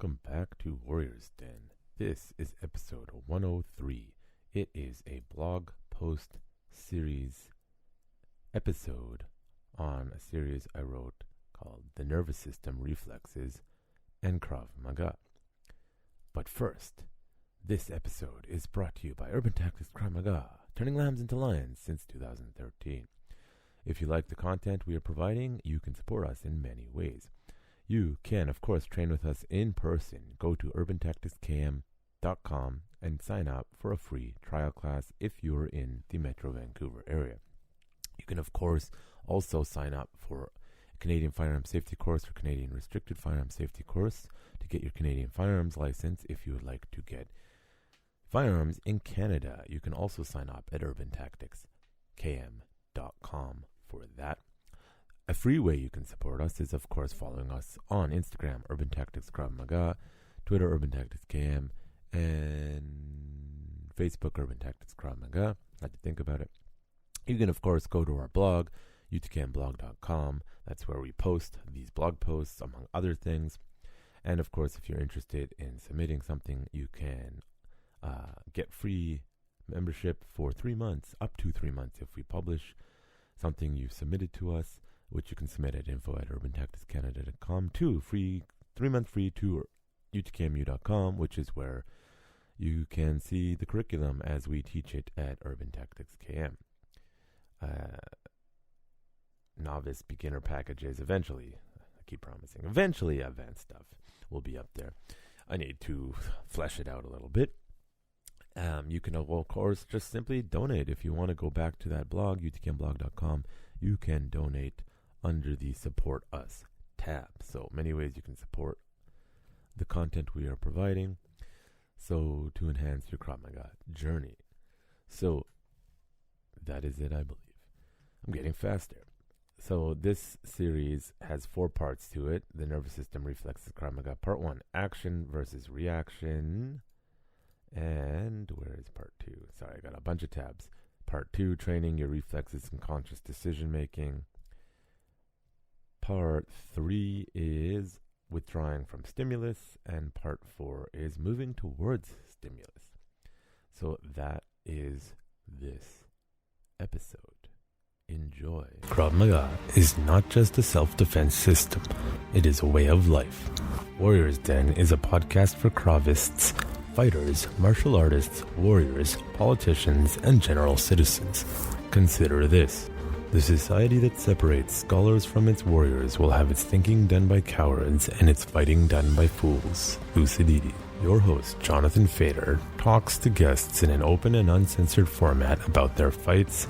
welcome back to Warrior's Den. This is episode 103. It is a blog post series episode on a series I wrote called The Nervous System, Reflexes, and Krav Maga. But first, this episode is brought to you by Urban Tactics Krav Maga, turning lambs into lions since 2013. If you like the content we are providing, you can support us in many ways. You can, of course, train with us in person. Go to urbantacticskm.com and sign up for a free trial class if you're in the Metro Vancouver area. You can, of course, also sign up for a Canadian Firearms Safety course or Canadian Restricted Firearms Safety course to get your Canadian firearms license if you would like to get firearms in Canada. You can also sign up at urbantacticskm.com for that. A free way you can support us is, of course, following us on Instagram, Urban Tactics Krav Maga, Twitter, Urban Tactics KM, and Facebook, Urban Tactics Krav Maga. Had to think about it. You can, of course, go to our blog, UTKMblog.com. That's where we post these blog posts, among other things. And, of course, if you're interested in submitting something, you can get free membership for 3 months, up to 3 months if we publish something you've submitted to us, which you can submit at info@urbantacticscanada.com to free 3 month free to UTKMU.com, which is where you can see the curriculum as we teach it at Urban Tactics KM. Novice, beginner packages, eventually, I keep promising, eventually advanced stuff will be up there. I need to flesh it out a little bit. You can, of course, just simply donate. If you want to go back to that blog, UTKMblog.com, you can donate under the Support Us tab. So many ways you can support the content we are providing, so to enhance your Krav Maga journey. So that is it, I believe. I'm getting faster. So this series has 4 parts to it. The Nervous System, Reflexes, Krav Maga. Part 1, action versus reaction. And where is part 2? Sorry, I got a bunch of tabs. Part 2, training your reflexes and conscious decision making. Part 3 is withdrawing from stimulus. And part 4 is moving towards stimulus. So that is this episode. Enjoy. Krav Maga is not just a self-defense system. It is a way of life. Warrior's Den is a podcast for Kravists, fighters, martial artists, warriors, politicians, and general citizens. Consider this. The society that separates scholars from its warriors will have its thinking done by cowards and its fighting done by fools. Lucidity. Your host, Jonathan Fader, talks to guests in an open and uncensored format about their fights,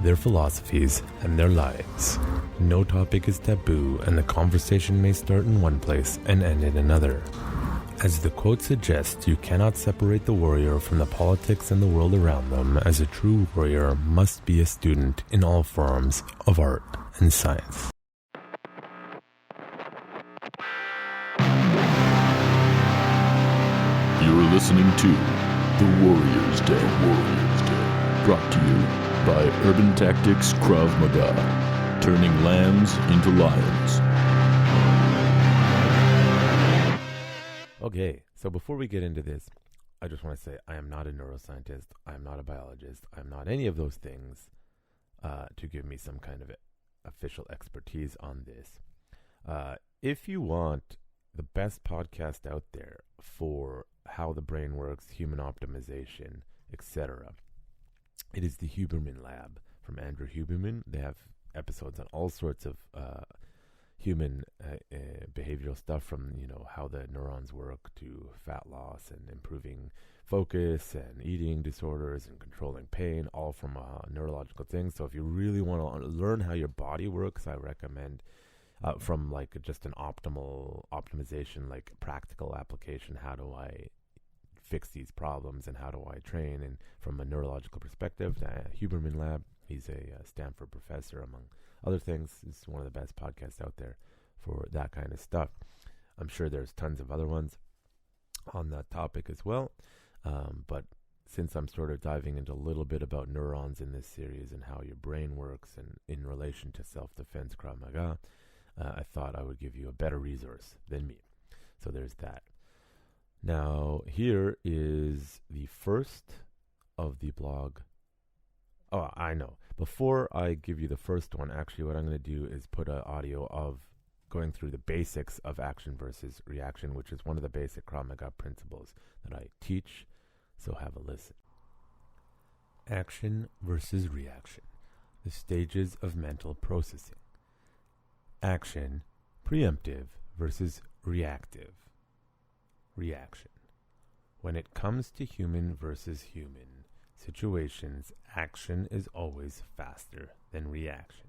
their philosophies, and their lives. No topic is taboo, and the conversation may start in one place and end in another. As the quote suggests, you cannot separate the warrior from the politics and the world around them, as a true warrior must be a student in all forms of art and science. You're listening to The Warrior's Den. Brought to you by Urban Tactics Krav Maga, turning lambs into lions. Okay, so before we get into this, I just want to say I am not a neuroscientist, I am not a biologist, I am not any of those things to give me some kind of official expertise on this. If you want the best podcast out there for how the brain works, human optimization, etc., it is the Huberman Lab from Andrew Huberman. They have episodes on all sorts of human behavioral stuff, from how the neurons work to fat loss and improving focus and eating disorders and controlling pain, all from neurological things. So if you really want to learn how your body works, I recommend from like just an optimization, like practical application. How do I fix these problems and how do I train? And from a neurological perspective, Huberman Lab, he's a Stanford professor, among other things. It's one of the best podcasts out there for that kind of stuff. I'm sure there's tons of other ones on that topic as well. But since I'm sort of diving into a little bit about neurons in this series and how your brain works and in relation to self-defense Krav Maga, I thought I would give you a better resource than me. So there's that. Now, here is the first of the blog. Oh, I know. Before I give you the first one, actually, what I'm going to do is put an audio of going through the basics of action versus reaction, which is one of the basic Krav Maga principles that I teach. So have a listen. Action versus reaction. The stages of mental processing. Action, preemptive versus reactive. Reaction. When it comes to human versus human situations, action is always faster than reaction.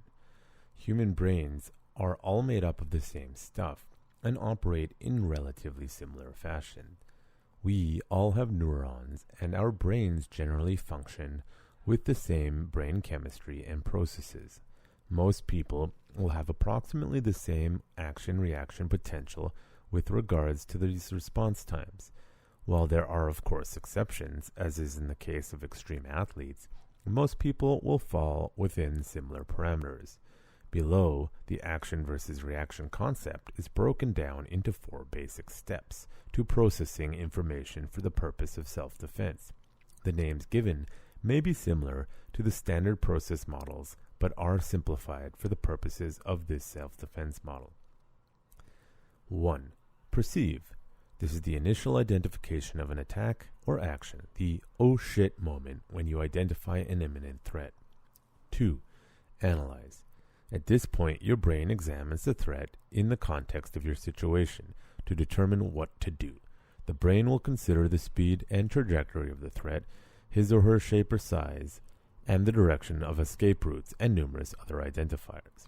Human brains are all made up of the same stuff and operate in relatively similar fashion. We all have neurons, and our brains generally function with the same brain chemistry and processes. Most people will have approximately the same action-reaction potential with regards to these response times. While there are, of course, exceptions, as is in the case of extreme athletes, most people will fall within similar parameters. Below, the action versus reaction concept is broken down into 4 basic steps to processing information for the purpose of self-defense. The names given may be similar to the standard process models, but are simplified for the purposes of this self-defense model. 1. Perceive. This is the initial identification of an attack or action, the oh shit moment when you identify an imminent threat. 2. Analyze. At this point, your brain examines the threat in the context of your situation to determine what to do. The brain will consider the speed and trajectory of the threat, his or her shape or size, and the direction of escape routes and numerous other identifiers.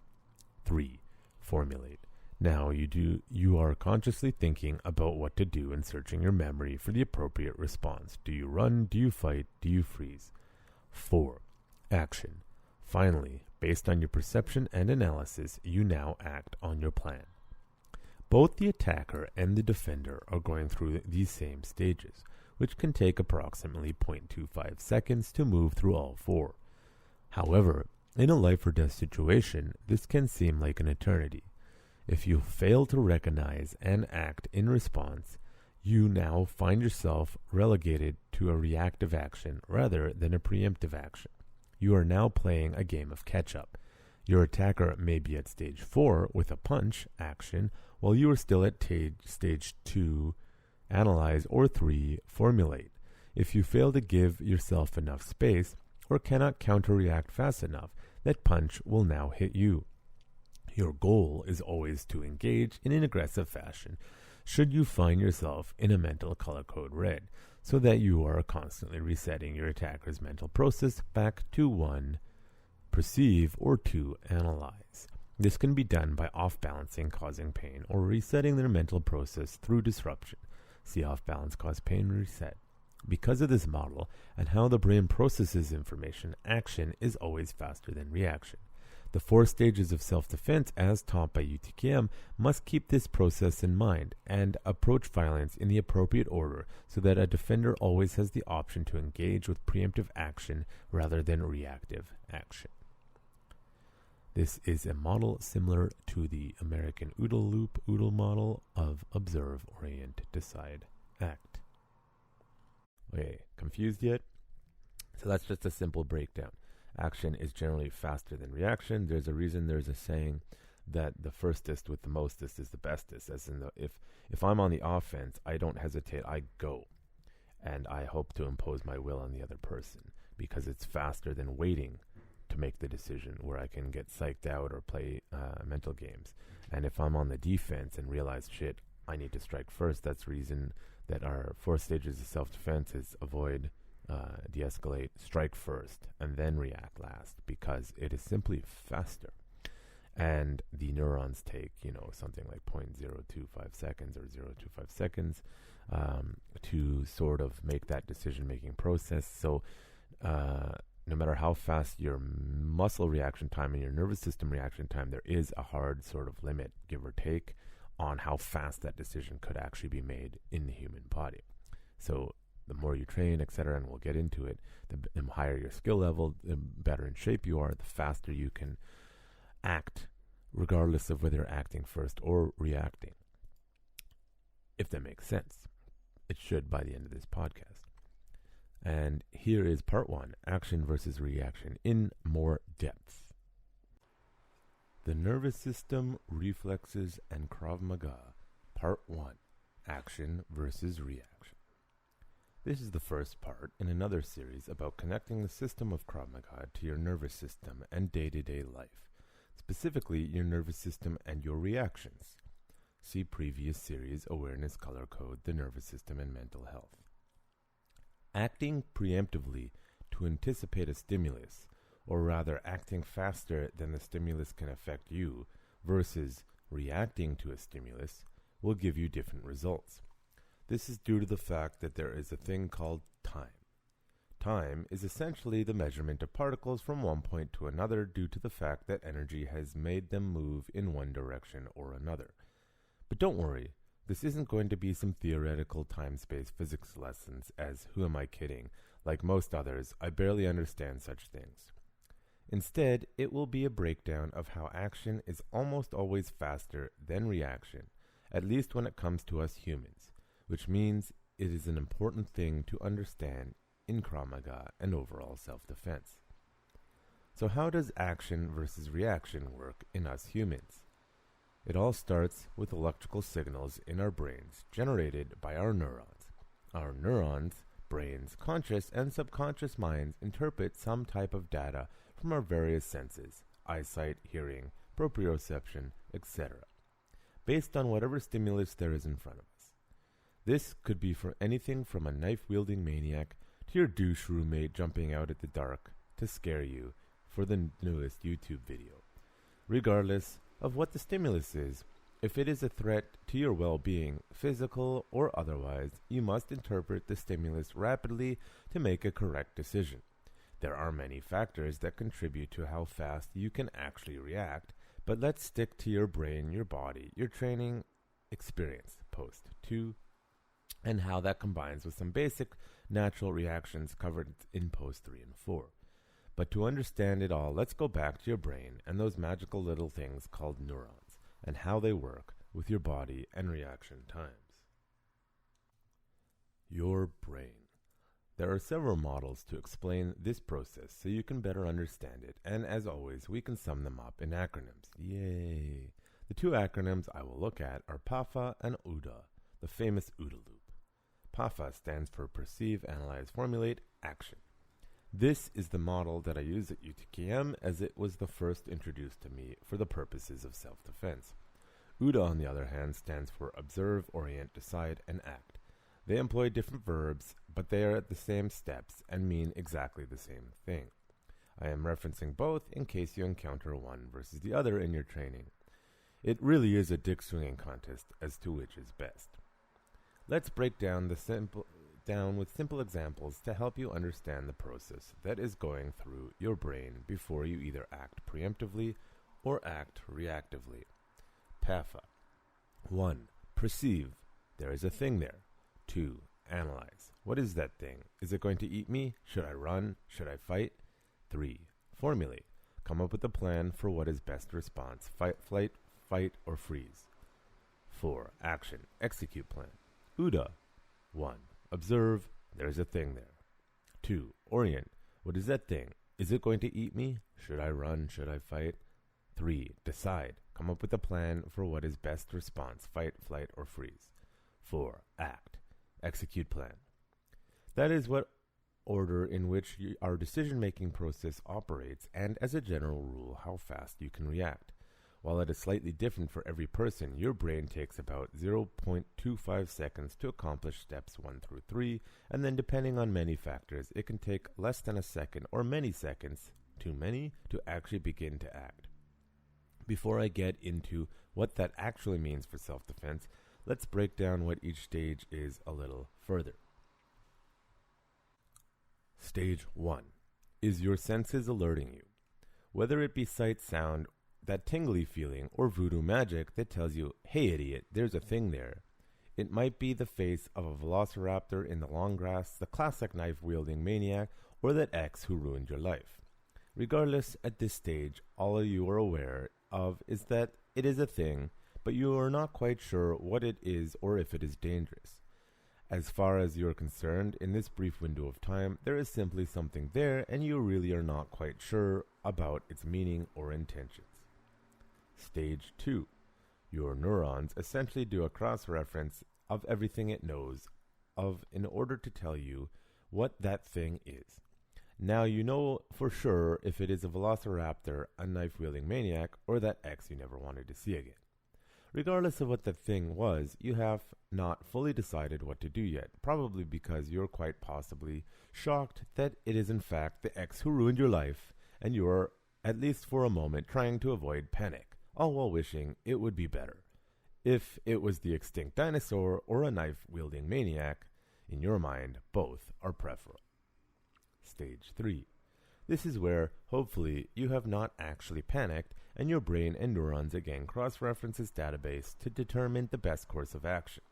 3. Formulate. Now you are consciously thinking about what to do and searching your memory for the appropriate response. Do you run? Do you fight? Do you freeze? 4. Action. Finally, based on your perception and analysis, you now act on your plan. Both the attacker and the defender are going through these same stages, which can take approximately 0.25 seconds to move through all 4. However, in a life or death situation, this can seem like an eternity. If you fail to recognize and act in response, you now find yourself relegated to a reactive action rather than a preemptive action. You are now playing a game of catch-up. Your attacker may be at stage 4 with a punch action, while you are still at stage 2, analyze, or 3, formulate. If you fail to give yourself enough space or cannot counter-react fast enough, that punch will now hit you. Your goal is always to engage in an aggressive fashion should you find yourself in a mental color code red, so that you are constantly resetting your attacker's mental process back to 1, perceive, or 2, analyze. This can be done by off-balancing causing pain or resetting their mental process through disruption. See off-balance cause pain reset. Because of this model and how the brain processes information, action is always faster than reaction. The 4 stages of self-defense, as taught by UTKM, must keep this process in mind and approach violence in the appropriate order so that a defender always has the option to engage with preemptive action rather than reactive action. This is a model similar to the American OODA loop OODA model of observe, orient, decide, act. Okay, confused yet? So that's just a simple breakdown. Action is generally faster than reaction. There's a reason there's a saying that the firstest with the mostest is the bestest. As in, if I'm on the offense, I don't hesitate, I go. And I hope to impose my will on the other person because it's faster than waiting to make the decision where I can get psyched out or play mental games. And if I'm on the defense and realize, shit, I need to strike first, that's the reason that our 4 stages of self-defense is avoid, de-escalate, strike first, and then react last, because it is simply faster. And the neurons take, something like 0.025 seconds or 0.25 seconds to sort of make that decision-making process. So no matter how fast your muscle reaction time and your nervous system reaction time, there is a hard sort of limit, give or take, on how fast that decision could actually be made in the human body. So the more you train, etc., and we'll get into it, the higher your skill level, the better in shape you are, the faster you can act, regardless of whether you're acting first or reacting, if that makes sense. It should by the end of this podcast. And here is part 1, action versus reaction, in more depth. The nervous system, reflexes, and Krav Maga, part 1, action versus reaction. This is the first part in another series about connecting the system of Krav Maga to your nervous system and day-to-day life, specifically your nervous system and your reactions. See previous series, Awareness Color Code, the Nervous System and Mental Health. Acting preemptively to anticipate a stimulus, or rather acting faster than the stimulus can affect you, versus reacting to a stimulus, will give you different results. This is due to the fact that there is a thing called time. Time is essentially the measurement of particles from one point to another due to the fact that energy has made them move in one direction or another. But don't worry, this isn't going to be some theoretical time-space physics lessons as who am I kidding? Like most others, I barely understand such things. Instead, it will be a breakdown of how action is almost always faster than reaction, at least when it comes to us humans, which means it is an important thing to understand in Krav Maga and overall self-defense. So how does action versus reaction work in us humans? It all starts with electrical signals in our brains generated by our neurons. Our neurons, brains, conscious and subconscious minds interpret some type of data from our various senses, eyesight, hearing, proprioception, etc., based on whatever stimulus there is in front of us. This could be for anything from a knife-wielding maniac to your douche roommate jumping out at the dark to scare you for the newest YouTube video. Regardless of what the stimulus is, if it is a threat to your well-being, physical or otherwise, you must interpret the stimulus rapidly to make a correct decision. There are many factors that contribute to how fast you can actually react, but let's stick to your brain, your body, your training experience, post 2, and how that combines with some basic natural reactions covered in post 3 and 4. But to understand it all, let's go back to your brain and those magical little things called neurons and how they work with your body and reaction times. Your brain. There are several models to explain this process so you can better understand it, and as always, we can sum them up in acronyms. Yay! The two acronyms I will look at are PAFA and OODA, the famous OODA loop. PAFA stands for Perceive, Analyze, Formulate, Action. This is the model that I use at UTKM as it was the first introduced to me for the purposes of self-defense. OODA, on the other hand, stands for Observe, Orient, Decide, and Act. They employ different verbs, but they are at the same steps and mean exactly the same thing. I am referencing both in case you encounter one versus the other in your training. It really is a dick swinging contest as to which is best. Let's break down with simple examples to help you understand the process that is going through your brain before you either act preemptively or act reactively. PAFA. 1. Perceive. There is a thing there. 2. Analyze. What is that thing? Is it going to eat me? Should I run? Should I fight? 3. Formulate. Come up with a plan for what is best response. Fight, flight, fight, or freeze. 4. Action. Execute plan. OODA. 1. Observe, there's a thing there. 2. Orient, what is that thing? Is it going to eat me? Should I run? Should I fight? 3. Decide, come up with a plan for what is best response, fight, flight, or freeze. 4. Act, execute plan. That is what order in which our decision-making process operates, and as a general rule, how fast you can react. While it is slightly different for every person, your brain takes about 0.25 seconds to accomplish steps 1 through 3, and then depending on many factors, it can take less than a second or many seconds, too many, to actually begin to act. Before I get into what that actually means for self-defense, let's break down what each stage is a little further. Stage 1. Is your senses alerting you? Whether it be sight, sound, that tingly feeling, or voodoo magic that tells you, hey idiot, there's a thing there. It might be the face of a velociraptor in the long grass, the classic knife-wielding maniac, or that ex who ruined your life. Regardless, at this stage, all you are aware of is that it is a thing, but you are not quite sure what it is or if it is dangerous. As far as you're concerned, in this brief window of time, there is simply something there and you really are not quite sure about its meaning or intentions. Stage 2. Your neurons essentially do a cross-reference of everything it knows of in order to tell you what that thing is. Now you know for sure if it is a velociraptor, a knife-wielding maniac, or that ex you never wanted to see again. Regardless of what the thing was, you have not fully decided what to do yet, probably because you're quite possibly shocked that it is in fact the ex who ruined your life, and you are, at least for a moment, trying to avoid panic, all while wishing it would be better. If it was the extinct dinosaur or a knife-wielding maniac, in your mind, both are preferable. Stage 3. This is where, hopefully, you have not actually panicked and your brain and neurons again cross-reference its database to determine the best course of action.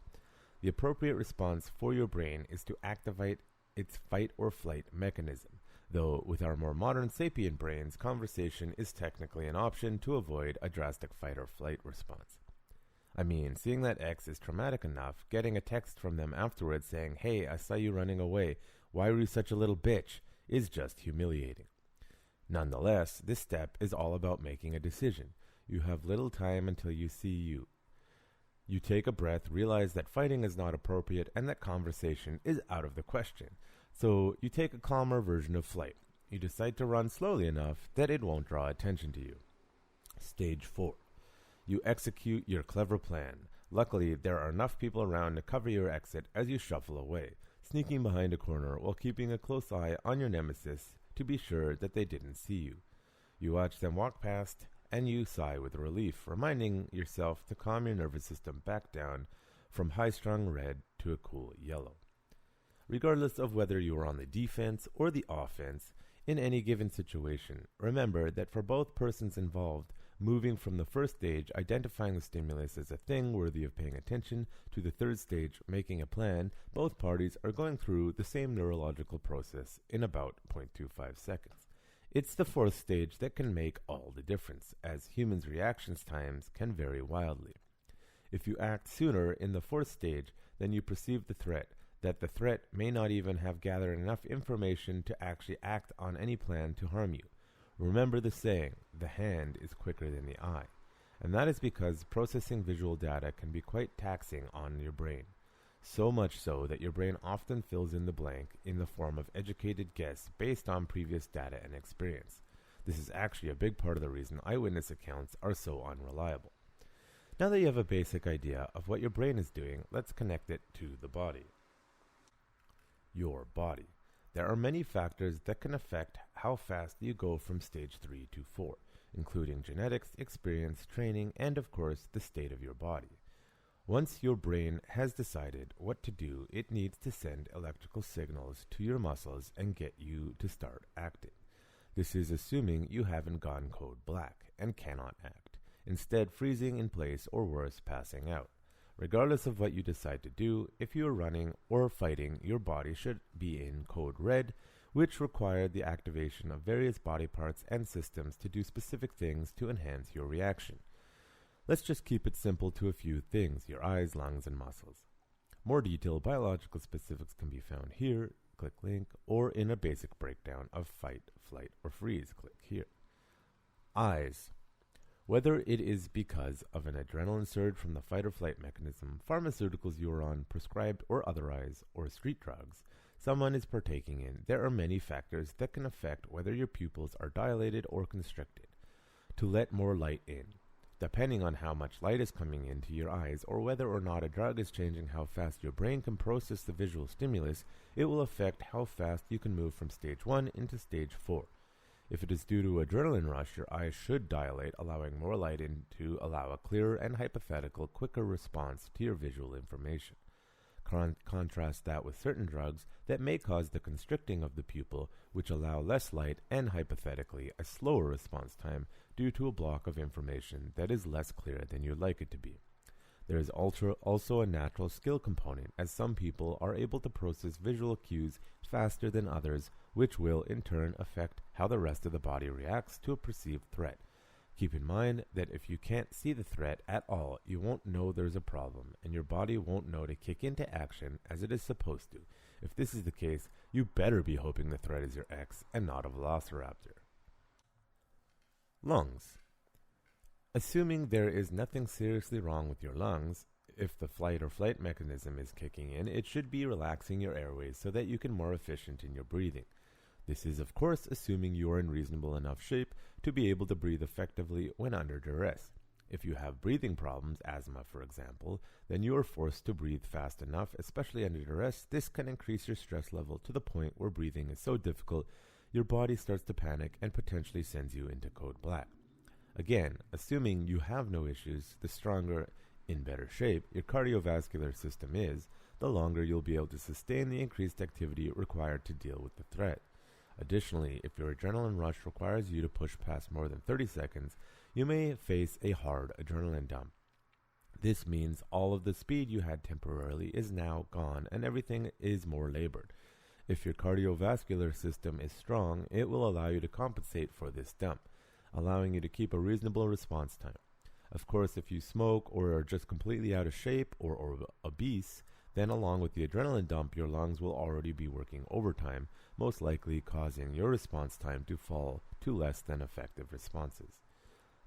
The appropriate response for your brain is to activate its fight or flight mechanism, though with our more modern sapient brains, conversation is technically an option to avoid a drastic fight or flight response. I mean, seeing that ex is traumatic enough, getting a text from them afterwards saying, "Hey, I saw you running away. Why were you such a little bitch?" is just humiliating. Nonetheless, this step is all about making a decision. You have little time until you see you. You take a breath, realize that fighting is not appropriate and that conversation is out of the question. So you take a calmer version of flight. You decide to run slowly enough that it won't draw attention to you. Stage 4. You execute your clever plan. Luckily, there are enough people around to cover your exit as you shuffle away, sneaking behind a corner while keeping a close eye on your nemesis to be sure that they didn't see you. You watch them walk past, and you sigh with relief, reminding yourself to calm your nervous system back down from high-strung red to a cool yellow. Regardless of whether you are on the defense or the offense, in any given situation, remember that for both persons involved, moving from the first stage, identifying the stimulus as a thing worthy of paying attention, to the third stage, making a plan, both parties are going through the same neurological process in about 0.25 seconds. It's the fourth stage that can make all the difference, as humans' reactions times can vary wildly. If you act sooner in the fourth stage, then you perceive the threat, that the threat may not even have gathered enough information to actually act on any plan to harm you. Remember the saying, the hand is quicker than the eye, and that is because processing visual data can be quite taxing on your brain, so much so that your brain often fills in the blank in the form of educated guess based on previous data and experience. This is actually a big part of the reason eyewitness accounts are so unreliable. Now that you have a basic idea of what your brain is doing, let's connect it to the body. Your body. There are many factors that can affect how fast you go from stage 3 to 4, including genetics, experience, training, and of course, the state of your body. Once your brain has decided what to do, it needs to send electrical signals to your muscles and get you to start acting. This is assuming you haven't gone code black and cannot act, instead freezing in place or worse, passing out. Regardless of what you decide to do, if you are running or fighting, your body should be in code red, which required the activation of various body parts and systems to do specific things to enhance your reaction. Let's just keep it simple to a few things: your eyes, lungs, and muscles. More detailed biological specifics can be found here, click link, or in a basic breakdown of fight, flight, or freeze, click here. Eyes. Whether it is because of an adrenaline surge from the fight or flight mechanism, pharmaceuticals you are on, prescribed or otherwise, or street drugs someone is partaking in, there are many factors that can affect whether your pupils are dilated or constricted to let more light in. Depending on how much light is coming into your eyes or whether or not a drug is changing how fast your brain can process the visual stimulus, it will affect how fast you can move from stage 1 into stage 4. If it is due to adrenaline rush, your eyes should dilate, allowing more light in to allow a clearer and hypothetical quicker response to your visual information. Contrast that with certain drugs that may cause the constricting of the pupil, which allow less light and hypothetically a slower response time due to a block of information that is less clear than you'd like it to be. There is also a natural skill component, as some people are able to process visual cues faster than others, which will in turn affect how the rest of the body reacts to a perceived threat. Keep in mind that if you can't see the threat at all, you won't know there's a problem, and your body won't know to kick into action as it is supposed to. If this is the case, you better be hoping the threat is your ex and not a velociraptor. Lungs. Assuming there is nothing seriously wrong with your lungs, if the fight or flight mechanism is kicking in, it should be relaxing your airways so that you can more efficient in your breathing. This is, of course, assuming you are in reasonable enough shape to be able to breathe effectively when under duress. If you have breathing problems, asthma for example, then you are forced to breathe fast enough, especially under duress. This can increase your stress level to the point where breathing is so difficult your body starts to panic and potentially sends you into code black. Again, assuming you have no issues, the stronger, in better shape, your cardiovascular system is, the longer you'll be able to sustain the increased activity required to deal with the threat. Additionally, if your adrenaline rush requires you to push past more than 30 seconds, you may face a hard adrenaline dump. This means all of the speed you had temporarily is now gone and everything is more labored. If your cardiovascular system is strong, it will allow you to compensate for this dump, allowing you to keep a reasonable response time. Of course, if you smoke or are just completely out of shape or obese, then along with the adrenaline dump, your lungs will already be working overtime, most likely causing your response time to fall to less than effective responses.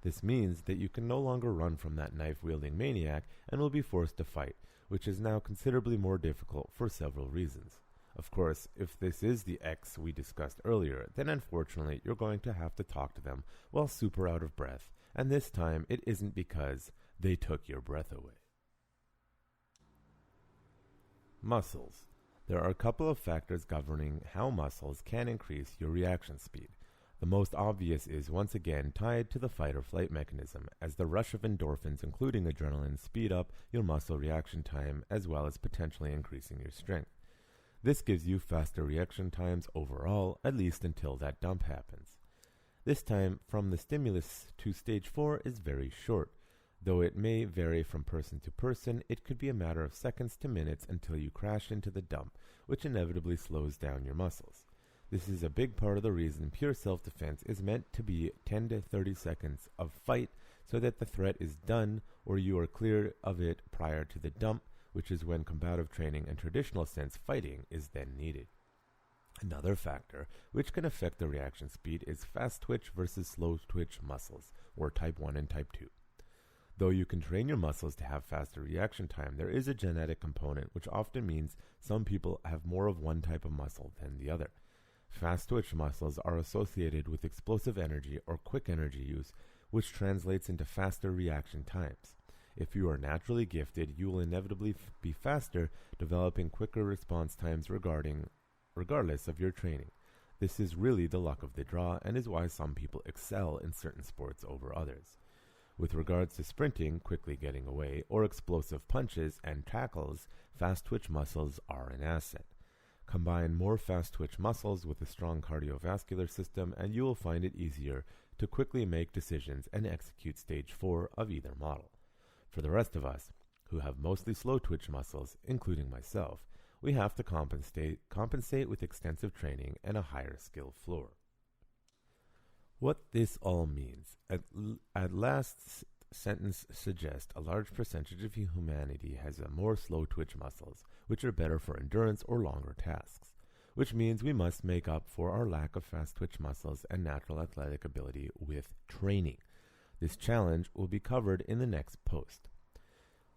This means that you can no longer run from that knife-wielding maniac and will be forced to fight, which is now considerably more difficult for several reasons. Of course, if this is the ex we discussed earlier, then unfortunately you're going to have to talk to them while super out of breath, and this time it isn't because they took your breath away. Muscles. There are a couple of factors governing how muscles can increase your reaction speed. The most obvious is once again tied to the fight or flight mechanism, as the rush of endorphins including adrenaline speed up your muscle reaction time as well as potentially increasing your strength. This gives you faster reaction times overall, at least until that dump happens. This time from the stimulus to stage 4 is very short. Though it may vary from person to person, it could be a matter of seconds to minutes until you crash into the dump, which inevitably slows down your muscles. This is a big part of the reason pure self-defense is meant to be 10 to 30 seconds of fight so that the threat is done or you are clear of it prior to the dump, which is when combative training and traditional sense fighting is then needed. Another factor which can affect the reaction speed is fast twitch versus slow twitch muscles, or type 1 and type 2. Though you can train your muscles to have faster reaction time, there is a genetic component which often means some people have more of one type of muscle than the other. Fast twitch muscles are associated with explosive energy or quick energy use, which translates into faster reaction times. If you are naturally gifted, you will inevitably be faster, developing quicker response times regardless of your training. This is really the luck of the draw and is why some people excel in certain sports over others. With regards to sprinting, quickly getting away, or explosive punches and tackles, fast twitch muscles are an asset. Combine more fast twitch muscles with a strong cardiovascular system and you will find it easier to quickly make decisions and execute stage 4 of either model. For the rest of us, who have mostly slow twitch muscles, including myself, we have to compensate with extensive training and a higher skill floor. What this all means, at last sentence suggests a large percentage of humanity has a more slow twitch muscles, which are better for endurance or longer tasks, which means we must make up for our lack of fast twitch muscles and natural athletic ability with training. This challenge will be covered in the next post.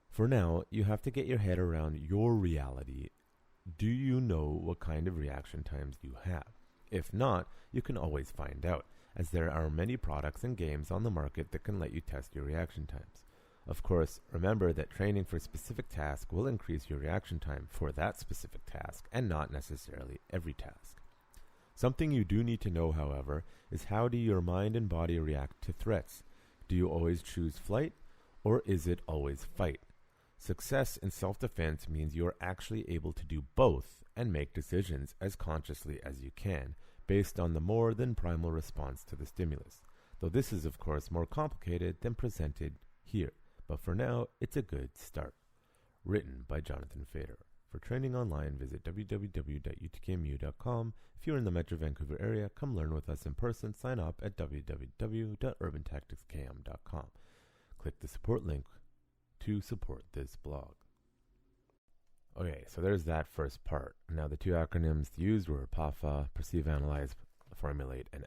For now, you have to get your head around your reality. Do you know what kind of reaction times you have? If not, you can always find out, as there are many products and games on the market that can let you test your reaction times. Of course, remember that training for a specific task will increase your reaction time for that specific task and not necessarily every task. Something you do need to know, however, is how do your mind and body react to threats? Do you always choose flight, or is it always fight? Success in self-defense means you are actually able to do both and make decisions as consciously as you can, based on the more than primal response to the stimulus. Though this is of course more complicated than presented here, but for now it's a good start. Written by Jonathan Fader. For training online, visit www.utkmu.com. If you're in the Metro Vancouver area, come learn with us in person. Sign up at www.urbantacticskm.com. Click the support link to support this blog. Okay, so there's that first part. Now, the two acronyms used were PAFA, Perceive, Analyze, Formulate, and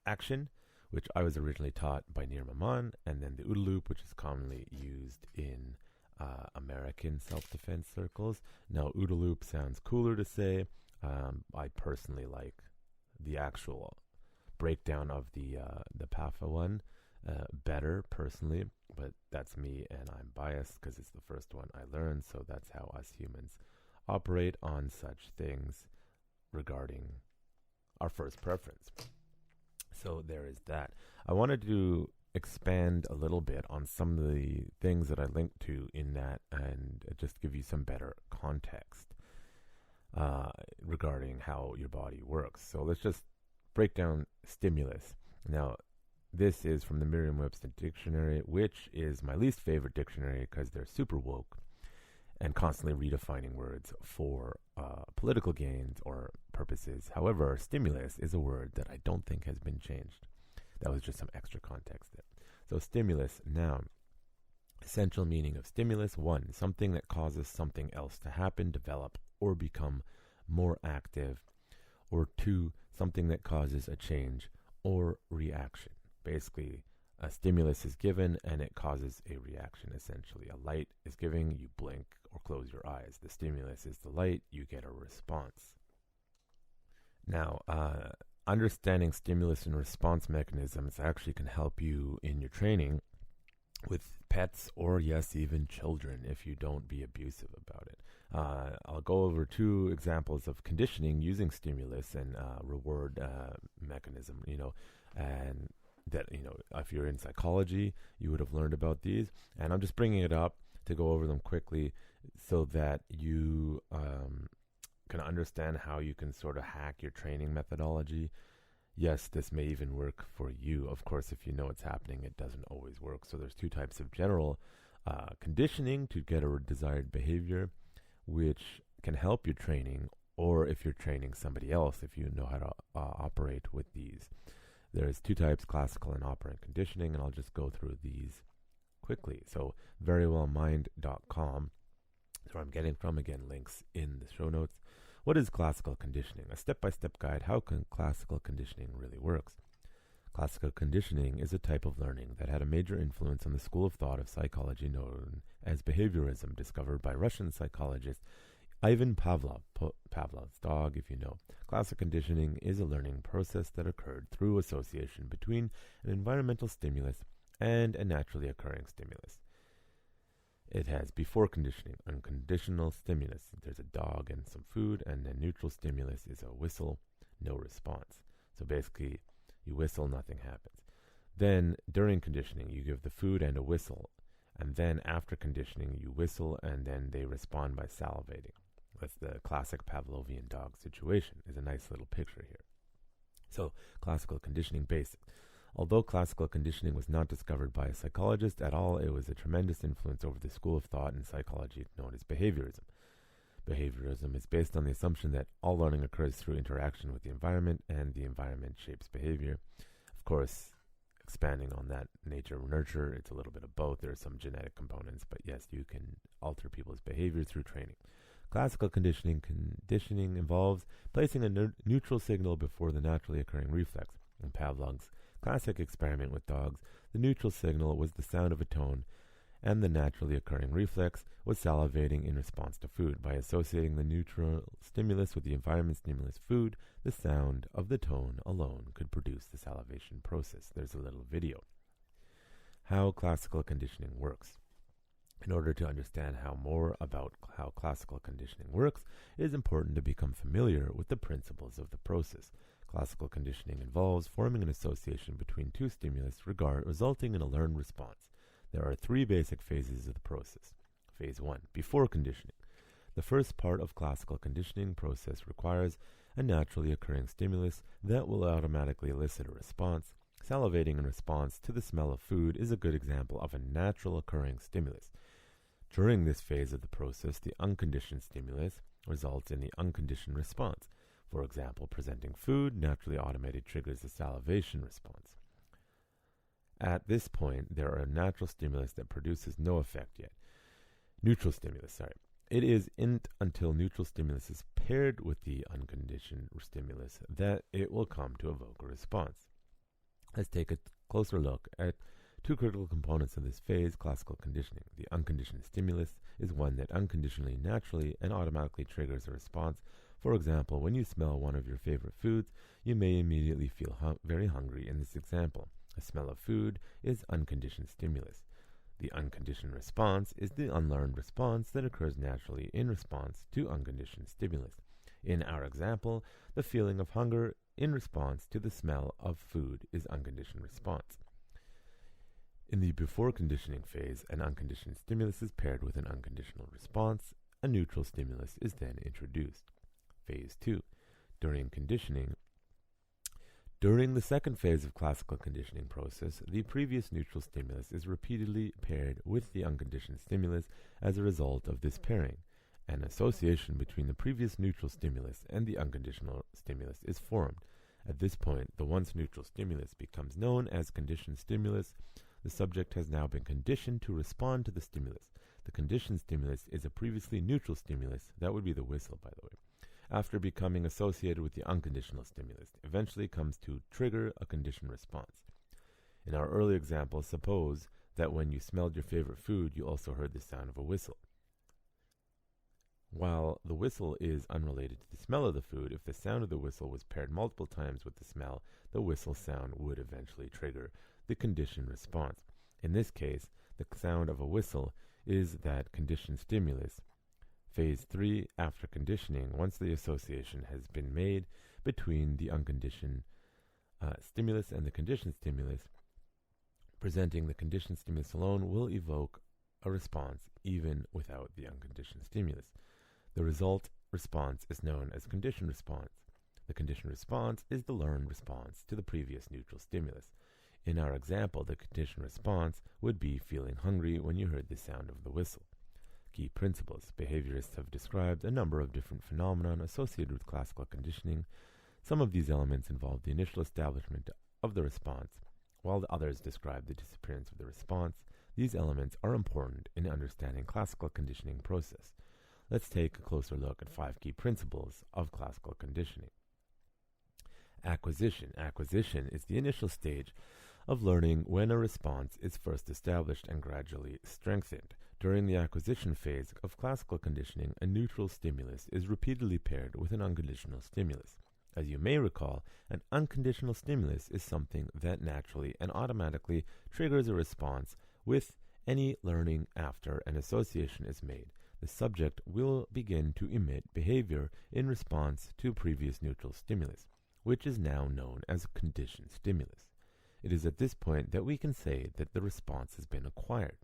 Action, which I was originally taught by Nir Maman, and then the OODA loop, which is commonly used in American self-defense circles. Now, OODA loop sounds cooler to say. I personally like the actual breakdown of the PAFA one better, personally, but that's me, and I'm biased because it's the first one I learned, so that's how us humans operate on such things regarding our first preference. So there is that. I wanted to expand a little bit on some of the things that I linked to in that and just give you some better context regarding how your body works. So let's just break down stimulus. Now, this is from the Merriam-Webster Dictionary, which is my least favorite dictionary because they're super woke and constantly redefining words for political gains or purposes. However, stimulus is a word that I don't think has been changed. That was just some extra context there. So stimulus, noun. Essential meaning of stimulus: 1, something that causes something else to happen, develop, or become more active. Or 2, something that causes a change or reaction. Basically, a stimulus is given and it causes a reaction, essentially. A light is given, you blink or close your eyes. The stimulus is the light, you get a response. Now, understanding stimulus and response mechanisms actually can help you in your training with pets or, yes, even children if you don't be abusive about it. I'll go over 2 examples of conditioning using stimulus and reward mechanism, and that, if you're in psychology, you would have learned about these. And I'm just bringing it up to go over them quickly so that you can understand how you can sort of hack your training methodology. Yes, this may even work for you. Of course, if you know what's happening, it doesn't always work. So there's 2 types of general conditioning to get a desired behavior, which can help your training, or if you're training somebody else, if you know how to operate with these. There's 2 types, classical and operant conditioning, and I'll just go through these quickly. So verywellmind.com, that's where I'm getting from. Again, links in the show notes. What is classical conditioning? A step-by-step guide. How can classical conditioning really works? Classical conditioning is a type of learning that had a major influence on the school of thought of psychology known as behaviorism, discovered by Russian psychologist Ivan Pavlov, Pavlov's dog, if you know. Classical conditioning is a learning process that occurred through association between an environmental stimulus and a naturally occurring stimulus. It has before conditioning, unconditional stimulus. There's a dog and some food, and then neutral stimulus is a whistle, no response. So basically, you whistle, nothing happens. Then, during conditioning, you give the food and a whistle. And then, after conditioning, you whistle, and then they respond by salivating. That's the classic Pavlovian dog situation. Is a nice little picture here. So, classical conditioning basics. Although classical conditioning was not discovered by a psychologist at all, it was a tremendous influence over the school of thought in psychology known as behaviorism. Behaviorism is based on the assumption that all learning occurs through interaction with the environment, and the environment shapes behavior. Of course, expanding on that nature-nurture, it's a little bit of both. There are some genetic components, but yes, you can alter people's behavior through training. Classical conditioning involves placing a neutral signal before the naturally occurring reflex. In Pavlov's classic experiment with dogs, the neutral signal was the sound of a tone, and the naturally occurring reflex was salivating in response to food. By associating the neutral stimulus with the environment stimulus food, the sound of the tone alone could produce the salivation process. There's a little video. How classical conditioning works. In order to understand more about how classical conditioning works, it is important to become familiar with the principles of the process. Classical conditioning involves forming an association between 2 stimulus resulting in a learned response. There are 3 basic phases of the process. Phase 1, before conditioning. The first part of classical conditioning process requires a naturally occurring stimulus that will automatically elicit a response. Salivating in response to the smell of food is a good example of a natural occurring stimulus. During this phase of the process, the unconditioned stimulus results in the unconditioned response. For example, presenting food naturally automated triggers a salivation response. At this point, there are a natural stimulus that produces no effect yet. Neutral stimulus, It isn't until neutral stimulus is paired with the unconditioned stimulus that it will come to evoke a response. Let's take a closer look at two critical components of this phase, classical conditioning. The unconditioned stimulus is one that unconditionally, naturally, and automatically triggers a response. For example, when you smell one of your favorite foods, you may immediately feel very hungry in this example. A smell of food is unconditioned stimulus. The unconditioned response is the unlearned response that occurs naturally in response to unconditioned stimulus. In our example, the feeling of hunger in response to the smell of food is unconditioned response. In the before conditioning phase, an unconditioned stimulus is paired with an unconditional response. A neutral stimulus is then introduced. Phase 2. During conditioning. During the second phase of classical conditioning process, the previous neutral stimulus is repeatedly paired with the unconditioned stimulus. As a result of this pairing, an association between the previous neutral stimulus and the unconditional stimulus is formed. At this point, the once neutral stimulus becomes known as conditioned stimulus. The subject has now been conditioned to respond to the stimulus. The conditioned stimulus is a previously neutral stimulus, that would be the whistle, by the way, after becoming associated with the unconditional stimulus, eventually comes to trigger a conditioned response. In our early example, suppose that when you smelled your favorite food, you also heard the sound of a whistle. While the whistle is unrelated to the smell of the food, if the sound of the whistle was paired multiple times with the smell, the whistle sound would eventually trigger the conditioned response. In this case, the sound of a whistle is that conditioned stimulus. Phase 3, after conditioning, once the association has been made between the unconditioned stimulus and the conditioned stimulus, presenting the conditioned stimulus alone will evoke a response even without the unconditioned stimulus. The result response is known as conditioned response. The conditioned response is the learned response to the previous neutral stimulus. In our example, the conditioned response would be feeling hungry when you heard the sound of the whistle. Key principles. Behaviorists have described a number of different phenomena associated with classical conditioning. Some of these elements involve the initial establishment of the response, while the others describe the disappearance of the response. These elements are important in understanding classical conditioning process. Let's take a closer look at 5 key principles of classical conditioning. Acquisition. Acquisition is the initial stage of learning when a response is first established and gradually strengthened. During the acquisition phase of classical conditioning, a neutral stimulus is repeatedly paired with an unconditional stimulus. As you may recall, an unconditional stimulus is something that naturally and automatically triggers a response with any learning after an association is made. The subject will begin to emit behavior in response to previous neutral stimulus, which is now known as a conditioned stimulus. It is at this point that we can say that the response has been acquired.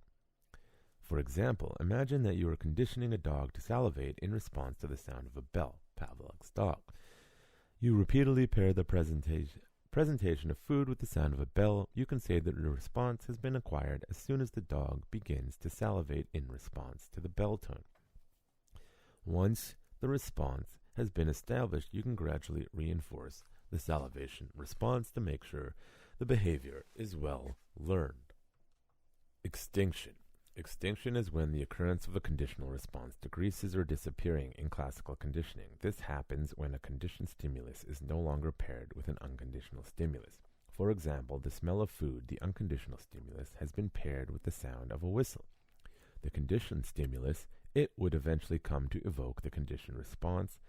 For example, imagine that you are conditioning a dog to salivate in response to the sound of a bell, Pavlov's dog. You repeatedly pair the presentation of food with the sound of a bell. You can say that the response has been acquired as soon as the dog begins to salivate in response to the bell tone. Once the response has been established, you can gradually reinforce the salivation response to make sure the behavior is well learned. Extinction. Extinction is when the occurrence of a conditional response decreases or disappearing in classical conditioning. This happens when a conditioned stimulus is no longer paired with an unconditional stimulus. For example, the smell of food, the unconditional stimulus, has been paired with the sound of a whistle. The conditioned stimulus, it would eventually come to evoke the conditioned response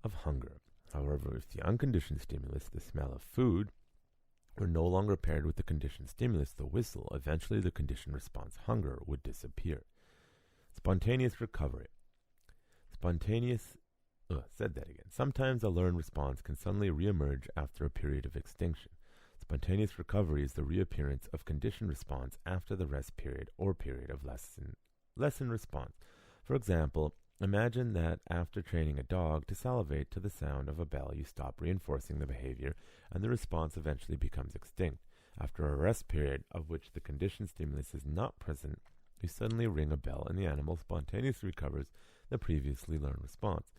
of hunger. However, if the unconditioned stimulus, the smell of food, were no longer paired with the conditioned stimulus, the whistle, eventually the conditioned response, hunger, would disappear. Spontaneous recovery. Sometimes a learned response can suddenly reemerge after a period of extinction. Spontaneous recovery is the reappearance of conditioned response after the rest period or period of lessened response. For example, imagine that after training a dog to salivate to the sound of a bell, you stop reinforcing the behavior and the response eventually becomes extinct. After a rest period of which the conditioned stimulus is not present, You suddenly ring a bell and the animal spontaneously recovers the previously learned response.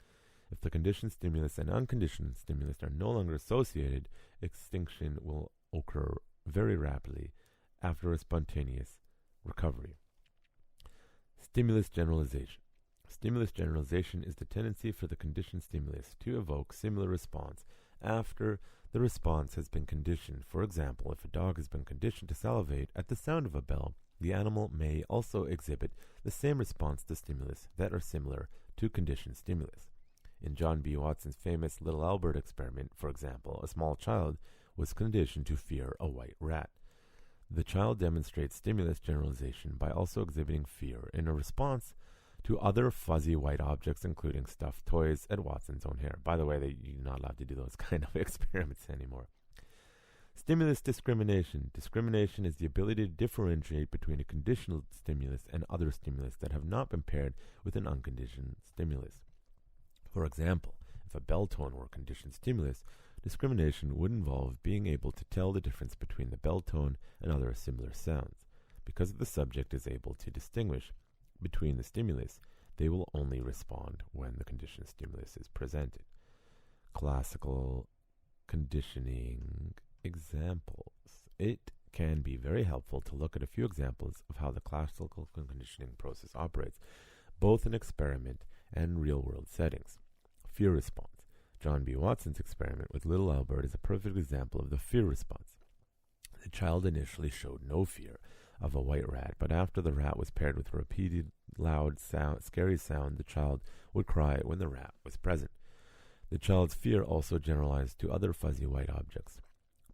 If the conditioned stimulus and unconditioned stimulus are no longer associated, extinction will occur very rapidly after a spontaneous recovery. Stimulus generalization. Stimulus generalization is the tendency for the conditioned stimulus to evoke similar response after the response has been conditioned. For example, if a dog has been conditioned to salivate at the sound of a bell, the animal may also exhibit the same response to stimulus that are similar to conditioned stimulus. In John B. Watson's famous Little Albert experiment, for example, a small child was conditioned to fear a white rat. The child demonstrates stimulus generalization by also exhibiting fear in a response to other fuzzy white objects, including stuffed toys and Watson's own hair. By the way, you're not allowed to do those kind of experiments anymore. Stimulus discrimination. Discrimination is the ability to differentiate between a conditional stimulus and other stimulus that have not been paired with an unconditioned stimulus. For example, if a bell tone were a conditioned stimulus, discrimination would involve being able to tell the difference between the bell tone and other similar sounds. Because the subject is able to distinguish between the stimulus, they will only respond when the conditioned stimulus is presented. Classical conditioning examples. It can be very helpful to look at a few examples of how the classical conditioning process operates, both in experiment and real-world settings. Fear response. John B. Watson's experiment with Little Albert is a perfect example of the fear response. The child initially showed no fear of a white rat, but after the rat was paired with a repeated loud sound, scary sound, the child would cry when the rat was present. The child's fear also generalized to other fuzzy white objects.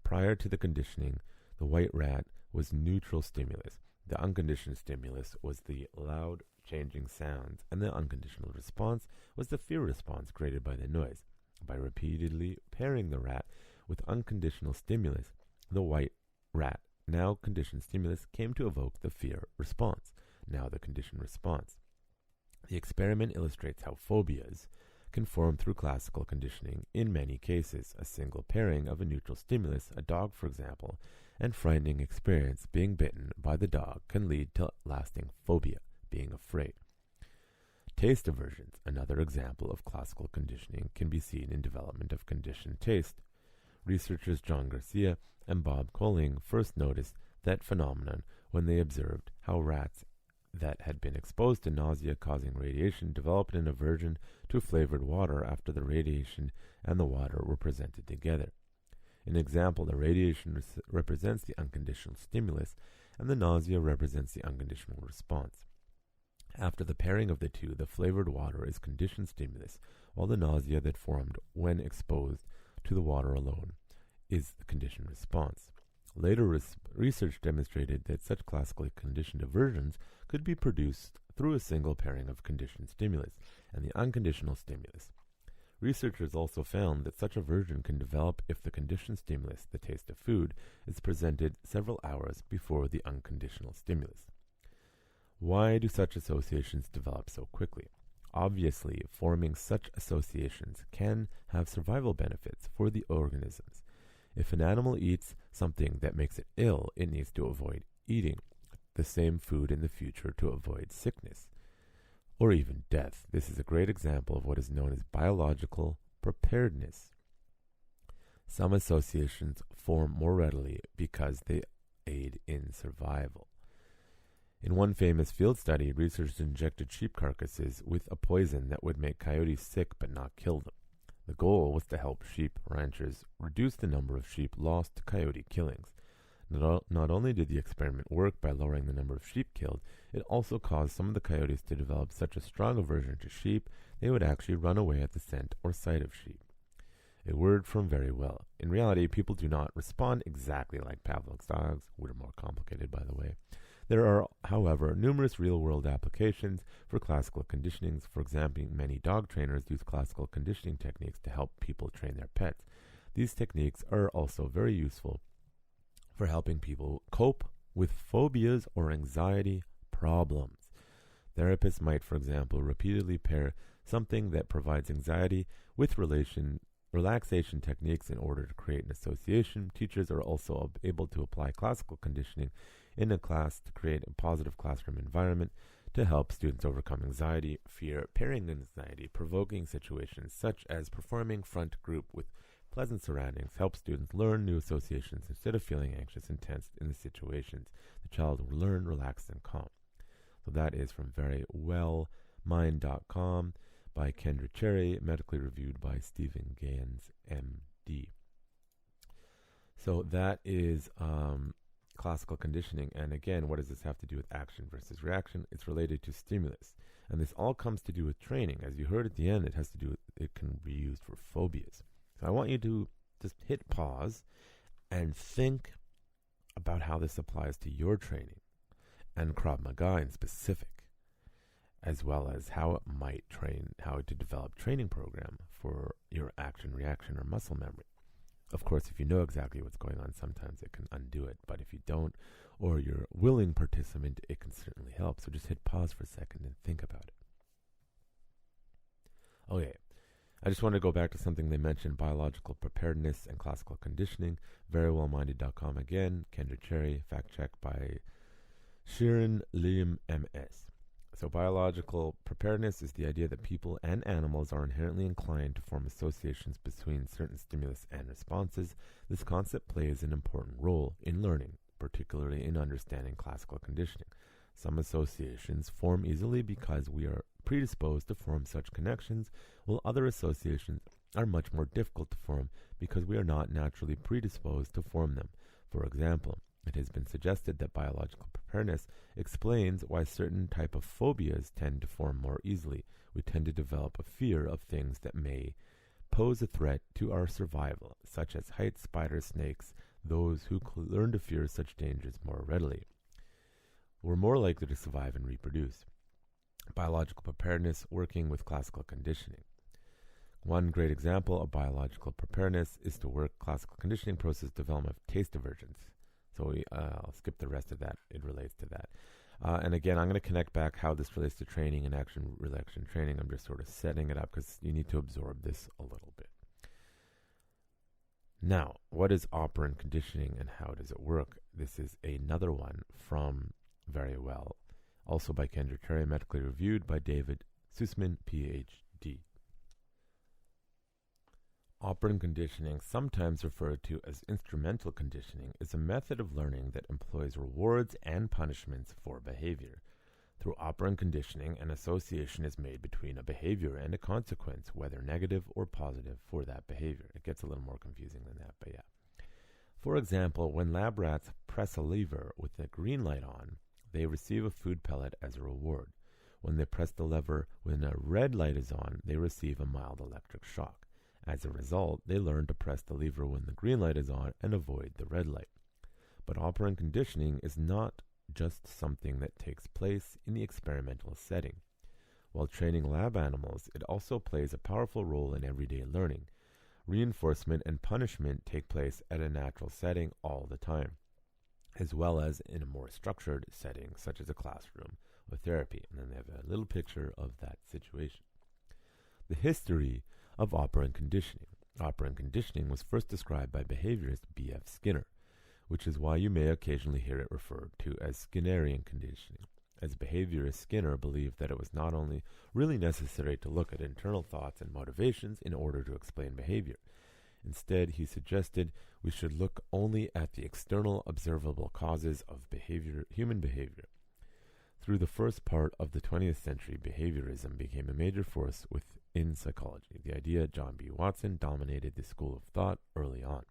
Prior to the conditioning, the white rat was neutral stimulus. The unconditioned stimulus was the loud changing sounds, and the unconditional response was the fear response created by the noise. By repeatedly pairing the rat with unconditional stimulus, the white rat, now conditioned stimulus, came to evoke the fear response, now the conditioned response. The experiment illustrates how phobias can form through classical conditioning in many cases. A single pairing of a neutral stimulus, a dog for example, and frightening experience, being bitten by the dog, can lead to lasting phobia, being afraid. Taste aversions, another example of classical conditioning, can be seen in development of conditioned taste. Researchers John Garcia and Bob Colling first noticed that phenomenon when they observed how rats that had been exposed to nausea-causing radiation developed an aversion to flavored water after the radiation and the water were presented together. In example, the radiation represents the unconditional stimulus, and the nausea represents the unconditional response. After the pairing of the two, the flavored water is conditioned stimulus, while the nausea that formed when exposed to the water alone is the conditioned response. Later research demonstrated that such classically conditioned aversions could be produced through a single pairing of conditioned stimulus and the unconditional stimulus. Researchers also found that such aversion can develop if the conditioned stimulus, the taste of food, is presented several hours before the unconditional stimulus. Why do such associations develop so quickly? Obviously, forming such associations can have survival benefits for the organisms. If an animal eats something that makes it ill, it needs to avoid eating the same food in the future to avoid sickness or even death. This is a great example of what is known as biological preparedness. Some associations form more readily because they aid in survival. In one famous field study, researchers injected sheep carcasses with a poison that would make coyotes sick but not kill them. The goal was to help sheep ranchers reduce the number of sheep lost to coyote killings. Not only did the experiment work by lowering the number of sheep killed, it also caused some of the coyotes to develop such a strong aversion to sheep they would actually run away at the scent or sight of sheep. It worked from very well. In reality, people do not respond exactly like Pavlov's dogs, which are more complicated, by the way. There are, however, numerous real-world applications for classical conditionings. For example, many dog trainers use classical conditioning techniques to help people train their pets. These techniques are also very useful for helping people cope with phobias or anxiety problems. Therapists might, for example, repeatedly pair something that provides anxiety with relaxation techniques in order to create an association. Teachers are also able to apply classical conditioning in a class to create a positive classroom environment to help students overcome anxiety, fear, pairing anxiety, provoking situations such as performing front group with pleasant surroundings, help students learn new associations instead of feeling anxious and tense in the situations. The child will learn relaxed and calm. So that is from verywellmind.com by Kendra Cherry, medically reviewed by Stephen Gaines, MD. So that is classical conditioning. And again, what does this have to do with action versus reaction? It's related to stimulus. And this all comes to do with training. As you heard at the end, it has to do with, it can be used for phobias. So I want you to just hit pause and think about how this applies to your training and Krav Maga in specific, as well as how it might how to develop training program for your action, reaction, or muscle memory. Of course, if you know exactly what's going on, sometimes it can undo it. But if you don't, or you're a willing participant, it can certainly help. So just hit pause for a second and think about it. Okay. I just want to go back to something they mentioned, biological preparedness and classical conditioning. Verywellminded.com again. Kendra Cherry, fact check by Sharon Liam MS. So biological preparedness is the idea that people and animals are inherently inclined to form associations between certain stimulus and responses. This concept plays an important role in learning, particularly in understanding classical conditioning. Some associations form easily because we are predisposed to form such connections, while other associations are much more difficult to form because we are not naturally predisposed to form them. For example, it has been suggested that biological preparedness explains why certain type of phobias tend to form more easily. We tend to develop a fear of things that may pose a threat to our survival, such as heights, spiders, snakes. Those who learn to fear such dangers more readily were more likely to survive and reproduce. Biological preparedness working with classical conditioning. One great example of biological preparedness is to work classical conditioning process development of taste aversions. So I'll skip the rest of that. It relates to that. And again, I'm going to connect back how this relates to training and action reaction training. I'm just sort of setting it up because you need to absorb this a little bit. Now, what is operant conditioning and how does it work? This is another one from Very Well, also by Kendra Cherry, medically reviewed by David Sussman, PhD. Operant conditioning, sometimes referred to as instrumental conditioning, is a method of learning that employs rewards and punishments for behavior. Through operant conditioning, an association is made between a behavior and a consequence, whether negative or positive, for that behavior. It gets a little more confusing than that, but yeah. For example, when lab rats press a lever with the green light on, they receive a food pellet as a reward. When they press the lever when a red light is on, they receive a mild electric shock. As a result, they learn to press the lever when the green light is on and avoid the red light. But operant conditioning is not just something that takes place in the experimental setting. While training lab animals, it also plays a powerful role in everyday learning. Reinforcement and punishment take place at a natural setting all the time, as well as in a more structured setting, such as a classroom or therapy. And then they have a little picture of that situation. The history of operant conditioning. Operant conditioning was first described by behaviorist B.F. Skinner, which is why you may occasionally hear it referred to as Skinnerian conditioning. As behaviorist, Skinner believed that it was not only really necessary to look at internal thoughts and motivations in order to explain behavior. Instead, he suggested we should look only at the external observable causes of human behavior. Through the first part of the 20th century, behaviorism became a major force within psychology. The idea John B. Watson dominated the school of thought early on.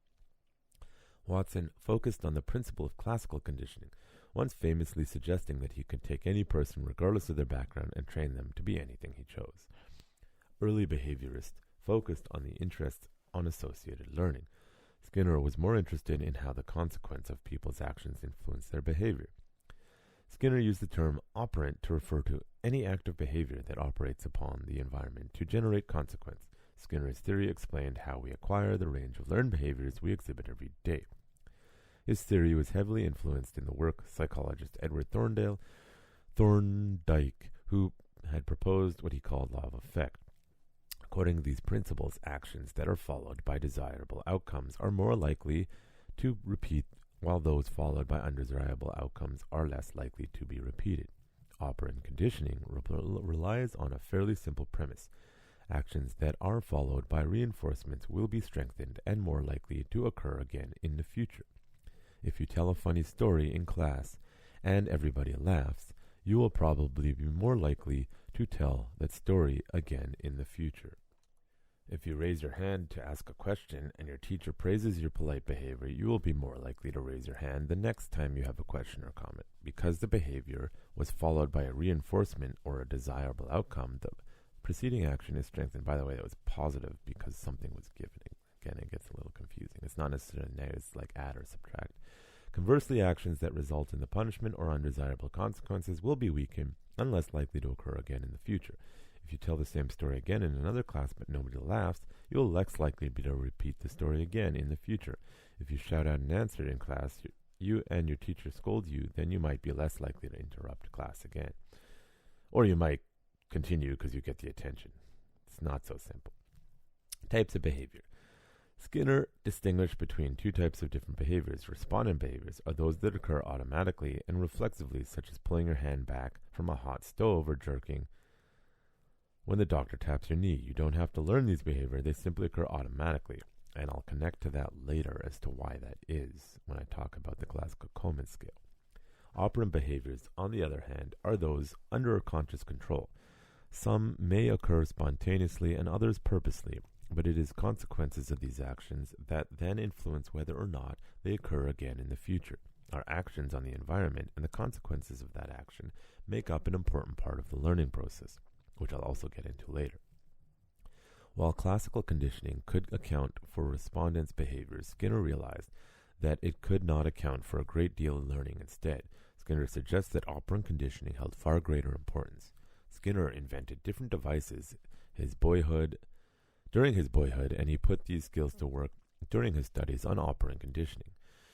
Watson focused on the principle of classical conditioning, once famously suggesting that he could take any person regardless of their background and train them to be anything he chose. Early behaviorists focused on the interests on associated learning. Skinner was more interested in how the consequence of people's actions influenced their behavior. Skinner used the term operant to refer to any act of behavior that operates upon the environment to generate consequence. Skinner's theory explained how we acquire the range of learned behaviors we exhibit every day. His theory was heavily influenced in the work of psychologist Edward Thorndike, who had proposed what he called law of effect. According to these principles, actions that are followed by desirable outcomes are more likely to repeat while those followed by undesirable outcomes are less likely to be repeated. Operant conditioning relies on a fairly simple premise. Actions that are followed by reinforcements will be strengthened and more likely to occur again in the future. If you tell a funny story in class and everybody laughs, you will probably be more likely to tell that story again in the future. If you raise your hand to ask a question and your teacher praises your polite behavior, you will be more likely to raise your hand the next time you have a question or comment. Because the behavior was followed by a reinforcement or a desirable outcome, the preceding action is strengthened. By the way, that was positive because something was given. Again, it gets a little confusing. It's not necessarily negative, it's like add or subtract. Conversely, actions that result in the punishment or undesirable consequences will be weakened and less likely to occur again in the future. If you tell the same story again in another class but nobody laughs, you will less likely be to repeat the story again in the future. If you shout out an answer in class, you and your teacher scold you, then you might be less likely to interrupt class again. Or you might continue because you get the attention. It's not so simple. Types of behavior. Skinner distinguished between two types of different behaviors. Respondent behaviors are those that occur automatically and reflexively, such as pulling your hand back from a hot stove or jerking when the doctor taps your knee. You don't have to learn these behaviors, they simply occur automatically. And I'll connect to that later as to why that is when I talk about the Glasgow Coma scale. Operant behaviors, on the other hand, are those under conscious control. Some may occur spontaneously and others purposely, but it is consequences of these actions that then influence whether or not they occur again in the future. Our actions on the environment and the consequences of that action make up an important part of the learning process, which I'll also get into later. While classical conditioning could account for respondents' behaviors, Skinner realized that it could not account for a great deal of learning instead. Skinner suggests that operant conditioning held far greater importance. Skinner invented different devices during his boyhood, and he put these skills to work during his studies on operant conditioning.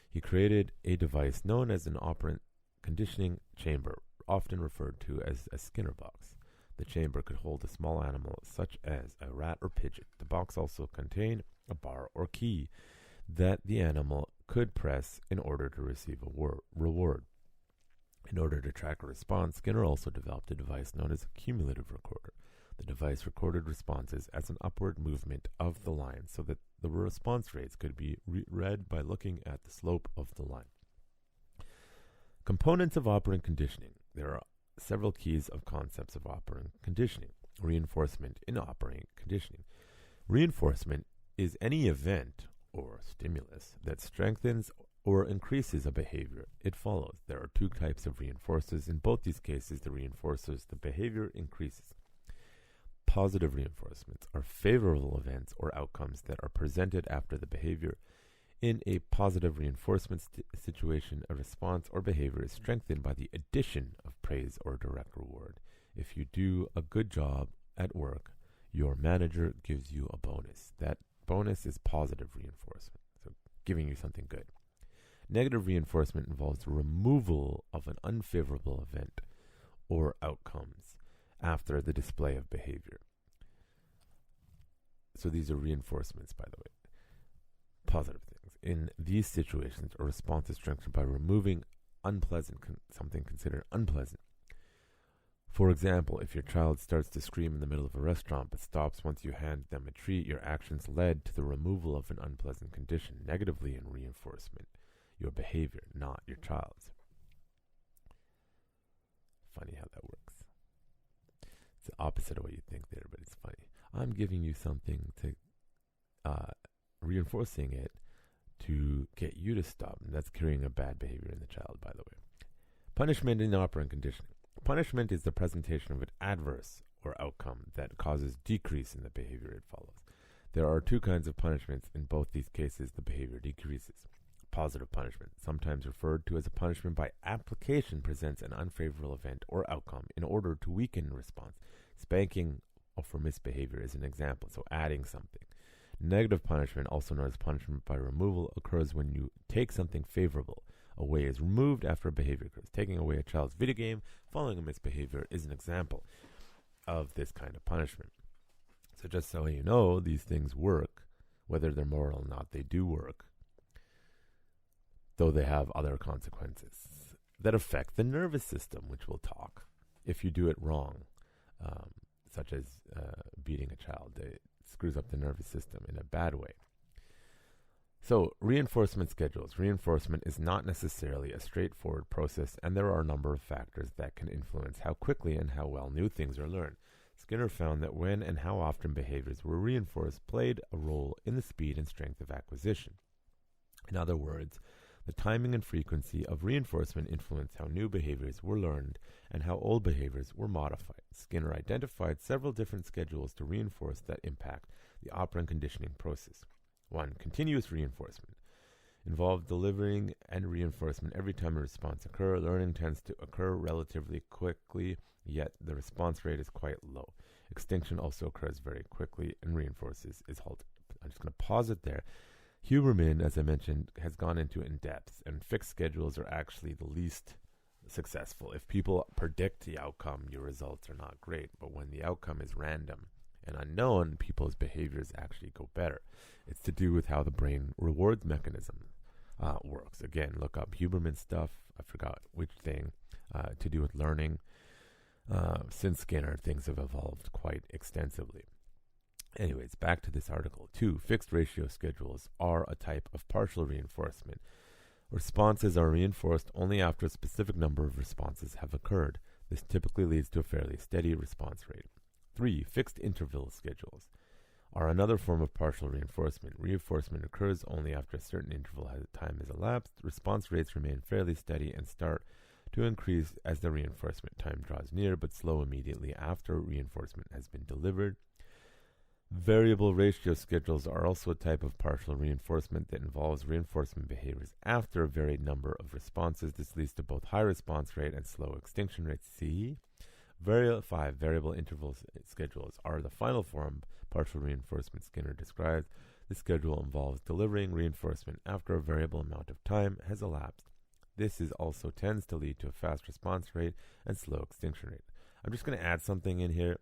He created a device known as an operant conditioning chamber, often referred to as a Skinner box. The chamber could hold a small animal such as a rat or pigeon. The box also contained a bar or key that the animal could press in order to receive a reward. In order to track a response, Skinner also developed a device known as a cumulative recorder. The device recorded responses as an upward movement of the line so that the response rates could be read by looking at the slope of the line. Components of operant conditioning. There are several keys of concepts of operant conditioning. Reinforcement in operant conditioning. Reinforcement is any event or stimulus that strengthens or increases a behavior. It follows. There are two types of reinforcers. In both these cases, the reinforcers, the behavior increases. Positive reinforcements are favorable events or outcomes that are presented after the behavior. In a positive reinforcement situation, a response or behavior is strengthened by the addition of praise or direct reward. If you do a good job at work, your manager gives you a bonus. That bonus is positive reinforcement, so giving you something good. Negative reinforcement involves the removal of an unfavorable event or outcomes after the display of behavior. So these are reinforcements, by the way. Positive things. In these situations, a response is strengthened by removing something considered unpleasant. For example, if your child starts to scream in the middle of a restaurant but stops once you hand them a treat, your actions led to the removal of an unpleasant condition, negatively in reinforcement your behavior, not your child's. Funny how that works. It's the opposite of what you think there, but it's funny. I'm giving you something to reinforcing it to get you to stop, and that's carrying a bad behavior in the child, by the way. Punishment in operant conditioning. Punishment is the presentation of an adverse or outcome that causes decrease in the behavior it follows. There are two kinds of punishments. In both these cases, the behavior decreases. Positive punishment, sometimes referred to as a punishment by application, presents an unfavorable event or outcome in order to weaken response. Spanking for misbehavior is an example, so adding something. Negative punishment, also known as punishment by removal, occurs when you take something favorable away, is removed after a behavior occurs. Taking away a child's video game following a misbehavior is an example of this kind of punishment. So just so you know, these things work. Whether they're moral or not, they do work. though they have other consequences that affect the nervous system, which we'll talk if you do it wrong, such as beating a child. It screws up the nervous system in a bad way. So, reinforcement schedules. Reinforcement is not necessarily a straightforward process, and there are a number of factors that can influence how quickly and how well new things are learned. Skinner found that when and how often behaviors were reinforced played a role in the speed and strength of acquisition. In other words, the timing and frequency of reinforcement influenced how new behaviors were learned and how old behaviors were modified. Skinner identified several different schedules to reinforce that impact the operant conditioning process. 1. Continuous reinforcement. Involved delivering and reinforcement every time a response occurs. Learning tends to occur relatively quickly, yet the response rate is quite low. Extinction also occurs very quickly and reinforces is halted. I'm just going to pause it there. Huberman, as I mentioned, has gone into it in depth, and fixed schedules are actually the least successful. If people predict the outcome, your results are not great, but when the outcome is random and unknown, people's behaviors actually go better. It's to do with how the brain rewards mechanism works. Again, look up Huberman stuff. I forgot which thing to do with learning. Since Skinner, things have evolved quite extensively. Anyways, back to this article. 2. Fixed ratio schedules are a type of partial reinforcement. Responses are reinforced only after a specific number of responses have occurred. This typically leads to a fairly steady response rate. 3. Fixed interval schedules are another form of partial reinforcement. Reinforcement occurs only after a certain interval of time has elapsed. Response rates remain fairly steady and start to increase as the reinforcement time draws near, but slow immediately after reinforcement has been delivered. Variable ratio schedules are also a type of partial reinforcement that involves reinforcement behaviors after a varied number of responses. This leads to both high response rate and slow extinction rates. See? 5. Variable interval schedules are the final form partial reinforcement Skinner describes. This schedule involves delivering reinforcement after a variable amount of time has elapsed. This also tends to lead to a fast response rate and slow extinction rate. I'm just going to add something in here.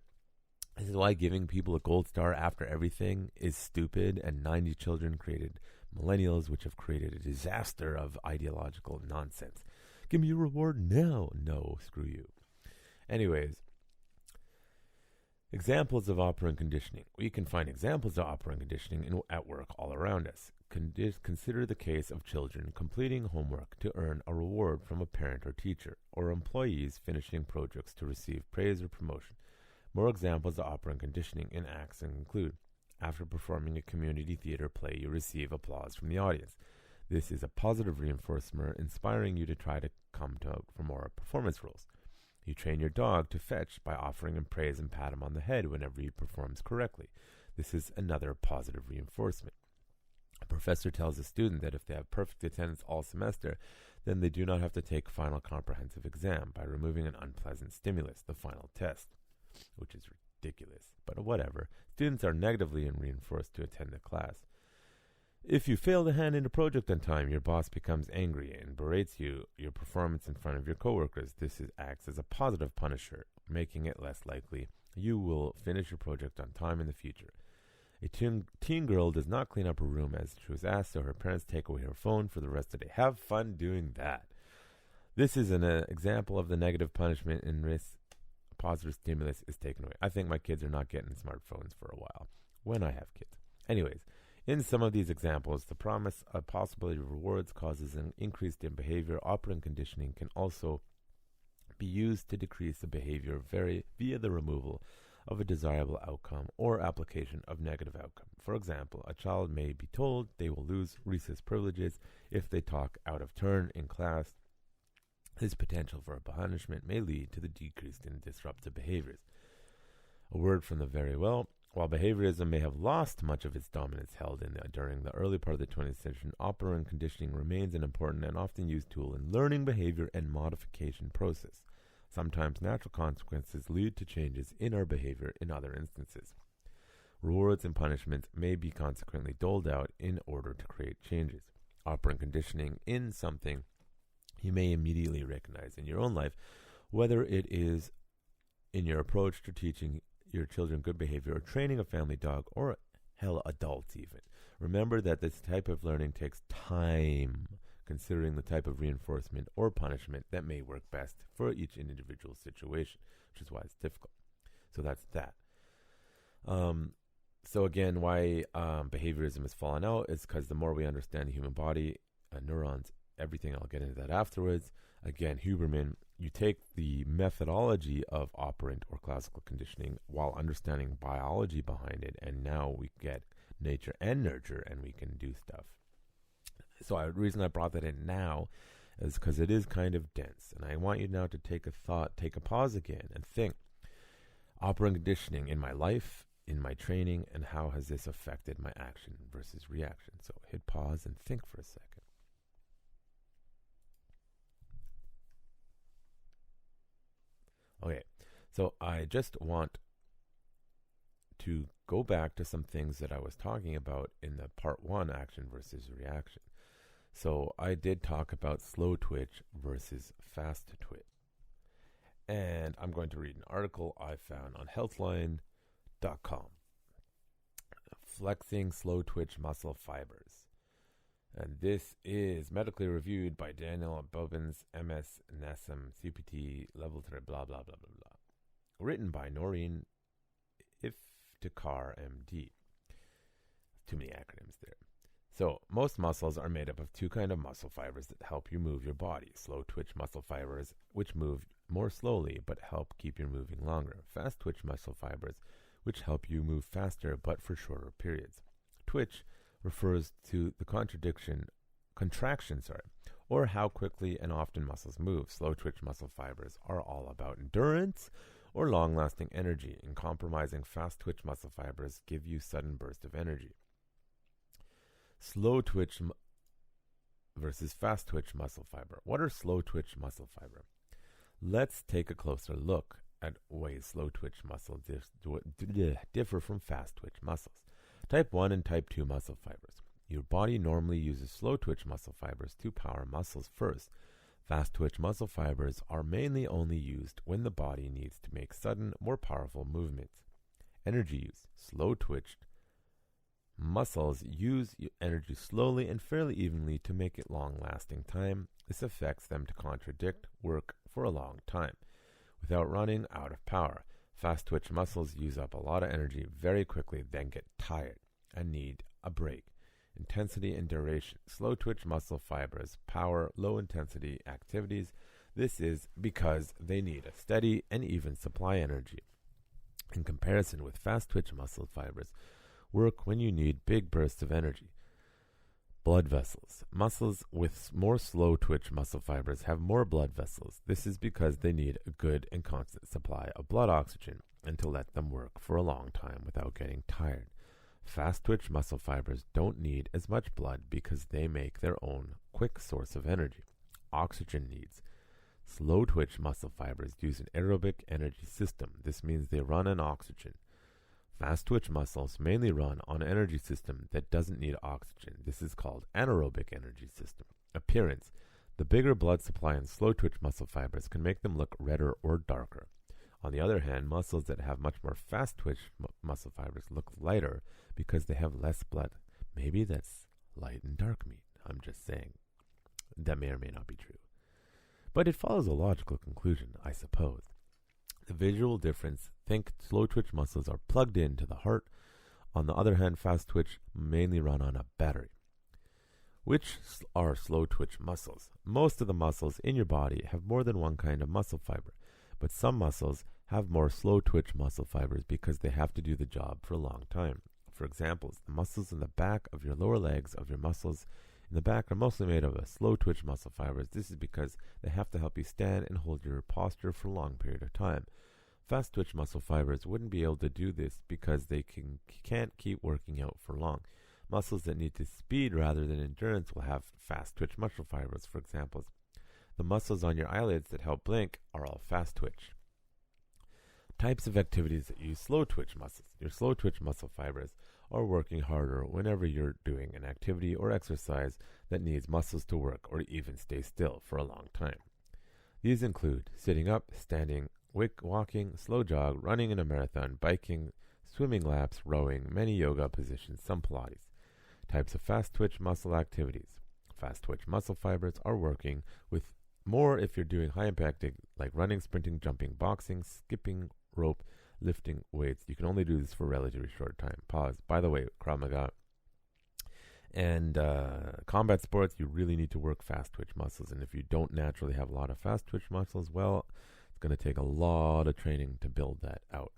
This is why giving people a gold star after everything is stupid, and 90 children created millennials, which have created a disaster of ideological nonsense. Give me your reward now. No, screw you. Anyways, examples of operant conditioning. We can find examples of operant conditioning at work all around us. Consider the case of children completing homework to earn a reward from a parent or teacher, or employees finishing projects to receive praise or promotion. More examples of operant conditioning in acts include: after performing a community theater play, you receive applause from the audience. This is a positive reinforcement, inspiring you to try to come for more performance roles. You train your dog to fetch by offering him praise and pat him on the head whenever he performs correctly. This is another positive reinforcement. A professor tells a student that if they have perfect attendance all semester, then they do not have to take final comprehensive exam by removing an unpleasant stimulus, the final test, which is ridiculous, but whatever. Students are negatively reinforced to attend the class. If you fail to hand in a project on time, your boss becomes angry and berates your performance in front of your coworkers. This acts as a positive punisher, making it less likely you will finish your project on time in the future. A teen girl does not clean up her room as she was asked, so her parents take away her phone for the rest of the day. Have fun doing that. This is an example of the negative punishment in which positive stimulus is taken away. I think my kids are not getting smartphones for a while, when I have kids. Anyways, in some of these examples, the promise of possibility of rewards causes an increase in behavior. Operant conditioning can also be used to decrease the behavior via the removal of a desirable outcome or application of negative outcome. For example, a child may be told they will lose recess privileges if they talk out of turn in class. This potential for a punishment may lead to the decreased and disruptive behaviors. A word from the very well. While behaviorism may have lost much of its dominance held during the early part of the 20th century, operant conditioning remains an important and often used tool in learning behavior and modification process. Sometimes natural consequences lead to changes in our behavior in other instances. Rewards and punishments may be consequently doled out in order to create changes. Operant conditioning in something you may immediately recognize in your own life, whether it is in your approach to teaching your children good behavior or training a family dog, or hell, adults even. Remember that this type of learning takes time, considering the type of reinforcement or punishment that may work best for each individual situation, which is why it's difficult. So that's that. So again, why behaviorism has fallen out is because the more we understand the human body, neurons, everything, I'll get into that afterwards. Again, Huberman, you take the methodology of operant or classical conditioning while understanding biology behind it, and now we get nature and nurture, and we can do stuff. So the reason I brought that in now is because it is kind of dense, and I want you now to take a thought, take a pause again, and think. Operant conditioning in my life, in my training, and how has this affected my action versus reaction? So hit pause and think for a second. Okay, so I just want to go back to some things that I was talking about in the part 1, action versus reaction. So I did talk about slow twitch versus fast twitch. And I'm going to read an article I found on healthline.com. Flexing slow twitch muscle fibers. And this is medically reviewed by Daniel Bobbins, MS, NASM, CPT, level 3, blah, blah, blah, blah, blah. Written by Noreen Iftikhar, MD. Too many acronyms there. So, most muscles are made up of two kinds of muscle fibers that help you move your body. Slow twitch muscle fibers, which move more slowly but help keep you moving longer. Fast twitch muscle fibers, which help you move faster but for shorter periods. Twitch refers to the contraction, or how quickly and often muscles move. Slow twitch muscle fibers are all about endurance or long-lasting energy, and compromising fast twitch muscle fibers give you sudden burst of energy. Slow twitch versus fast twitch muscle fiber. What are slow twitch muscle fiber? Let's take a closer look at ways slow twitch muscles differ from fast twitch muscles. Type 1 and Type 2 muscle fibers. Your body normally uses slow twitch muscle fibers to power muscles first. Fast twitch muscle fibers are mainly only used when the body needs to make sudden, more powerful movements. Energy use. Slow twitched muscles use energy slowly and fairly evenly to make it long-lasting time. This affects them to work for a long time without running out of power. Fast twitch muscles use up a lot of energy very quickly, then get tired and need a break. Intensity and duration. Slow twitch muscle fibers power low-intensity activities. This is because they need a steady and even supply energy. In comparison with fast twitch muscle fibers, work when you need big bursts of energy. Blood vessels. Muscles with more slow twitch muscle fibers have more blood vessels. This is because they need a good and constant supply of blood oxygen and to let them work for a long time without getting tired. Fast twitch muscle fibers don't need as much blood because they make their own quick source of energy. Oxygen needs. Slow twitch muscle fibers use an aerobic energy system. This means they run on oxygen. Fast twitch muscles mainly run on an energy system that doesn't need oxygen. This is called anaerobic energy system. Appearance. The bigger blood supply in slow twitch muscle fibers can make them look redder or darker. On the other hand, muscles that have much more fast twitch muscle fibers look lighter because they have less blood. Maybe that's light and dark meat. I'm just saying. That may or may not be true. But it follows a logical conclusion, I suppose. The visual difference, think slow twitch muscles are plugged into the heart. On the other hand, fast twitch mainly run on a battery. Which are slow twitch muscles? Most of the muscles in your body have more than one kind of muscle fiber, but some muscles have more slow twitch muscle fibers because they have to do the job for a long time. For example, the muscles in the back of your lower legs of your muscles in the back are mostly made of slow twitch muscle fibers. This is because they have to help you stand and hold your posture for a long period of time. Fast twitch muscle fibers wouldn't be able to do this because they can't keep working out for long. Muscles that need to speed rather than endurance will have fast twitch muscle fibers. For example, the muscles on your eyelids that help blink are all fast twitch. Types of activities that use slow twitch muscles. Your slow twitch muscle fibers are working harder whenever you're doing an activity or exercise that needs muscles to work or even stay still for a long time. These include sitting up, standing, walking, slow jog, running in a marathon, biking, swimming laps, rowing, many yoga positions, some Pilates. Types of fast twitch muscle activities. Fast twitch muscle fibers are working with more if you're doing high impact like running, sprinting, jumping, boxing, skipping, rope, lifting weights. You can only do this for a relatively short time. Pause. By the way, Krav Maga and combat sports, you really need to work fast twitch muscles. And if you don't naturally have a lot of fast twitch muscles, well, it's going to take a lot of training to build that out.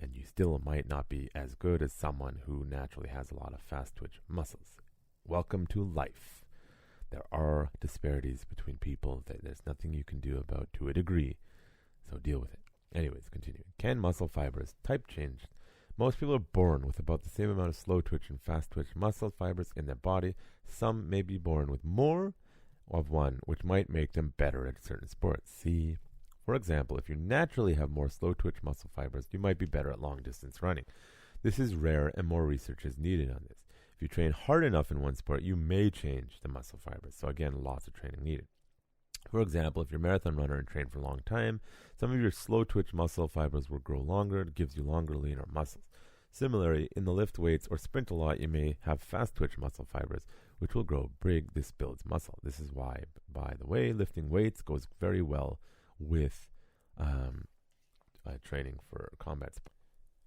And you still might not be as good as someone who naturally has a lot of fast twitch muscles. Welcome to life. There are disparities between people that there's nothing you can do about to a degree. So deal with it. Anyways, continuing. Can muscle fibers type change? Most people are born with about the same amount of slow twitch and fast twitch muscle fibers in their body. Some may be born with more of one, which might make them better at certain sports. See, for example, if you naturally have more slow twitch muscle fibers, you might be better at long distance running. This is rare and more research is needed on this. If you train hard enough in one sport, you may change the muscle fibers. So again, lots of training needed. For example, if you're a marathon runner and train for a long time, some of your slow twitch muscle fibers will grow longer. It gives you longer, leaner muscles. Similarly, in the lift weights or sprint a lot, you may have fast twitch muscle fibers, which will grow big. This builds muscle. This is why, by the way, lifting weights goes very well with training for combat sport.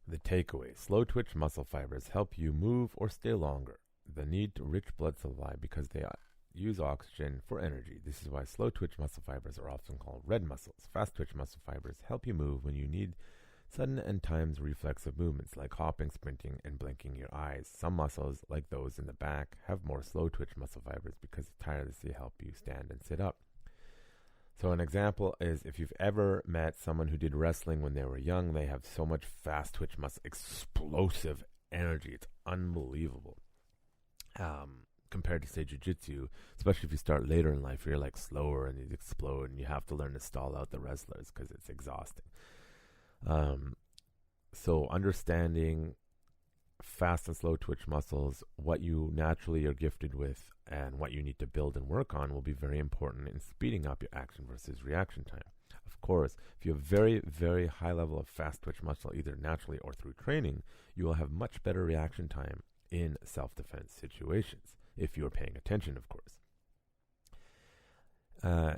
The takeaway: slow twitch muscle fibers help you move or stay longer. The need to rich blood supply because they use oxygen for energy. This is why slow twitch muscle fibers are often called red muscles. Fast twitch muscle fibers help you move when you need sudden and times reflexive movements like hopping, sprinting, and blinking your eyes. Some muscles, like those in the back, have more slow twitch muscle fibers because they tirelessly help you stand and sit up. So an example is if you've ever met someone who did wrestling when they were young, they have so much fast twitch muscle, explosive energy. It's unbelievable. Compared to, say, jiu-jitsu, especially if you start later in life, you're like slower and you explode and you have to learn to stall out the wrestlers because it's exhausting. So understanding fast and slow twitch muscles, what you naturally are gifted with and what you need to build and work on will be very important in speeding up your action versus reaction time. Of course, if you have very, very high level of fast twitch muscle, either naturally or through training, you will have much better reaction time in self-defense situations, if you're paying attention, of course.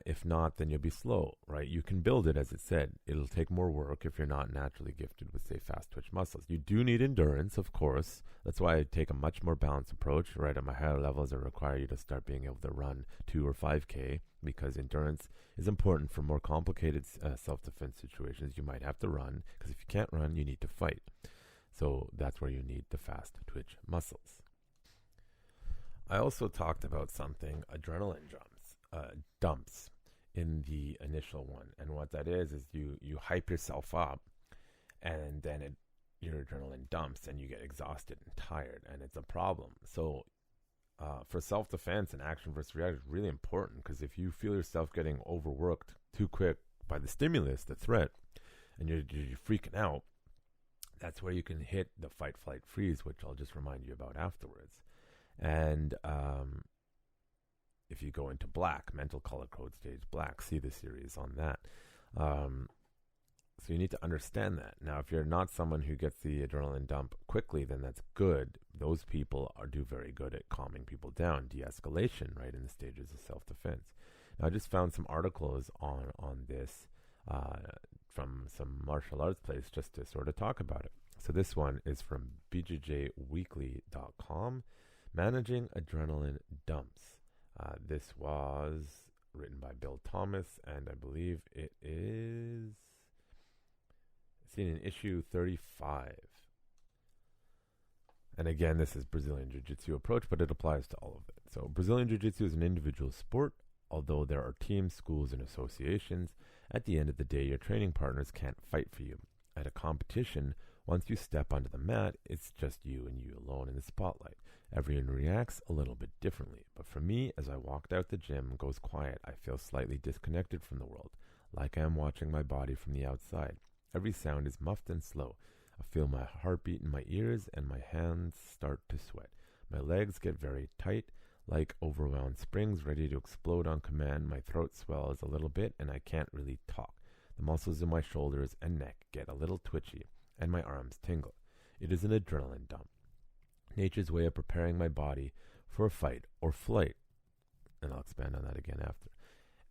If not, then you'll be slow, right? You can build it, as it said. It'll take more work if you're not naturally gifted with, say, fast twitch muscles. You do need endurance, of course. That's why I take a much more balanced approach, right? At my higher levels, I require you to start being able to run 2 or 5K because endurance is important for more complicated self-defense situations. You might have to run because if you can't run, you need to fight. So that's where you need the fast twitch muscles. I also talked about something, adrenaline dumps in the initial one. And what that is you hype yourself up and then your adrenaline dumps and you get exhausted and tired, and it's a problem. So for self-defense and action versus reaction is really important, because if you feel yourself getting overworked too quick by the stimulus, the threat, and you're freaking out, that's where you can hit the fight, flight, freeze, which I'll just remind you about afterwards. And if you go into black, mental color code stage black, see the series on that. So you need to understand that. Now, if you're not someone who gets the adrenaline dump quickly, then that's good. Those people do very good at calming people down, de-escalation, right, in the stages of self-defense. Now, I just found some articles on this from some martial arts place just to sort of talk about it. So this one is from bjjweekly.com, Managing Adrenaline Dumps. This was written by Bill Thomas, and I believe it is seen in issue 35. And again, this is Brazilian Jiu-Jitsu approach, but it applies to all of it. So Brazilian Jiu-Jitsu is an individual sport. Although there are teams, schools, and associations, at the end of the day, your training partners can't fight for you. At a competition, once you step onto the mat, it's just you and you alone in the spotlight. Everyone reacts a little bit differently. But for me, as I walked out the gym and goes quiet, I feel slightly disconnected from the world, like I am watching my body from the outside. Every sound is muffled and slow. I feel my heartbeat in my ears and my hands start to sweat. My legs get very tight, like overwound springs ready to explode on command. My throat swells a little bit and I can't really talk. The muscles in my shoulders and neck get a little twitchy and my arms tingle. It is an adrenaline dump. Nature's way of preparing my body for a fight or flight. and I'll expand on that again after.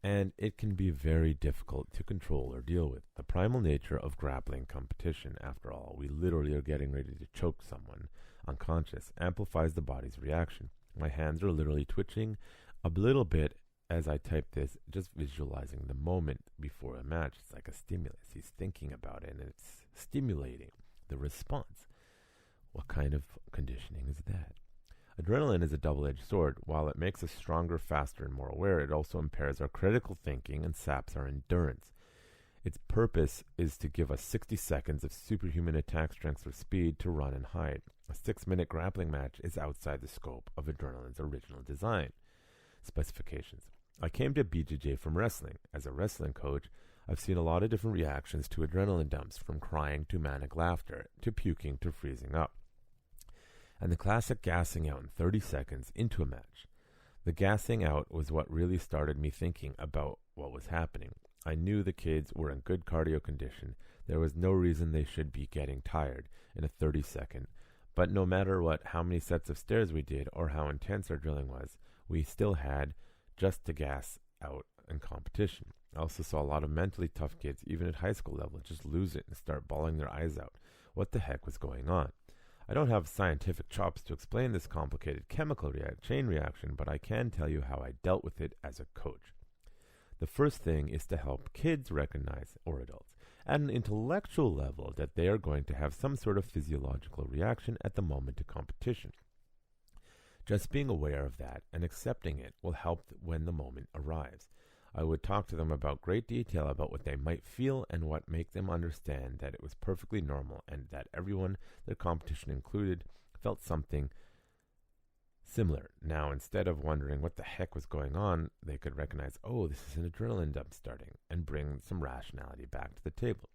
And it can be very difficult to control or deal with. The primal nature of grappling competition, after all, we literally are getting ready to choke someone unconscious, amplifies the body's reaction. My hands are literally twitching a little bit as I type this, just visualizing the moment before a match. It's like a stimulus. He's thinking about it, and it's stimulating the response. What kind of conditioning is that? Adrenaline is a double-edged sword. While it makes us stronger, faster, and more aware, it also impairs our critical thinking and saps our endurance. Its purpose is to give us 60 seconds of superhuman attack strength or speed to run and hide. A 6-minute grappling match is outside the scope of adrenaline's original design. Specifications. I came to BJJ from wrestling. As a wrestling coach, I've seen a lot of different reactions to adrenaline dumps, from crying to manic laughter, to puking to freezing up. And the classic gassing out in 30 seconds into a match. The gassing out was what really started me thinking about what was happening. I knew the kids were in good cardio condition. There was no reason they should be getting tired in a 30-second. But no matter how many sets of stairs we did or how intense our drilling was, we still had just to gas out in competition. I also saw a lot of mentally tough kids, even at high school level, just lose it and start bawling their eyes out. What the heck was going on? I don't have scientific chops to explain this complicated chemical chain reaction, but I can tell you how I dealt with it as a coach. The first thing is to help kids recognize, or adults, at an intellectual level, that they are going to have some sort of physiological reaction at the moment of competition. Just being aware of that and accepting it will help when the moment arrives. I would talk to them about great detail about what they might feel and what make them understand that it was perfectly normal and that everyone, their competition included, felt something similar. Now, instead of wondering what the heck was going on, they could recognize, oh, this is an adrenaline dump starting, and bring some rationality back to the table.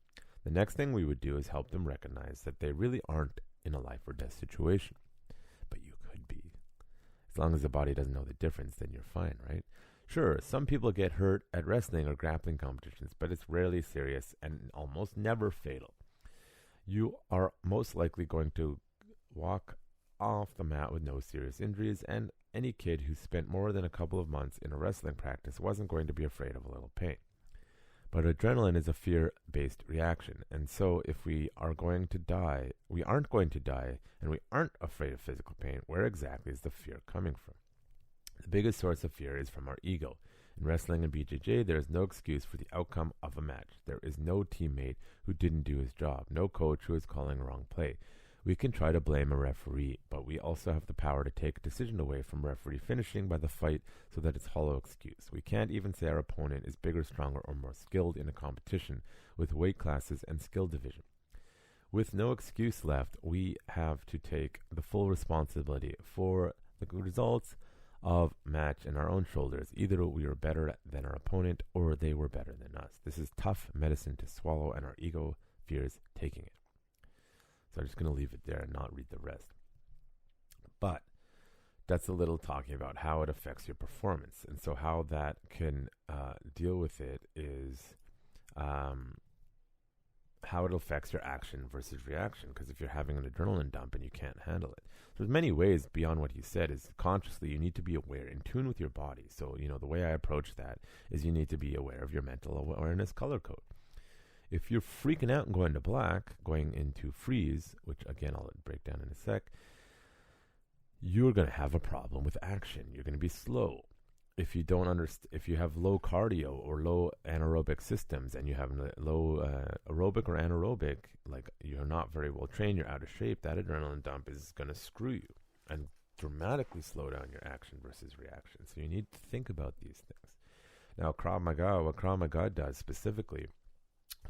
The next thing we would do is help them recognize that they really aren't in a life or death situation. But you could be. As long as the body doesn't know the difference, then you're fine, right? Sure, some people get hurt at wrestling or grappling competitions, but it's rarely serious and almost never fatal. You are most likely going to walk off the mat with no serious injuries, and any kid who spent more than a couple of months in a wrestling practice wasn't going to be afraid of a little pain. But adrenaline is a fear-based reaction, and so if we aren't going to die, and we aren't afraid of physical pain, where exactly is the fear coming from? The biggest source of fear is from our ego. In wrestling and BJJ, there is no excuse for the outcome of a match. There is no teammate who didn't do his job, no coach who is calling a wrong play. We can try to blame a referee, but we also have the power to take a decision away from referee finishing by the fight so that it's hollow excuse. We can't even say our opponent is bigger, stronger, or more skilled in a competition with weight classes and skill division. With no excuse left, we have to take the full responsibility for the results of match in our own shoulders. Either we were better than our opponent or they were better than us. This is tough medicine to swallow, and our ego fears taking it. So I'm just going to leave it there and not read the rest. But that's a little talking about how it affects your performance. And so how that can deal with it is how it affects your action versus reaction. Because if you're having an adrenaline dump and you can't handle it, there's many ways beyond what he said. Is consciously you need to be aware, in tune with your body. So, the way I approach that is you need to be aware of your mental awareness color code. If you're freaking out and going to black, going into freeze, which again I'll break down in a sec, you're going to have a problem with action. You're going to be slow. If you if you have low cardio or low anaerobic systems, and you have low aerobic or anaerobic, like you're not very well trained, you're out of shape, that adrenaline dump is going to screw you and dramatically slow down your action versus reaction. So you need to think about these things. Now, what Krav Maga does specifically,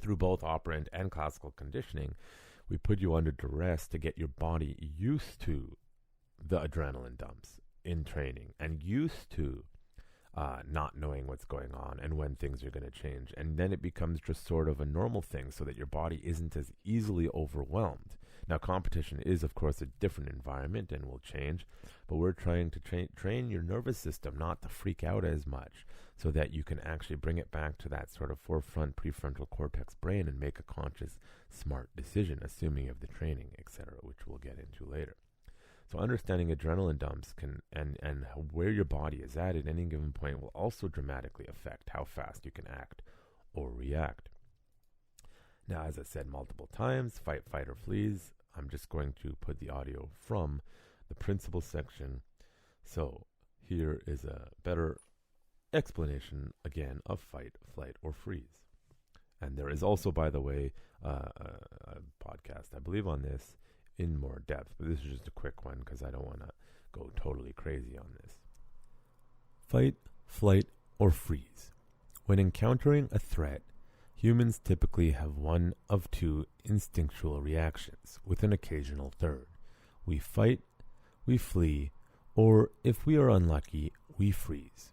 through both operant and classical conditioning, we put you under duress to get your body used to the adrenaline dumps in training and used to not knowing what's going on and when things are going to change. And then it becomes just sort of a normal thing so that your body isn't as easily overwhelmed. Now, competition is, of course, a different environment and will change, but we're trying to train your nervous system not to freak out as much so that you can actually bring it back to that sort of forefront prefrontal cortex brain and make a conscious, smart decision, assuming you have the training, etc., which we'll get into later. So understanding adrenaline dumps and where your body is at any given point will also dramatically affect how fast you can act or react. Now, as I said multiple times, fight, fight, or flees. I'm just going to put the audio from the principles section. So here is a better explanation, again, of fight, flight, or freeze. And there is also, by the way, a podcast, I believe, on this in more depth. But this is just a quick one because I don't want to go totally crazy on this. Fight, flight, or freeze. When encountering a threat, humans typically have one of two instinctual reactions, with an occasional third. We fight, we flee, or if we are unlucky, we freeze.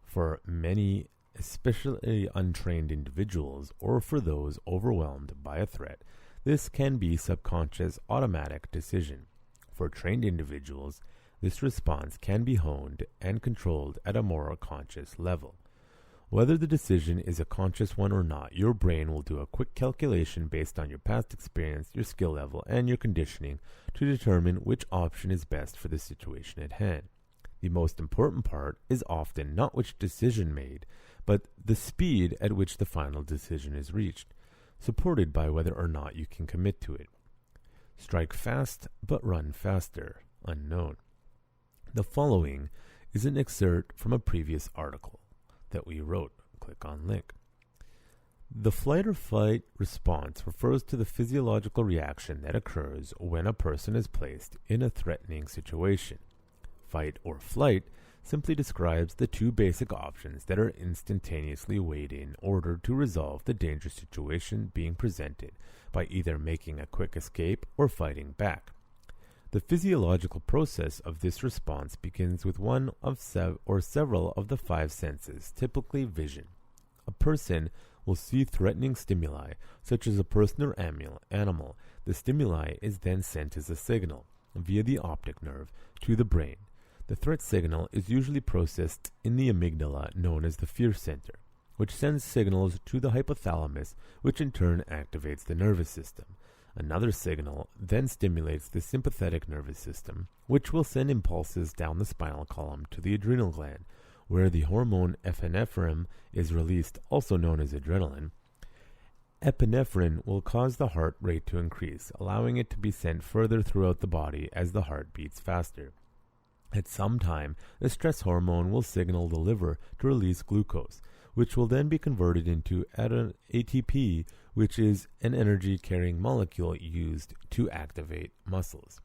For many, especially untrained individuals, or for those overwhelmed by a threat, this can be subconscious automatic decision. For trained individuals, this response can be honed and controlled at a more conscious level. Whether the decision is a conscious one or not, your brain will do a quick calculation based on your past experience, your skill level, and your conditioning to determine which option is best for the situation at hand. The most important part is often not which decision made, but the speed at which the final decision is reached, supported by whether or not you can commit to it. Strike fast, but run faster. Unknown. The following is an excerpt from a previous article that we wrote. Click on link. The flight or fight response refers to the physiological reaction that occurs when a person is placed in a threatening situation. Fight or flight simply describes the two basic options that are instantaneously weighed in order to resolve the dangerous situation being presented by either making a quick escape or fighting back. The physiological process of this response begins with one of several of the five senses, typically vision. A person will see threatening stimuli, such as a person or animal. The stimuli is then sent as a signal, via the optic nerve, to the brain. The threat signal is usually processed in the amygdala, known as the fear center, which sends signals to the hypothalamus, which in turn activates the nervous system. Another signal then stimulates the sympathetic nervous system, which will send impulses down the spinal column to the adrenal gland, where the hormone epinephrine is released, also known as adrenaline. Epinephrine will cause the heart rate to increase, allowing it to be sent further throughout the body as the heart beats faster. At some time, the stress hormone will signal the liver to release glucose, which will then be converted into ATP, which is an energy-carrying molecule used to activate muscles.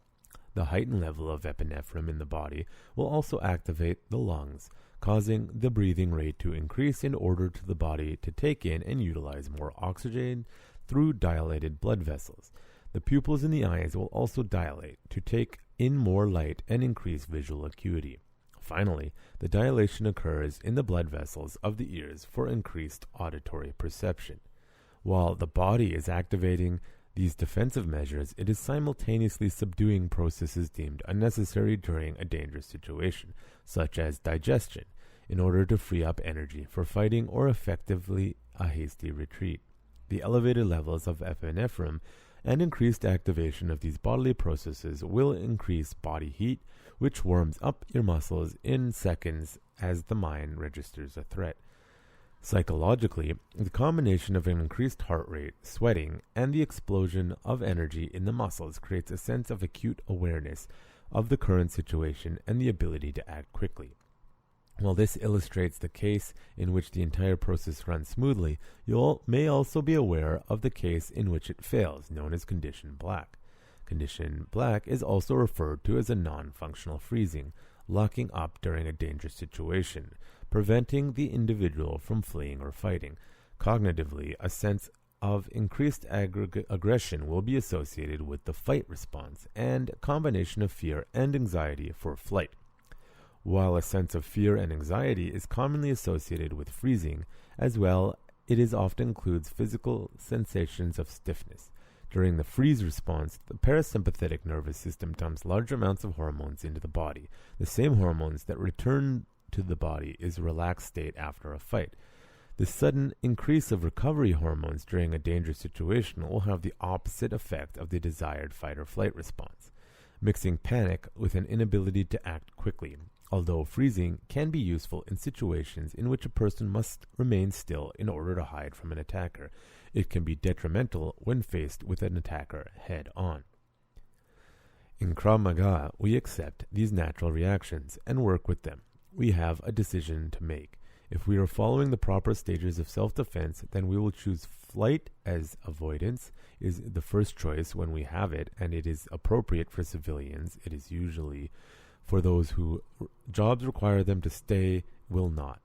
The heightened level of epinephrine in the body will also activate the lungs, causing the breathing rate to increase in order to the body to take in and utilize more oxygen through dilated blood vessels. The pupils in the eyes will also dilate to take in more light and increase visual acuity. Finally, the dilation occurs in the blood vessels of the ears for increased auditory perception. While the body is activating these defensive measures, it is simultaneously subduing processes deemed unnecessary during a dangerous situation, such as digestion, in order to free up energy for fighting or effectively a hasty retreat. The elevated levels of epinephrine and increased activation of these bodily processes will increase body heat, which warms up your muscles in seconds as the mind registers a threat. Psychologically, the combination of an increased heart rate, sweating, and the explosion of energy in the muscles creates a sense of acute awareness of the current situation and the ability to act quickly. While this illustrates the case in which the entire process runs smoothly, you may also be aware of the case in which it fails, known as condition black. Condition black is also referred to as a non-functional freezing, locking up during a dangerous situation, preventing the individual from fleeing or fighting. Cognitively, a sense of increased aggression will be associated with the fight response and a combination of fear and anxiety for flight. While a sense of fear and anxiety is commonly associated with freezing, as well, it often includes physical sensations of stiffness. During the freeze response, the parasympathetic nervous system dumps large amounts of hormones into the body, the same hormones that return to the body is a relaxed state after a fight. The sudden increase of recovery hormones during a dangerous situation will have the opposite effect of the desired fight or flight response. mixing panic with an inability to act quickly. Although freezing can be useful in situations in which a person must remain still in order to hide from an attacker, it can be detrimental when faced with an attacker head on. In Krav Maga, we accept these natural reactions and work with them. We have a decision to make. If we are following the proper stages of self-defense, then we will choose flight, as avoidance is the first choice when we have it, and it is appropriate for civilians. It is usually for those who jobs require them to stay, will not.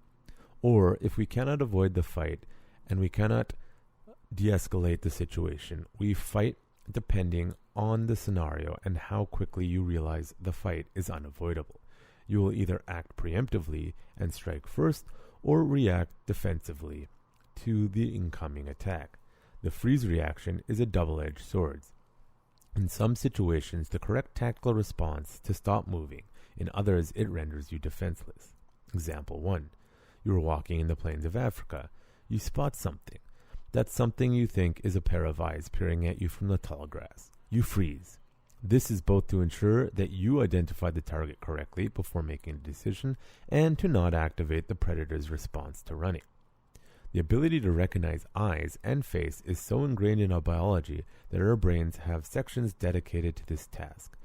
Or if we cannot avoid the fight and we cannot de-escalate the situation, we fight depending on the scenario and how quickly you realize the fight is unavoidable. You will either act preemptively and strike first, or react defensively to the incoming attack. The freeze reaction is a double-edged sword. In some situations, the correct tactical response to stop moving. In others, it renders you defenseless. Example 1. You are walking in the plains of Africa. You spot something. That something you think is a pair of eyes peering at you from the tall grass. You freeze. This is both to ensure that you identify the target correctly before making a decision and to not activate the predator's response to running. The ability to recognize eyes and face is so ingrained in our biology that our brains have sections dedicated to this task.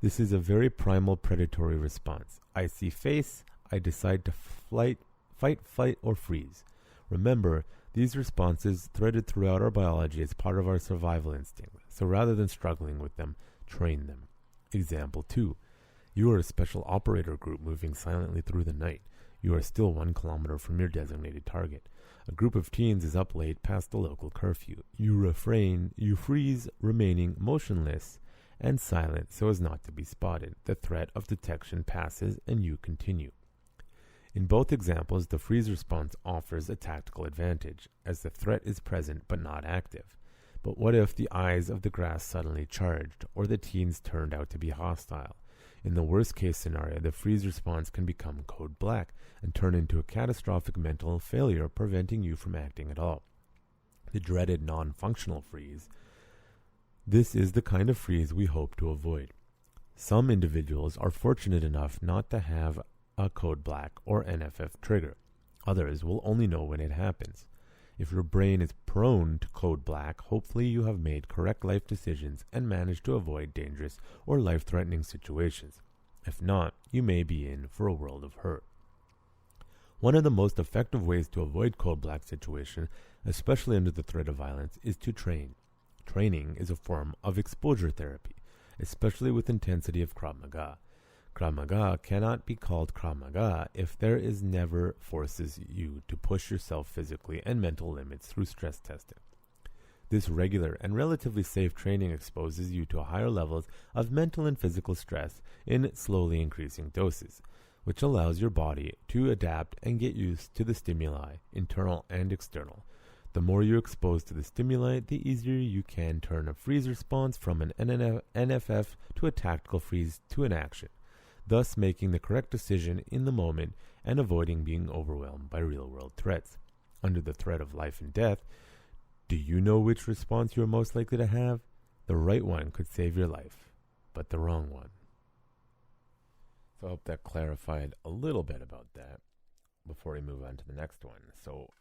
This is a very primal predatory response. I see face, I decide to fight, flight, or freeze. Remember, these responses threaded throughout our biology as part of our survival instinct, so rather than struggling with them, train them. Example 2. You are a special operator group moving silently through the night. You are still 1 kilometer from your designated target. A group of teens is up late past the local curfew. You freeze, remaining motionless and silent so as not to be spotted. The threat of detection passes and you continue. In both examples, the freeze response offers a tactical advantage, as the threat is present but not active. But what if the eyes of the grass suddenly charged, or the teens turned out to be hostile? In the worst case scenario, the freeze response can become code black and turn into a catastrophic mental failure, preventing you from acting at all. The dreaded non-functional freeze. This is the kind of freeze we hope to avoid. Some individuals are fortunate enough not to have a code black or NFF trigger. Others will only know when it happens. If your brain is prone to code black, hopefully you have made correct life decisions and managed to avoid dangerous or life-threatening situations. If not, you may be in for a world of hurt. One of the most effective ways to avoid code black situation, especially under the threat of violence, is to train. Training is a form of exposure therapy, especially with intensity of Krav Maga. Krav Maga cannot be called Krav Maga if there is never forces you to push yourself physically and mental limits through stress testing. This regular and relatively safe training exposes you to higher levels of mental and physical stress in slowly increasing doses, which allows your body to adapt and get used to the stimuli, internal and external. The more you're exposed to the stimuli, the easier you can turn a freeze response from an NFF to a tactical freeze to an action, thus making the correct decision in the moment and avoiding being overwhelmed by real-world threats. Under the threat of life and death, do you know which response you are most likely to have? The right one could save your life, but the wrong one. So I hope that clarified a little bit about that before we move on to the next one. So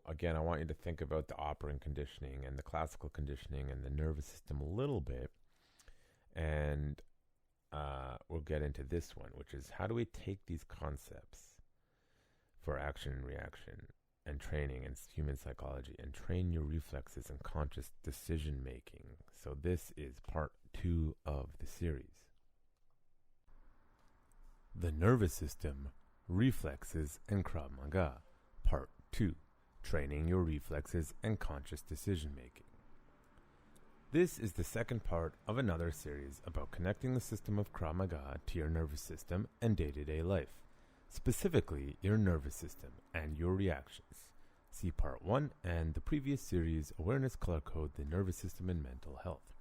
again, I want you to think about the operant conditioning and the classical conditioning and the nervous system a little bit, and we'll get into this one, which is how do we take these concepts for action and reaction and training and human psychology and train your reflexes and conscious decision making. So this is part 2 of the series. The nervous system, reflexes, and Krav Maga, part 2, training your reflexes and conscious decision making. This is the second part of another series about connecting the system of Krav Maga to your nervous system and day-to-day life, specifically your nervous system and your reactions. See part 1 and the previous series, Awareness Color Code, the Nervous System and Mental Health.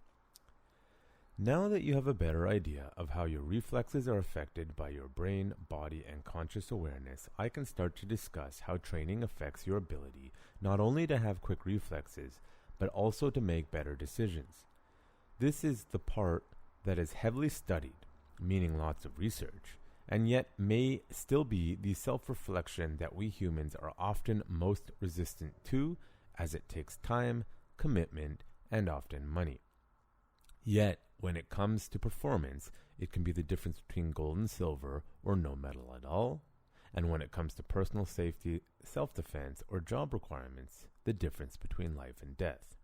Now that you have a better idea of how your reflexes are affected by your brain, body, and conscious awareness, I can start to discuss how training affects your ability not only to have quick reflexes, but also to make better decisions. This is the part that is heavily studied, meaning lots of research, and yet may still be the self-reflection that we humans are often most resistant to, as it takes time, commitment, and often money. Yet, when it comes to performance, it can be the difference between gold and silver or no medal at all. And when it comes to personal safety, self-defense, or job requirements, the difference between life and death.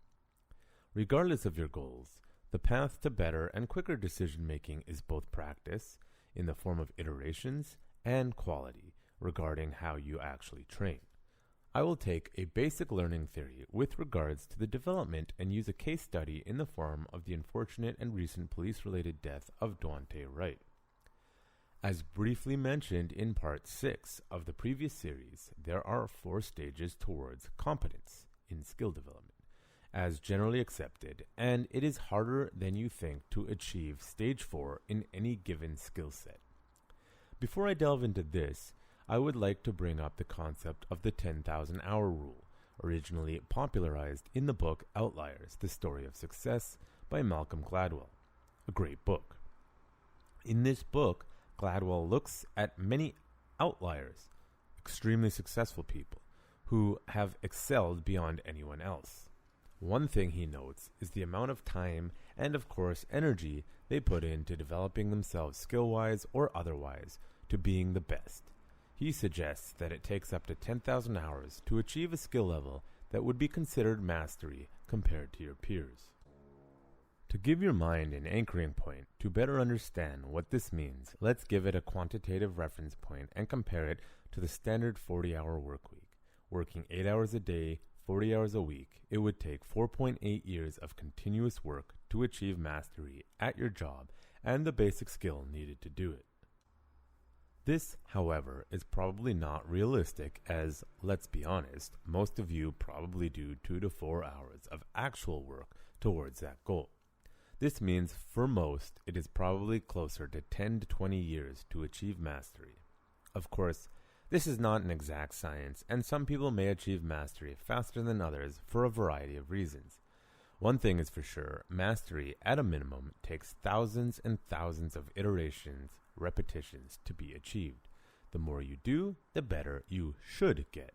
Regardless of your goals, the path to better and quicker decision-making is both practice, in the form of iterations, and quality, regarding how you actually train. I will take a basic learning theory with regards to the development and use a case study in the form of the unfortunate and recent police-related death of Daunte Wright. As briefly mentioned in part 6 of the previous series, there are 4 stages towards competence in skill development, as generally accepted, and it is harder than you think to achieve stage 4 in any given skill set. Before I delve into this, I would like to bring up the concept of the 10,000 hour rule, originally popularized in the book Outliers, The Story of Success by Malcolm Gladwell, a great book. In this book, Gladwell looks at many outliers, extremely successful people, who have excelled beyond anyone else. One thing he notes is the amount of time and, of course, energy they put into developing themselves skill-wise or otherwise to being the best. He suggests that it takes up to 10,000 hours to achieve a skill level that would be considered mastery compared to your peers. To give your mind an anchoring point to better understand what this means, let's give it a quantitative reference point and compare it to the standard 40-hour work week. Working 8 hours a day, 40 hours a week, it would take 4.8 years of continuous work to achieve mastery at your job and the basic skill needed to do it. This, however, is probably not realistic as, let's be honest, most of you probably do 2 to 4 hours of actual work towards that goal. This means for most, it is probably closer to 10 to 20 years to achieve mastery. Of course, this is not an exact science, and some people may achieve mastery faster than others for a variety of reasons. One thing is for sure, mastery, at a minimum, takes thousands and thousands of iterations, repetitions to be achieved. The more you do, the better you should get.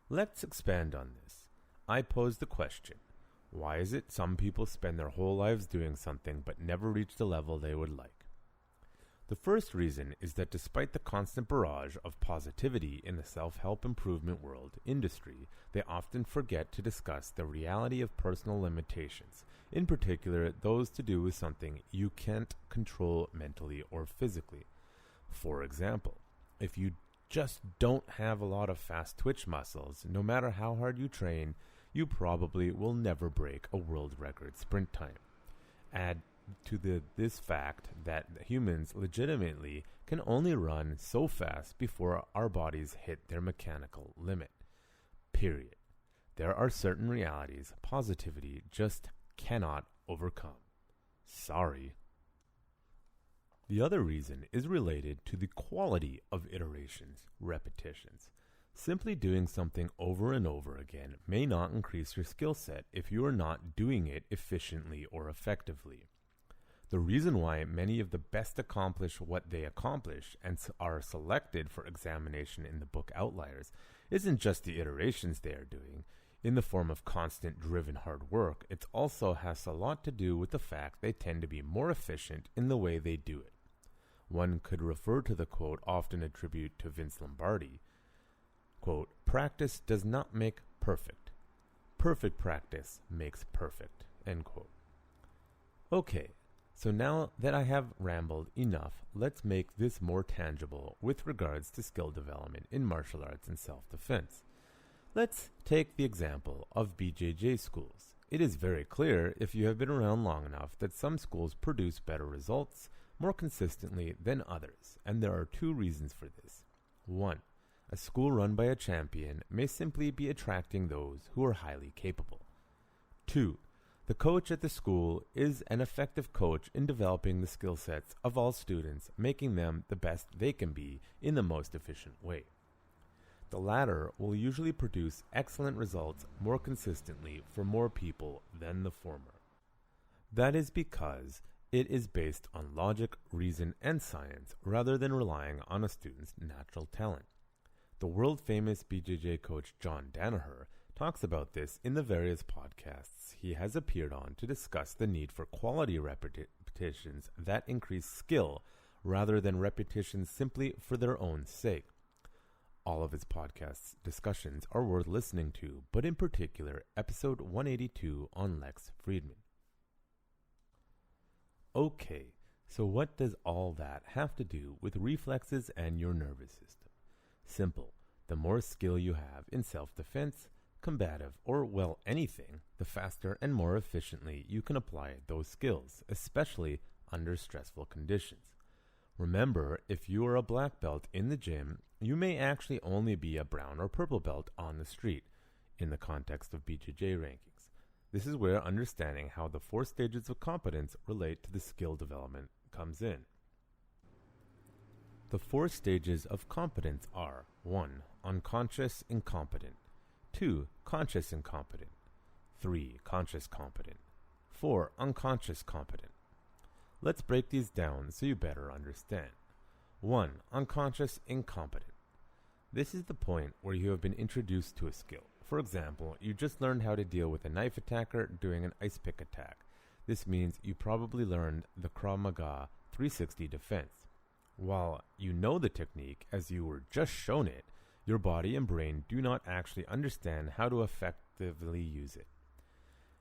Let's expand on this. I pose the question, why is it some people spend their whole lives doing something but never reach the level they would like? The first reason is that despite the constant barrage of positivity in the self-help improvement world industry, they often forget to discuss the reality of personal limitations, in particular those to do with something you can't control mentally or physically. For example, if you just don't have a lot of fast twitch muscles, no matter how hard you train, you probably will never break a world record sprint time. Add to this fact that humans legitimately can only run so fast before our bodies hit their mechanical limit. Period. There are certain realities positivity just cannot overcome. Sorry. The other reason is related to the quality of iterations, repetitions. Simply doing something over and over again may not increase your skill set if you are not doing it efficiently or effectively. The reason why many of the best accomplish what they accomplish and are selected for examination in the book Outliers isn't just the iterations they are doing in the form of constant driven hard work. It also has a lot to do with the fact they tend to be more efficient in the way they do it. One could refer to the quote often attributed to Vince Lombardi, quote, "Practice does not make perfect. Perfect practice makes perfect," end quote. Okay. So now that I have rambled enough, let's make this more tangible with regards to skill development in martial arts and self-defense. Let's take the example of BJJ schools. It is very clear, if you have been around long enough, that some schools produce better results more consistently than others, and there are 2 reasons for this. 1. A school run by a champion may simply be attracting those who are highly capable. 2. The coach at the school is an effective coach in developing the skill sets of all students, making them the best they can be in the most efficient way. The latter will usually produce excellent results more consistently for more people than the former. That is because It is based on logic, reason, and science rather than relying on a student's natural talent. The world-famous BJJ coach John Danaher talks about this in the various podcasts he has appeared on to discuss the need for quality repetitions that increase skill rather than repetitions simply for their own sake. All of his podcast discussions are worth listening to, but in particular, episode 182 on Lex Friedman. Okay, so what does all that have to do with reflexes and your nervous system? Simple. The more skill you have in self-defense, combative, or, well, anything, the faster and more efficiently you can apply those skills, especially under stressful conditions. Remember, if you are a black belt in the gym, you may actually only be a brown or purple belt on the street, in the context of BJJ rankings. This is where understanding how the 4 stages of competence relate to the skill development comes in. The 4 stages of competence are 1. Unconscious incompetent, 2. Conscious incompetent, 3. Conscious competent, 4. Unconscious competent. Let's break these down so you better understand. 1. Unconscious incompetent. This is the point where you have been introduced to a skill. For example, you just learned how to deal with a knife attacker doing an ice pick attack. This means you probably learned the Krav Maga 360 defense. While you know the technique as you were just shown it, your body and brain do not actually understand how to effectively use it.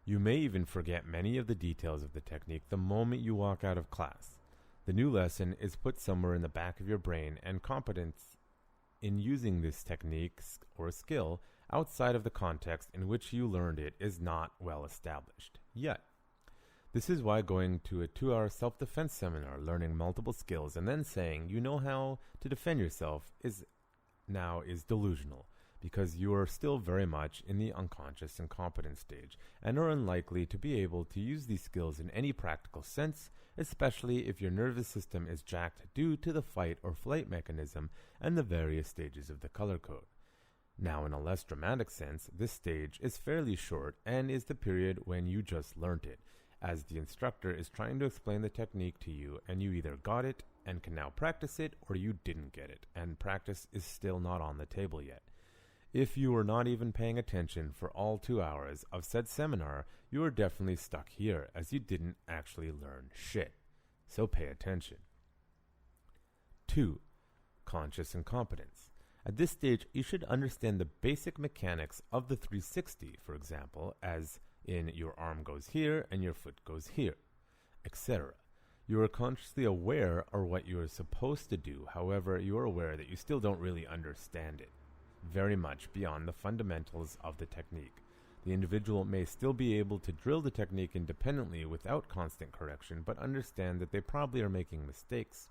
You may even forget many of the details of the technique the moment you walk out of class. The new lesson is put somewhere in the back of your brain, and competence in using this technique or skill outside of the context in which you learned it is not well established yet. This is why going to a 2-hour self-defense seminar, learning multiple skills, and then saying you know how to defend yourself is delusional, because you are still very much in the unconscious incompetent stage and are unlikely to be able to use these skills in any practical sense, especially if your nervous system is jacked due to the fight or flight mechanism and the various stages of the color code. Now, in a less dramatic sense, this stage is fairly short and is the period when you just learnt it, as the instructor is trying to explain the technique to you and you either got it and can now practice it, or you didn't get it and practice is still not on the table yet. If you were not even paying attention for all 2 hours of said seminar, you are definitely stuck here, as you didn't actually learn shit. So pay attention. 2. Conscious incompetence. At this stage, you should understand the basic mechanics of the 360, for example, as in your arm goes here and your foot goes here, etc. You are consciously aware of what you are supposed to do, however, you are aware that you still don't really understand it. Very much beyond the fundamentals of the technique. The individual may still be able to drill the technique independently without constant correction, but understand that they probably are making mistakes.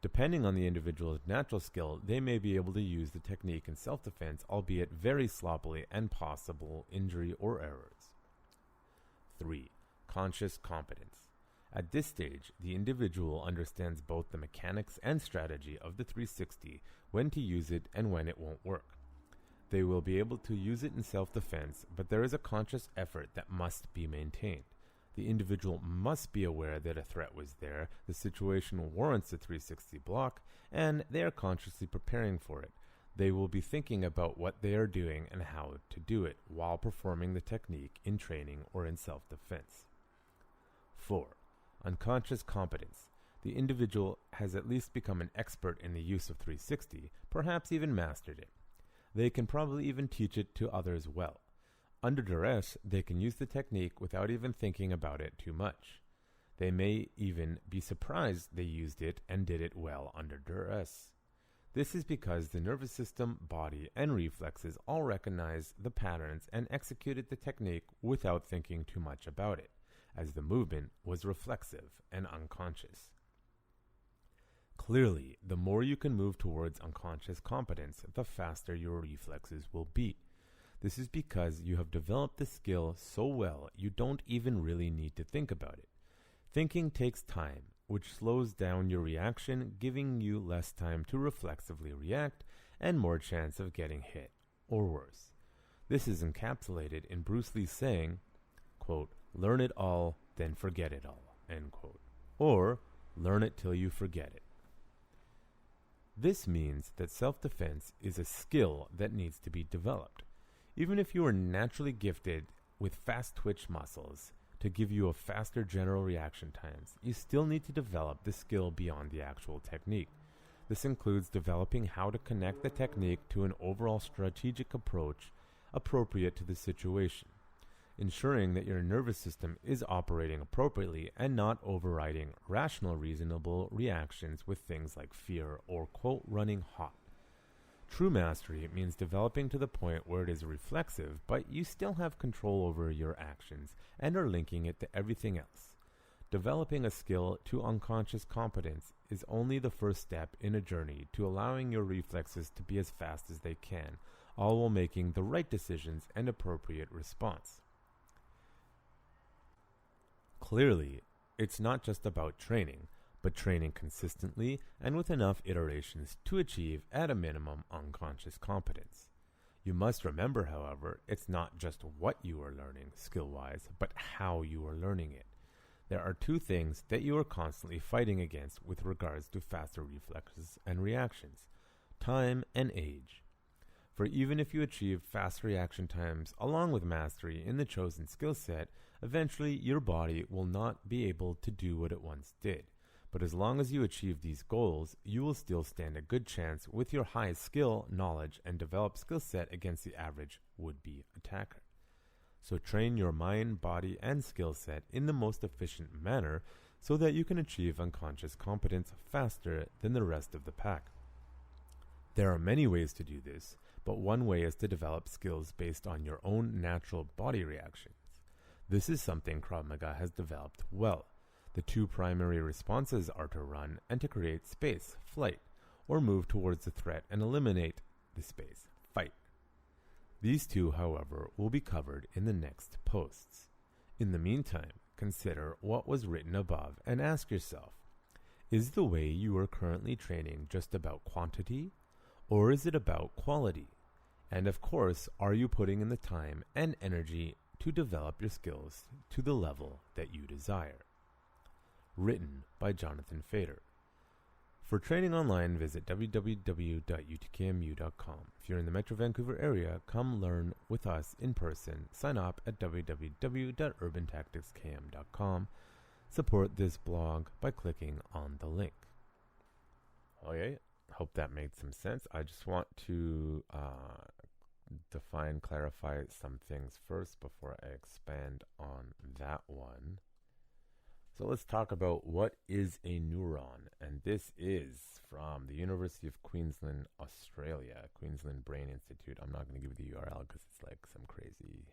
Depending on the individual's natural skill, they may be able to use the technique in self-defense, albeit very sloppily, and possible injury or errors. 3. Conscious competence. At this stage, the individual understands both the mechanics and strategy of the 360, when to use it and when it won't work. They will be able to use it in self-defense, but there is a conscious effort that must be maintained. The individual must be aware that a threat was there, the situation warrants a 360 block, and they are consciously preparing for it. They will be thinking about what they are doing and how to do it while performing the technique in training or in self-defense. 4. Unconscious competence. The individual has at least become an expert in the use of 360, perhaps even mastered it. They can probably even teach it to others well. Under duress, they can use the technique without even thinking about it too much. They may even be surprised they used it and did it well under duress. This is because the nervous system, body, and reflexes all recognize the patterns and executed the technique without thinking too much about it, as the movement was reflexive and unconscious. Clearly, the more you can move towards unconscious competence, the faster your reflexes will be. This is because you have developed the skill so well you don't even really need to think about it. Thinking takes time, which slows down your reaction, giving you less time to reflexively react and more chance of getting hit, or worse. This is encapsulated in Bruce Lee's saying, quote, "Learn it all, then forget it all," end quote. Or learn it till you forget it. This means that self-defense is a skill that needs to be developed. Even if you are naturally gifted with fast twitch muscles to give you a faster general reaction times, you still need to develop the skill beyond the actual technique. This includes developing how to connect the technique to an overall strategic approach appropriate to the situation, ensuring that your nervous system is operating appropriately and not overriding rational, reasonable reactions with things like fear or, quote, running hot. True mastery means developing to the point where it is reflexive, but you still have control over your actions and are linking it to everything else. Developing a skill to unconscious competence is only the first step in a journey to allowing your reflexes to be as fast as they can, all while making the right decisions and appropriate response. Clearly, it's not just about training, but training consistently and with enough iterations to achieve, at a minimum, unconscious competence. You must remember, however, it's not just what you are learning skill-wise, but how you are learning it. There are two things that you are constantly fighting against with regards to faster reflexes and reactions: time and age. For even if you achieve fast reaction times along with mastery in the chosen skill set, eventually your body will not be able to do what it once did. But as long as you achieve these goals, you will still stand a good chance with your high skill, knowledge, and developed skill set against the average would-be attacker. So train your mind, body, and skill set in the most efficient manner so that you can achieve unconscious competence faster than the rest of the pack. There are many ways to do this, but one way is to develop skills based on your own natural body reactions. This is something Krav Maga has developed well. The two primary responses are to run and to create space, flight, or move towards the threat and eliminate the space, fight. These two, however, will be covered in the next posts. In the meantime, consider what was written above and ask yourself, is the way you are currently training just about quantity, or is it about quality? And of course, are you putting in the time and energy to develop your skills to the level that you desire? Written by Jonathan Fader. For training online, visit www.utkmu.com. If you're in the Metro Vancouver area, come learn with us in person. Sign up at www.urbantacticskm.com. Support this blog by clicking on the link. Okay, hope that made some sense. I just want to clarify some things first before I expand on that one. So let's talk about what is a neuron, and this is from the University of Queensland, Australia, Queensland Brain Institute. I'm not going to give you the URL because it's like some crazy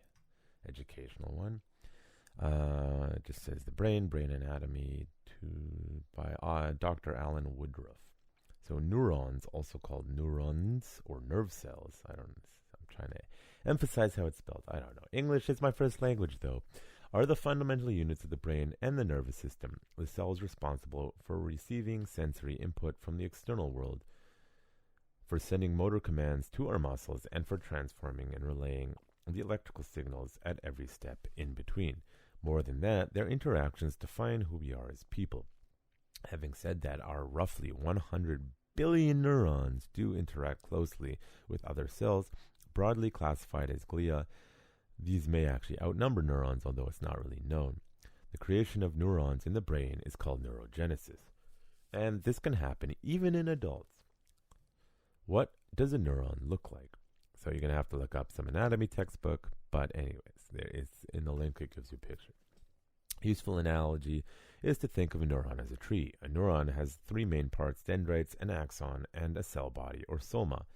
educational one. It just says the brain anatomy by Dr. Alan Woodruff. So neurons, also called neurons or nerve cells. I'm trying to emphasize how it's spelled. I don't know. English is my first language, though. Are the fundamental units of the brain and the nervous system, the cells responsible for receiving sensory input from the external world, for sending motor commands to our muscles, and for transforming and relaying the electrical signals at every step in between. More than that, their interactions define who we are as people. Having said that, our roughly 100 billion neurons do interact closely with other cells, broadly classified as glia. These may actually outnumber neurons, although it's not really known. The creation of neurons in the brain is called neurogenesis, and this can happen even in adults. What does a neuron look like? So you're going to have to look up some anatomy textbook, but anyways, there is in the link it gives you a picture. Useful analogy is to think of a neuron as a tree. A neuron has three main parts: dendrites, an axon, and a cell body, or soma,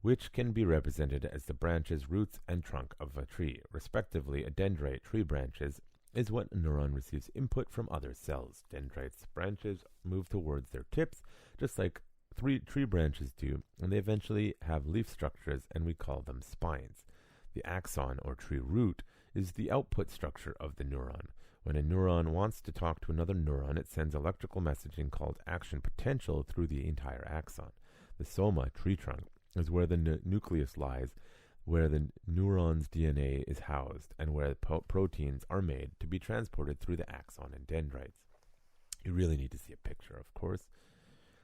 which can be represented as the branches, roots, and trunk of a tree. Respectively, a dendrite, tree branches, is what a neuron receives input from other cells. Dendrites branches move towards their tips, just like tree branches do, and they eventually have leaf structures, and we call them spines. The axon, or tree root, is the output structure of the neuron. When a neuron wants to talk to another neuron, it sends electrical messaging called action potential through the entire axon. The soma, tree trunk, is where the nucleus lies, where the neuron's DNA is housed, and where proteins are made to be transported through the axon and dendrites. You really need to see a picture, of course.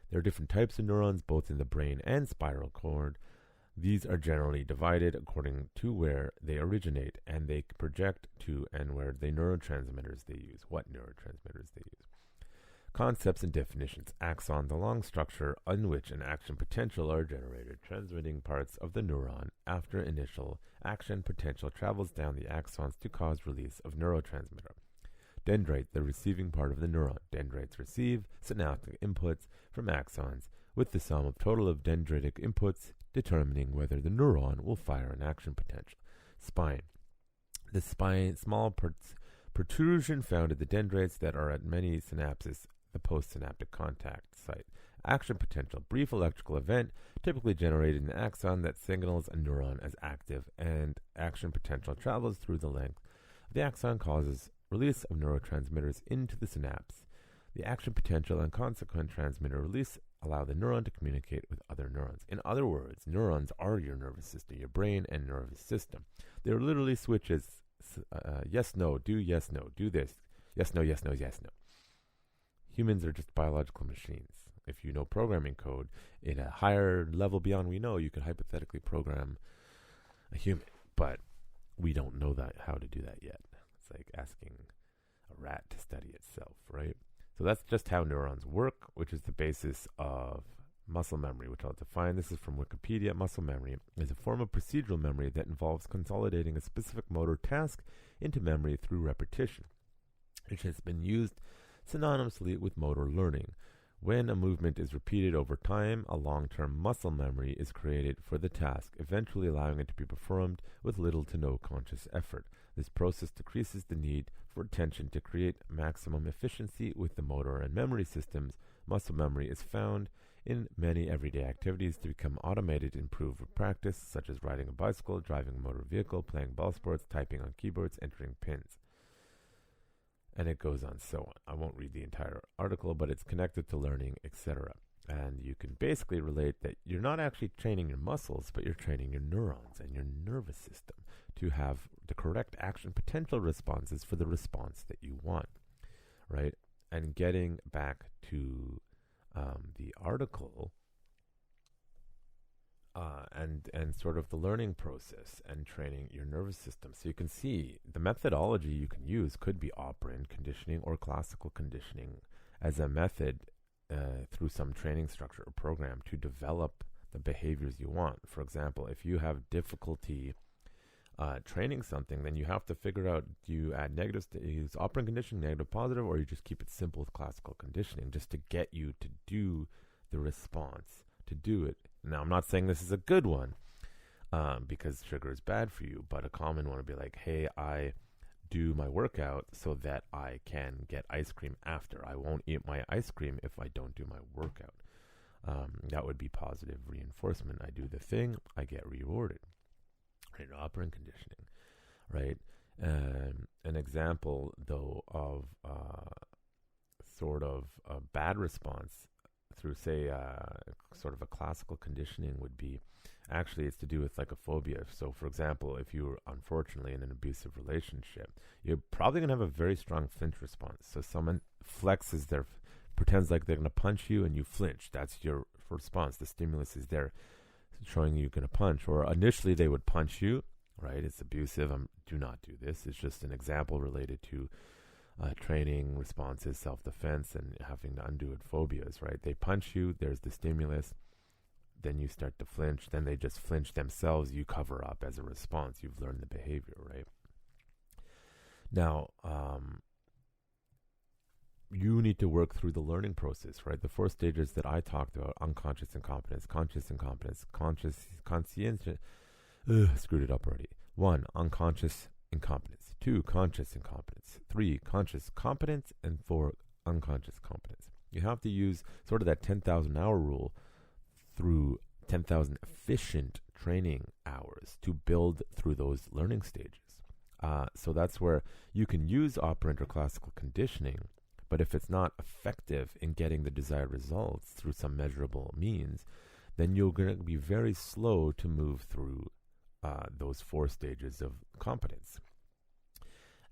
There are different types of neurons, both in the brain and spinal cord. These are generally divided according to where they originate, and they project to and where the neurotransmitters they use, what neurotransmitters they use. Concepts and definitions. Axon, the long structure on which an action potential are generated, transmitting parts of the neuron. After initial action potential travels down the axons to cause release of neurotransmitter. Dendrite, the receiving part of the neuron. Dendrites receive synaptic inputs from axons, with the sum of total of dendritic inputs determining whether the neuron will fire an action potential. Spine. The spine, small protrusion found at the dendrites that are at many synapses, the postsynaptic contact site. Action potential, brief electrical event typically generated in the axon that signals a neuron as active, and action potential travels through the length of the axon, causes release of neurotransmitters into the synapse. The action potential and consequent transmitter release allow the neuron to communicate with other neurons. In other words, neurons are your nervous system, your brain and nervous system. They're literally switches. Yes, no, do yes, no, do this. Yes, no, yes, no, yes, no. Humans are just biological machines. If you know programming code, in a higher level beyond we know, you could hypothetically program a human. But we don't know how to do that yet. It's like asking a rat to study itself, right? So that's just how neurons work, which is the basis of muscle memory, which I'll define. This is from Wikipedia. Muscle memory is a form of procedural memory that involves consolidating a specific motor task into memory through repetition, which has been used synonymously with motor learning. When a movement is repeated over time, a long-term muscle memory is created for the task, eventually allowing it to be performed with little to no conscious effort. This process decreases the need for attention to create maximum efficiency with the motor and memory systems. Muscle memory is found in many everyday activities to become automated and improve with practice, such as riding a bicycle, driving a motor vehicle, playing ball sports, typing on keyboards, entering pins. And it goes on so on. I won't read the entire article, but it's connected to learning, etc. And you can basically relate that you're not actually training your muscles, but you're training your neurons and your nervous system to have the correct action potential responses for the response that you want, right? And getting back to the article and sort of the learning process and training your nervous system. So you can see the methodology you can use could be operant conditioning or classical conditioning as a method through some training structure or program to develop the behaviors you want. For example, if you have difficulty training something, then you have to figure out, do you add negatives to use operant conditioning, negative, positive, or you just keep it simple with classical conditioning just to get you to do the response, to do it. Now, I'm not saying this is a good one because sugar is bad for you, but a common one would be like, hey, I do my workout so that I can get ice cream after. I won't eat my ice cream if I don't do my workout. That would be positive reinforcement. I do the thing, I get rewarded. Right, operant conditioning, right? An example, though, of sort of a bad response through, say, sort of a classical conditioning would be, actually, it's to do with like a phobia. So, for example, if you're unfortunately in an abusive relationship, you're probably going to have a very strong flinch response. So someone flexes pretends like they're going to punch you and you flinch. That's your response. The stimulus is there showing you're going to punch. Or initially they would punch you, right? It's abusive. Do not do this. It's just an example related to training responses, self-defense, and having to undo it, phobias, right? They punch you, there's the stimulus, then you start to flinch, then they just flinch themselves, you cover up as a response. You've learned the behavior, right? Now, you need to work through the learning process, right? The 4 stages that I talked about: unconscious incompetence, conscious incompetence, conscientious, screwed it up already. 1, unconscious incompetence. 2, conscious incompetence. 3, conscious competence. And 4, unconscious competence. You have to use sort of that 10,000 hour rule through 10,000 efficient training hours to build through those learning stages. So that's where you can use operant or classical conditioning, but if it's not effective in getting the desired results through some measurable means, then you're going to be very slow to move through those 4 stages of competence.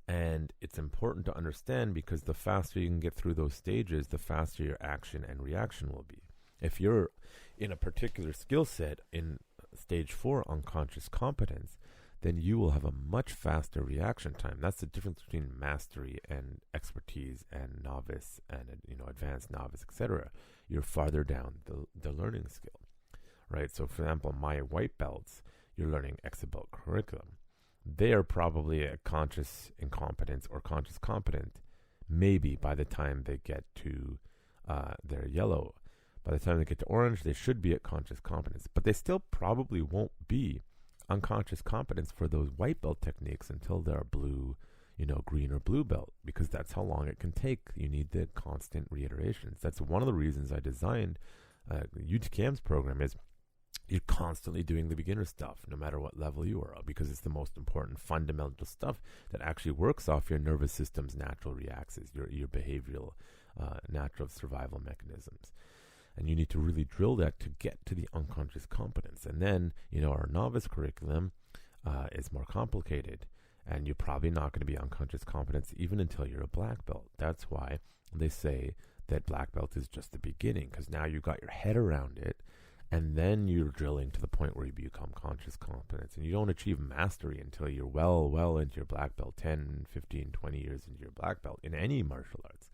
And it's important to understand because the faster you can get through those stages, the faster your action and reaction will be. If you're in a particular skill set in stage 4 unconscious competence, then you will have a much faster reaction time. That's the difference between mastery and expertise and novice and advanced novice, etc. You're farther down the learning skill, right? So, for example, my white belts, you're learning exabelt curriculum. They are probably a conscious incompetence or conscious competent, maybe by the time they get to their yellow. By the time they get to orange, they should be at conscious competence, but they still probably won't be unconscious competence for those white belt techniques until they're blue, green or blue belt, because that's how long it can take. You need the constant reiterations. That's one of the reasons I designed UTKM's program is you're constantly doing the beginner stuff, no matter what level you are, because it's the most important fundamental stuff that actually works off your nervous system's natural reactions, your behavioral, natural survival mechanisms. And you need to really drill that to get to the unconscious competence. And then, our novice curriculum is more complicated. And you're probably not going to be unconscious competence even until you're a black belt. That's why they say that black belt is just the beginning, because now you've got your head around it. And then you're drilling to the point where you become conscious competence. And you don't achieve mastery until you're well into your black belt, 10, 15, 20 years into your black belt in any martial arts,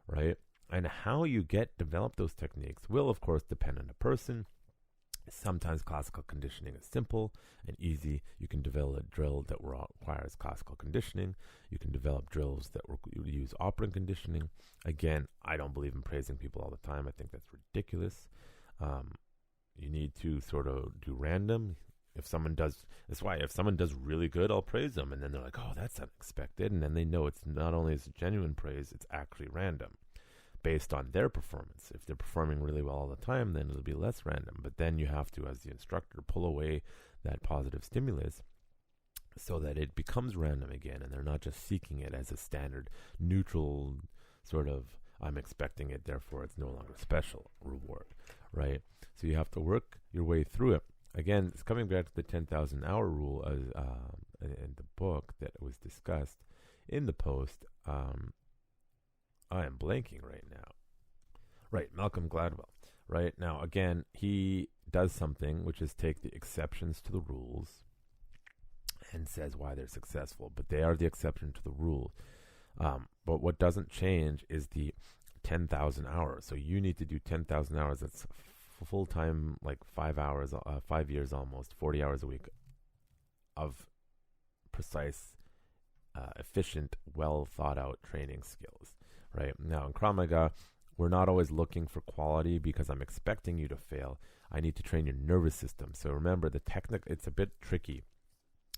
right? And how you develop those techniques will, of course, depend on the person. Sometimes classical conditioning is simple and easy. You can develop a drill that requires classical conditioning. You can develop drills that use operant conditioning. Again, I don't believe in praising people all the time. I think that's ridiculous. You need to sort of do random. That's why if someone does really good, I'll praise them. And then they're like, oh, that's unexpected. And then they know it's not only is genuine praise, it's actually random, based on their performance. If they're performing really well all the time, then it'll be less random. But then you have to, as the instructor, pull away that positive stimulus so that it becomes random again, and they're not just seeking it as a standard, neutral sort of, I'm expecting it, therefore it's no longer special reward, right? So you have to work your way through it. Again, it's coming back to the 10,000 hour rule in the book that was discussed in the post. I am blanking right now. Right, Malcolm Gladwell. Right, now, again, he does something, which is take the exceptions to the rules and says why they're successful. But they are the exception to the rule. But what doesn't change is the 10,000 hours. So you need to do 10,000 hours. That's full-time, like 5 years almost, 40 hours a week of precise, efficient, well-thought-out training skills. Right now in Krav Maga, we're not always looking for quality because I'm expecting you to fail. I need to train your nervous system. So remember, it's a bit tricky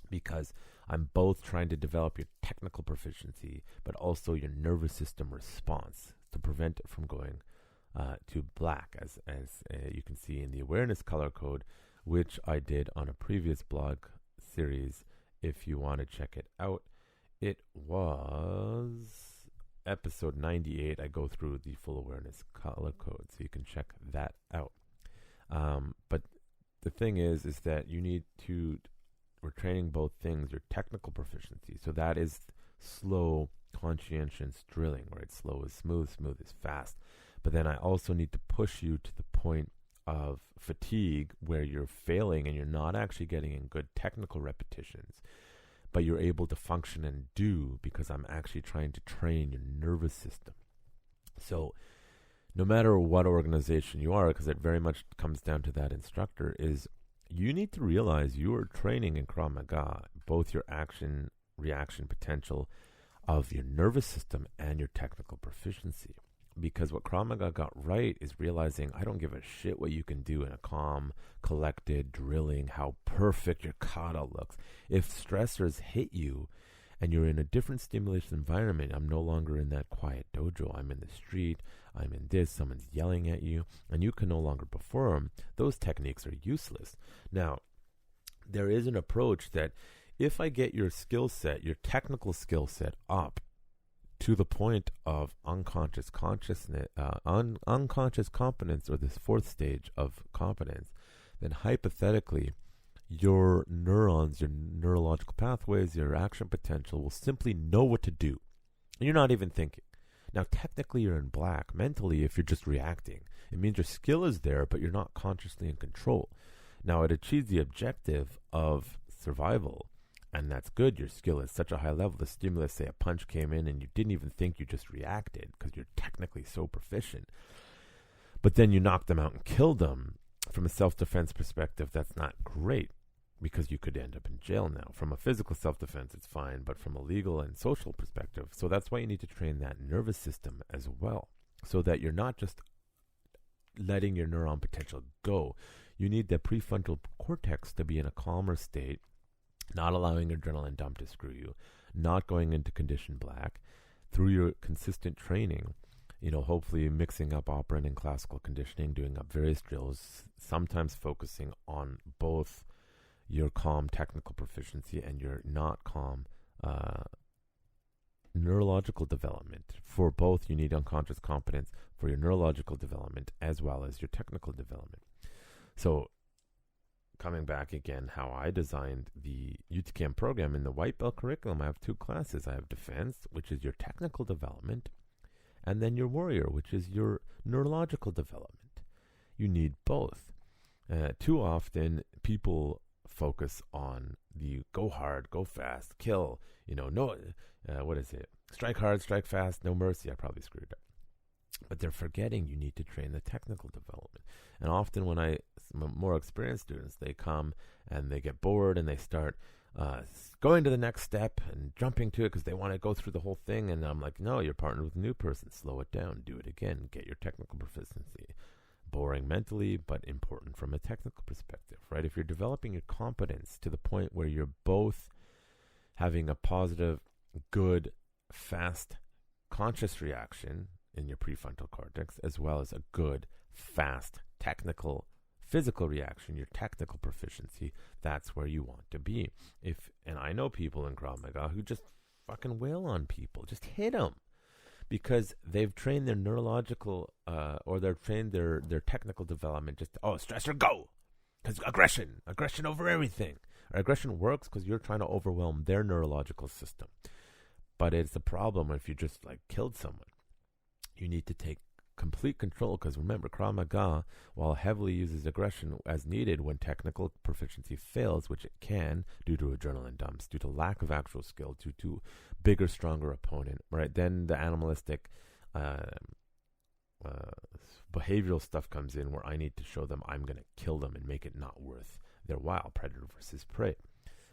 because I'm both trying to develop your technical proficiency, but also your nervous system response to prevent it from going to black, as you can see in the awareness color code, which I did on a previous blog series. If you want to check it out, it was episode 98. I go through the full awareness color code, so you can check that out. But the thing is that we're training both things, your technical proficiency. So that is slow, conscientious drilling, right? Slow is smooth, smooth is fast. But then I also need to push you to the point of fatigue where you're failing and you're not actually getting in good technical repetitions, but you're able to function and do because I'm actually trying to train your nervous system. So no matter what organization you are, because it very much comes down to that instructor, is you need to realize you are training in Krav Maga both your action, reaction potential of your nervous system and your technical proficiency. Because what Krav Maga got right is realizing I don't give a shit what you can do in a calm, collected drilling, how perfect your kata looks. If stressors hit you and you're in a different stimulus environment, I'm no longer in that quiet dojo. I'm in the street, I'm in this, someone's yelling at you, and you can no longer perform. Those techniques are useless. Now, there is an approach that if I get your skill set, your technical skill set up to the point of unconscious consciousness, unconscious competence, or this fourth stage of competence, then hypothetically, your neurons, your neurological pathways, your action potential will simply know what to do. And you're not even thinking. Now, technically, you're in black. Mentally, if you're just reacting, it means your skill is there, but you're not consciously in control. Now, it achieves the objective of survival, and that's good. Your skill is such a high level. The stimulus, say a punch came in and you didn't even think, you just reacted because you're technically so proficient. But then you knocked them out and killed them. From a self-defense perspective, that's not great because you could end up in jail now. From a physical self-defense, it's fine, but from a legal and social perspective. So that's why you need to train that nervous system as well, so that you're not just letting your neuron potential go. You need the prefrontal cortex to be in a calmer state, not allowing adrenaline dump to screw you, not going into condition black through your consistent training. Hopefully mixing up operant and classical conditioning, doing up various drills, sometimes focusing on both your calm technical proficiency and your not calm neurological development. For both, you need unconscious competence for your neurological development as well as your technical development. So, coming back again, how I designed the UTKM program in the white belt curriculum, I have two classes. I have defense, which is your technical development, and then your warrior, which is your neurological development. You need both. Too often, people focus on the go hard, go fast, kill, strike hard, strike fast, no mercy. I probably screwed up. But they're forgetting you need to train the technical development. And often when more experienced students, they come and they get bored and they start going to the next step and jumping to it because they want to go through the whole thing. And I'm like, no, you're partnered with a new person. Slow it down. Do it again. Get your technical proficiency. Boring mentally, but important from a technical perspective, right? If you're developing your competence to the point where you're both having a positive, good, fast, conscious reaction in your prefrontal cortex, as well as a good, fast, technical, physical reaction, your technical proficiency, that's where you want to be. And I know people in Krav Maga who just fucking wail on people, just hit them, because they've trained their neurological or they've trained their technical development just, stress or go. Because aggression over everything. Or aggression works because you're trying to overwhelm their neurological system. But it's a problem if you just killed someone. You need to take complete control, because remember, Krav Maga, while heavily uses aggression as needed when technical proficiency fails, which it can due to adrenaline dumps, due to lack of actual skill, due to bigger, stronger opponent, right? Then the animalistic behavioral stuff comes in where I need to show them I'm going to kill them and make it not worth their while, predator versus prey,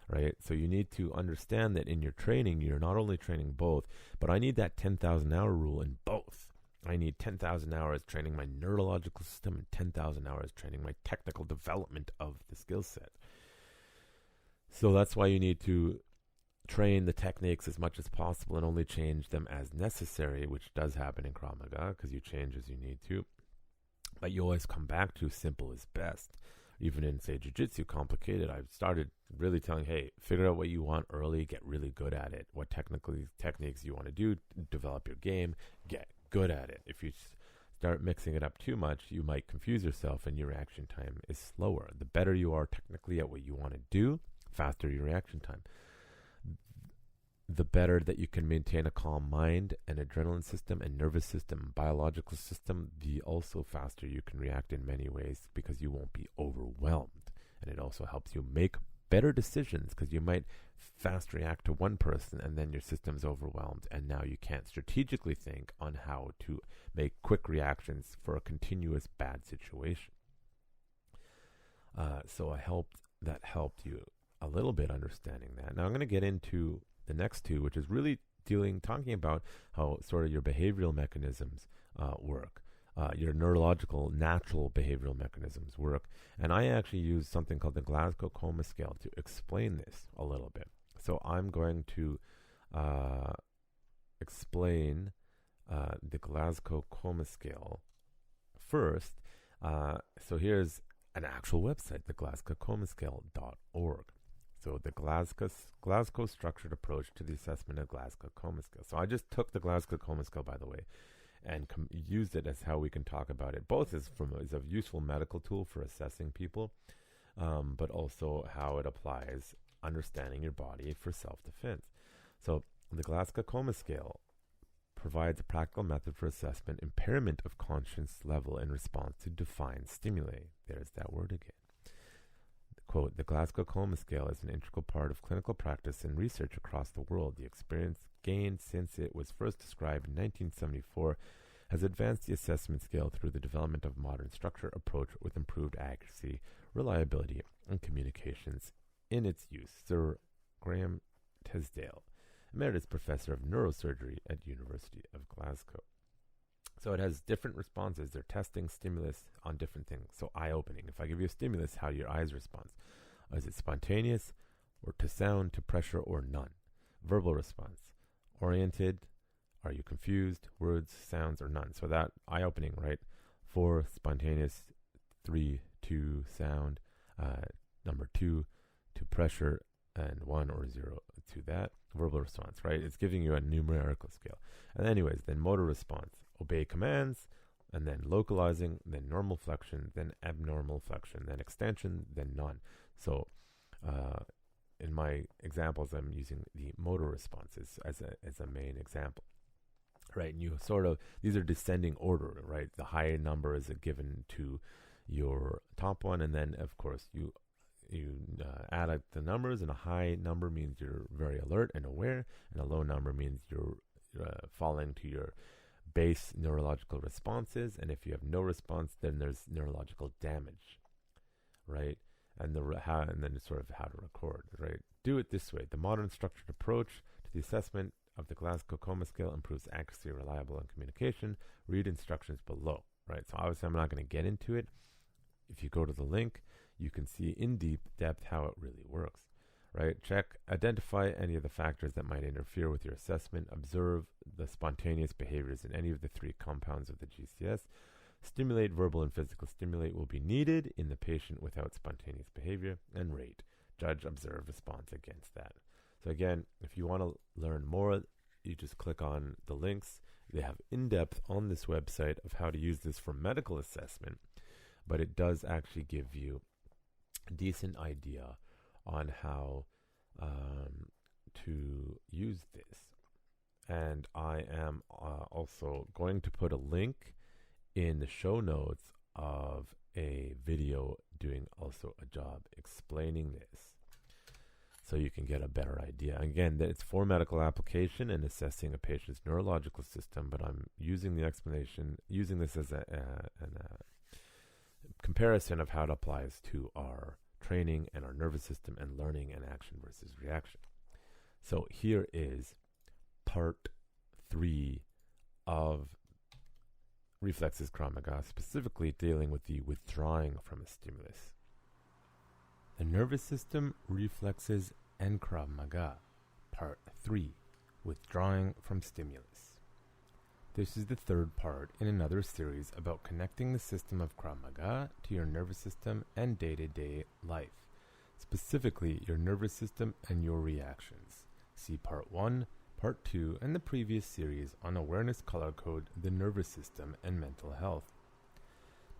right? So you need to understand that in your training, you're not only training both, but I need that 10,000 hour rule in both. I need 10,000 hours training my neurological system and 10,000 hours training my technical development of the skill set. So that's why you need to train the techniques as much as possible and only change them as necessary, which does happen in Krav Maga because you change as you need to. But you always come back to simple is best. Even in, say, jiu-jitsu, complicated, I've started really telling, hey, figure out what you want early, get really good at it. What techniques you want to do, develop your game, get good at it. If you start mixing it up too much, you might confuse yourself and your reaction time is slower. The better you are technically at what you want to do, faster your reaction time. The better that you can maintain a calm mind and adrenaline system and nervous system, biological system, the also faster you can react in many ways because you won't be overwhelmed. And it also helps you make better decisions because you might fast react to one person and then your system's overwhelmed and now you can't strategically think on how to make quick reactions for a continuous bad situation. So that helped you a little bit understanding that. Now I'm going to get into the next two, which is really talking about how sort of your behavioral mechanisms work. Your neurological, natural behavioral mechanisms work. And I actually use something called the Glasgow Coma Scale to explain this a little bit. So I'm going to explain the Glasgow Coma Scale first. So here's an actual website, the glasgowcomascale.org. So the Glasgow Structured Approach to the Assessment of Glasgow Coma Scale. So I just took the Glasgow Coma Scale, by the way, and used it as how we can talk about it. Both is a useful medical tool for assessing people, but also how it applies understanding your body for self-defense. So the Glasgow Coma Scale provides a practical method for assessment impairment of conscience level in response to defined stimuli. There's that word again. Quote, the Glasgow Coma Scale is an integral part of clinical practice and research across the world. The experience gained since it was first described in 1974 has advanced the assessment scale through the development of modern structure approach with improved accuracy, reliability, and communications in its use. Sir Graham Tesdale, Emeritus Professor of Neurosurgery at University of Glasgow. So it has different responses. They're testing stimulus on different things. So eye-opening. If I give you a stimulus, how do your eyes respond? Is it spontaneous, or to sound, to pressure, or none? Verbal response. Oriented. Are you confused? Words, sounds, or none? So that eye-opening, right? 4, spontaneous. 3, 2, sound. Number 2, to pressure. And 1 or 0 to that. Verbal response, right? It's giving you a numerical scale. And anyways, then motor response. Obey commands, and then localizing, then normal flexion, then abnormal flexion, then extension, then none. So in my examples, I'm using the motor responses as a main example, right? And you sort of, these are descending order, right? The higher number is given to your top one, and then of course you add up the numbers, and a high number means you're very alert and aware, and a low number means you're falling to your base neurological responses, and if you have no response, then there's neurological damage, right? And then sort of how to record, right? Do it this way. The modern structured approach to the assessment of the Glasgow Coma Scale improves accuracy, reliable, and communication. Read instructions below, right? So obviously I'm not going to get into it. If you go to the link, you can see in deep depth how it really works, right? Identify any of the factors that might interfere with your assessment. Observe the spontaneous behaviors in any of the 3 compounds of the GCS. Stimulate, verbal and physical stimulate will be needed in the patient without spontaneous behavior. And rate, judge, observe, response against that. So again, if you want to learn more, you just click on the links. They have in-depth on this website of how to use this for medical assessment, but it does actually give you a decent idea on how to use this. And I am also going to put a link in the show notes of a video doing also a job explaining this, so you can get a better idea. Again, it's for medical application and assessing a patient's neurological system, but I'm using the explanation, using this as a comparison of how it applies to our training and our nervous system and learning and action versus reaction. So here is part 3 of Reflexes Krav Maga, specifically dealing with the withdrawing from a stimulus. The nervous system, reflexes, and Krav Maga, part 3, withdrawing from stimulus. This is the 3rd part in another series about connecting the system of Krav Maga to your nervous system and day-to-day life, specifically your nervous system and your reactions. See part 1, part 2, and the previous series on awareness color code, the nervous system, and mental health.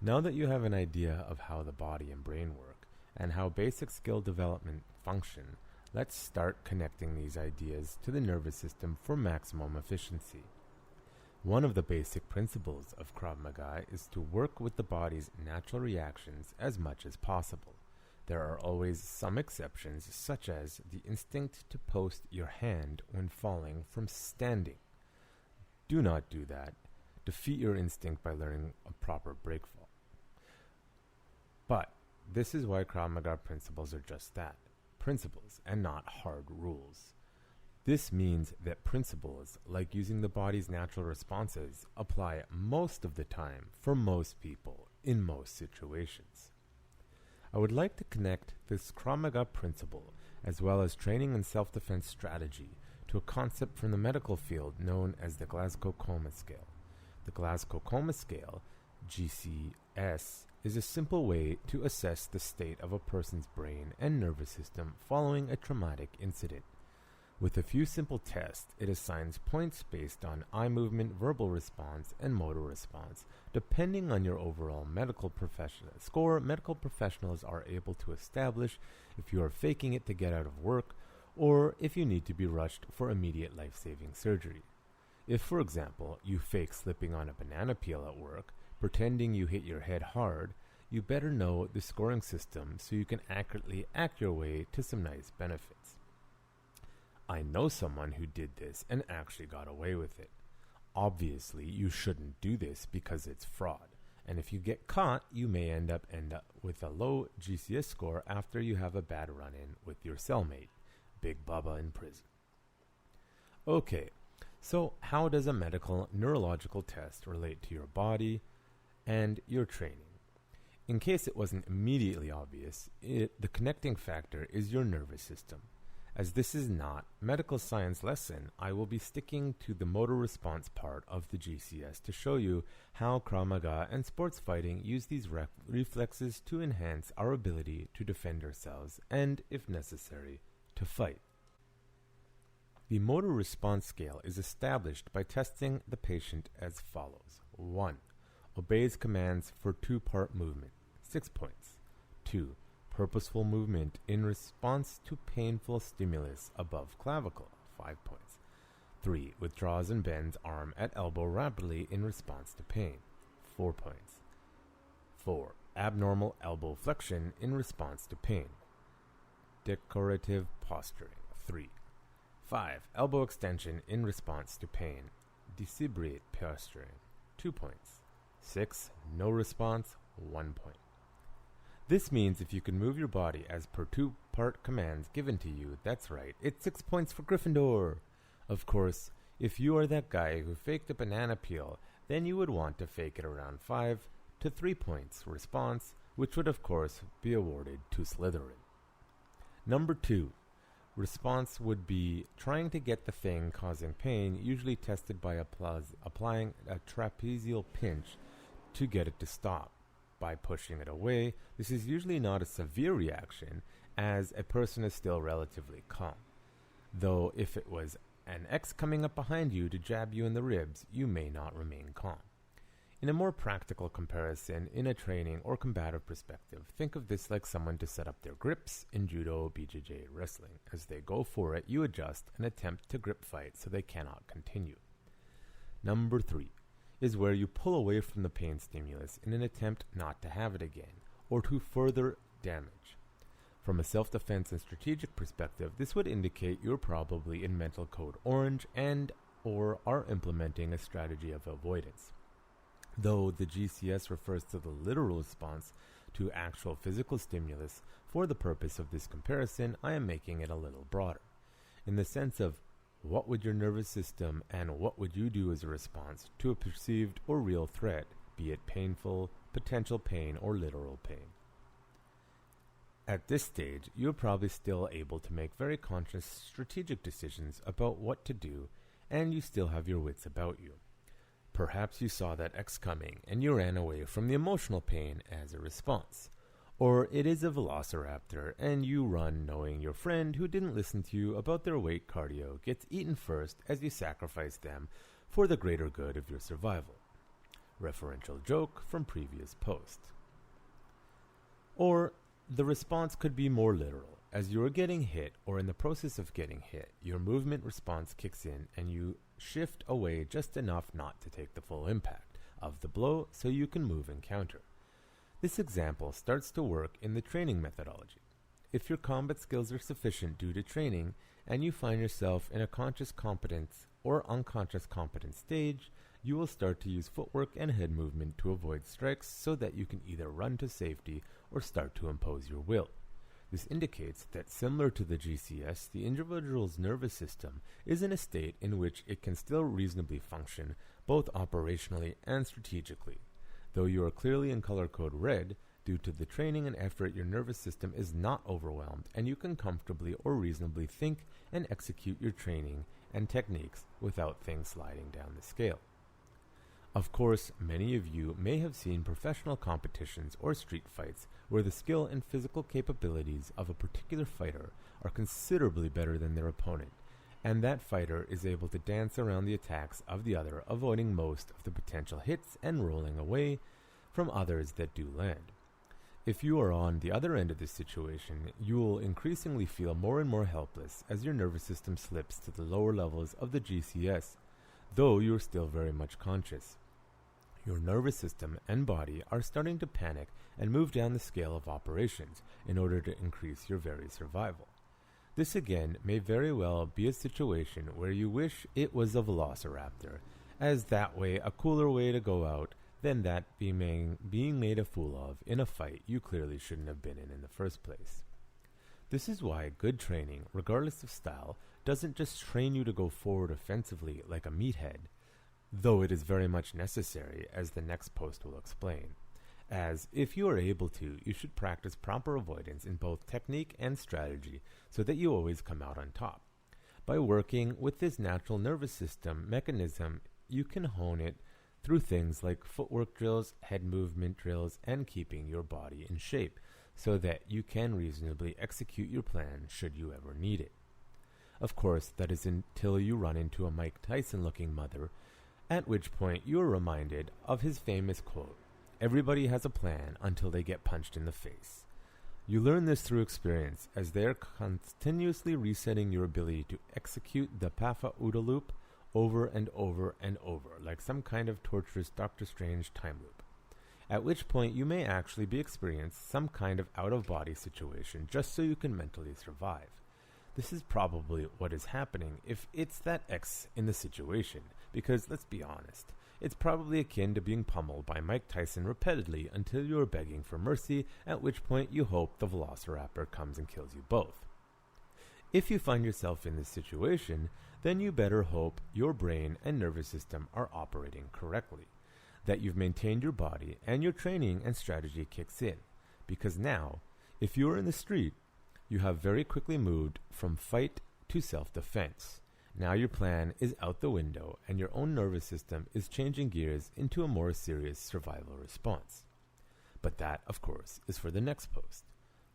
Now that you have an idea of how the body and brain work and how basic skill development function, let's start connecting these ideas to the nervous system for maximum efficiency. One of the basic principles of Krav Maga is to work with the body's natural reactions as much as possible. There are always some exceptions, such as the instinct to post your hand when falling from standing. Do not do that. Defeat your instinct by learning a proper breakfall. But this is why Krav Maga principles are just that, principles and not hard rules. This means that principles, like using the body's natural responses, apply most of the time for most people in most situations. I would like to connect this Krav Maga principle, as well as training and self-defense strategy, to a concept from the medical field known as the Glasgow Coma Scale. The Glasgow Coma Scale, GCS, is a simple way to assess the state of a person's brain and nervous system following a traumatic incident. With a few simple tests, it assigns points based on eye movement, verbal response, and motor response. Depending on your overall medical professional score, medical professionals are able to establish if you are faking it to get out of work or if you need to be rushed for immediate life-saving surgery. If, for example, you fake slipping on a banana peel at work, pretending you hit your head hard, you better know the scoring system so you can accurately act your way to some nice benefits. I know someone who did this and actually got away with it. Obviously, you shouldn't do this because it's fraud, and if you get caught, you may end up with a low GCS score after you have a bad run-in with your cellmate, Big Bubba in prison. Okay, so how does a medical neurological test relate to your body and your training? In case it wasn't immediately obvious, the connecting factor is your nervous system. As this is not medical science lesson, I will be sticking to the motor response part of the GCS to show you how Krav Maga and sports fighting use these reflexes to enhance our ability to defend ourselves and, if necessary, to fight. The motor response scale is established by testing the patient as follows. 1. Obeys commands for 2-part movement, 6 points. 2. Purposeful movement in response to painful stimulus above clavicle, 5 points. 3. Withdraws and bends arm at elbow rapidly in response to pain, 4 points. 4. Abnormal elbow flexion in response to pain. Decorative posturing, 3. 5. Elbow extension in response to pain. Decelerate posturing, 2 points. 6. No response, 1 point. This means if you can move your body as per 2-part commands given to you, that's right, it's 6 points for Gryffindor. Of course, if you are that guy who faked a banana peel, then you would want to fake it around 5 to 3 points response, which would of course be awarded to Slytherin. Number 2. Response would be trying to get the thing causing pain, usually tested by applying a trapezial pinch to get it to stop. By pushing it away, this is usually not a severe reaction, as a person is still relatively calm. Though if it was an X coming up behind you to jab you in the ribs, you may not remain calm. In a more practical comparison, in a training or combative perspective, think of this like someone to set up their grips in judo, BJJ, wrestling. As they go for it, you adjust and attempt to grip fight so they cannot continue. Number 3. Is where you pull away from the pain stimulus in an attempt not to have it again, or to further damage. From a self-defense and strategic perspective, this would indicate you're probably in mental code orange and or are implementing a strategy of avoidance. Though the GCS refers to the literal response to actual physical stimulus, for the purpose of this comparison, I am making it a little broader, in the sense of what would your nervous system and what would you do as a response to a perceived or real threat, be it painful, potential pain, or literal pain. At this stage, you're probably still able to make very conscious strategic decisions about what to do, and you still have your wits about you. Perhaps you saw that X coming and you ran away from the emotional pain as a response. Or it is a velociraptor and you run knowing your friend who didn't listen to you about their weight cardio gets eaten first as you sacrifice them for the greater good of your survival. Referential joke from previous post. Or the response could be more literal. As you are getting hit or in the process of getting hit, your movement response kicks in and you shift away just enough not to take the full impact of the blow so you can move and counter. This example starts to work in the training methodology. If your combat skills are sufficient due to training and you find yourself in a conscious competence or unconscious competence stage, you will start to use footwork and head movement to avoid strikes so that you can either run to safety or start to impose your will. This indicates that similar to the GCS, the individual's nervous system is in a state in which it can still reasonably function both operationally and strategically. Though you are clearly in color code red, due to the training and effort, your nervous system is not overwhelmed and you can comfortably or reasonably think and execute your training and techniques without things sliding down the scale. Of course, many of you may have seen professional competitions or street fights where the skill and physical capabilities of a particular fighter are considerably better than their opponent, and that fighter is able to dance around the attacks of the other, avoiding most of the potential hits and rolling away from others that do land. If you are on the other end of this situation, you will increasingly feel more and more helpless as your nervous system slips to the lower levels of the GCS, though you are still very much conscious. Your nervous system and body are starting to panic and move down the scale of operations in order to increase your very survival. This again may very well be a situation where you wish it was a velociraptor, as that way a cooler way to go out than that being made a fool of in a fight you clearly shouldn't have been in the first place. This is why good training, regardless of style, doesn't just train you to go forward offensively like a meathead, though it is very much necessary, as the next post will explain. As, if you are able to, you should practice proper avoidance in both technique and strategy so that you always come out on top. By working with this natural nervous system mechanism, you can hone it through things like footwork drills, head movement drills, and keeping your body in shape so that you can reasonably execute your plan should you ever need it. Of course, that is until you run into a Mike Tyson-looking mother, at which point you are reminded of his famous quote, "Everybody has a plan until they get punched in the face." You learn this through experience, as they are continuously resetting your ability to execute the Pafa OODA loop over and over and over, like some kind of torturous Doctor Strange time loop. At which point you may actually be experiencing some kind of out-of-body situation just so you can mentally survive. This is probably what is happening if it's that X in the situation, because let's be honest, it's probably akin to being pummeled by Mike Tyson repeatedly until you are begging for mercy, at which point you hope the velociraptor comes and kills you both. If you find yourself in this situation, then you better hope your brain and nervous system are operating correctly, that you've maintained your body and your training and strategy kicks in, because now, if you are in the street, you have very quickly moved from fight to self-defense. Now your plan is out the window and your own nervous system is changing gears into a more serious survival response. But that, of course, is for the next post,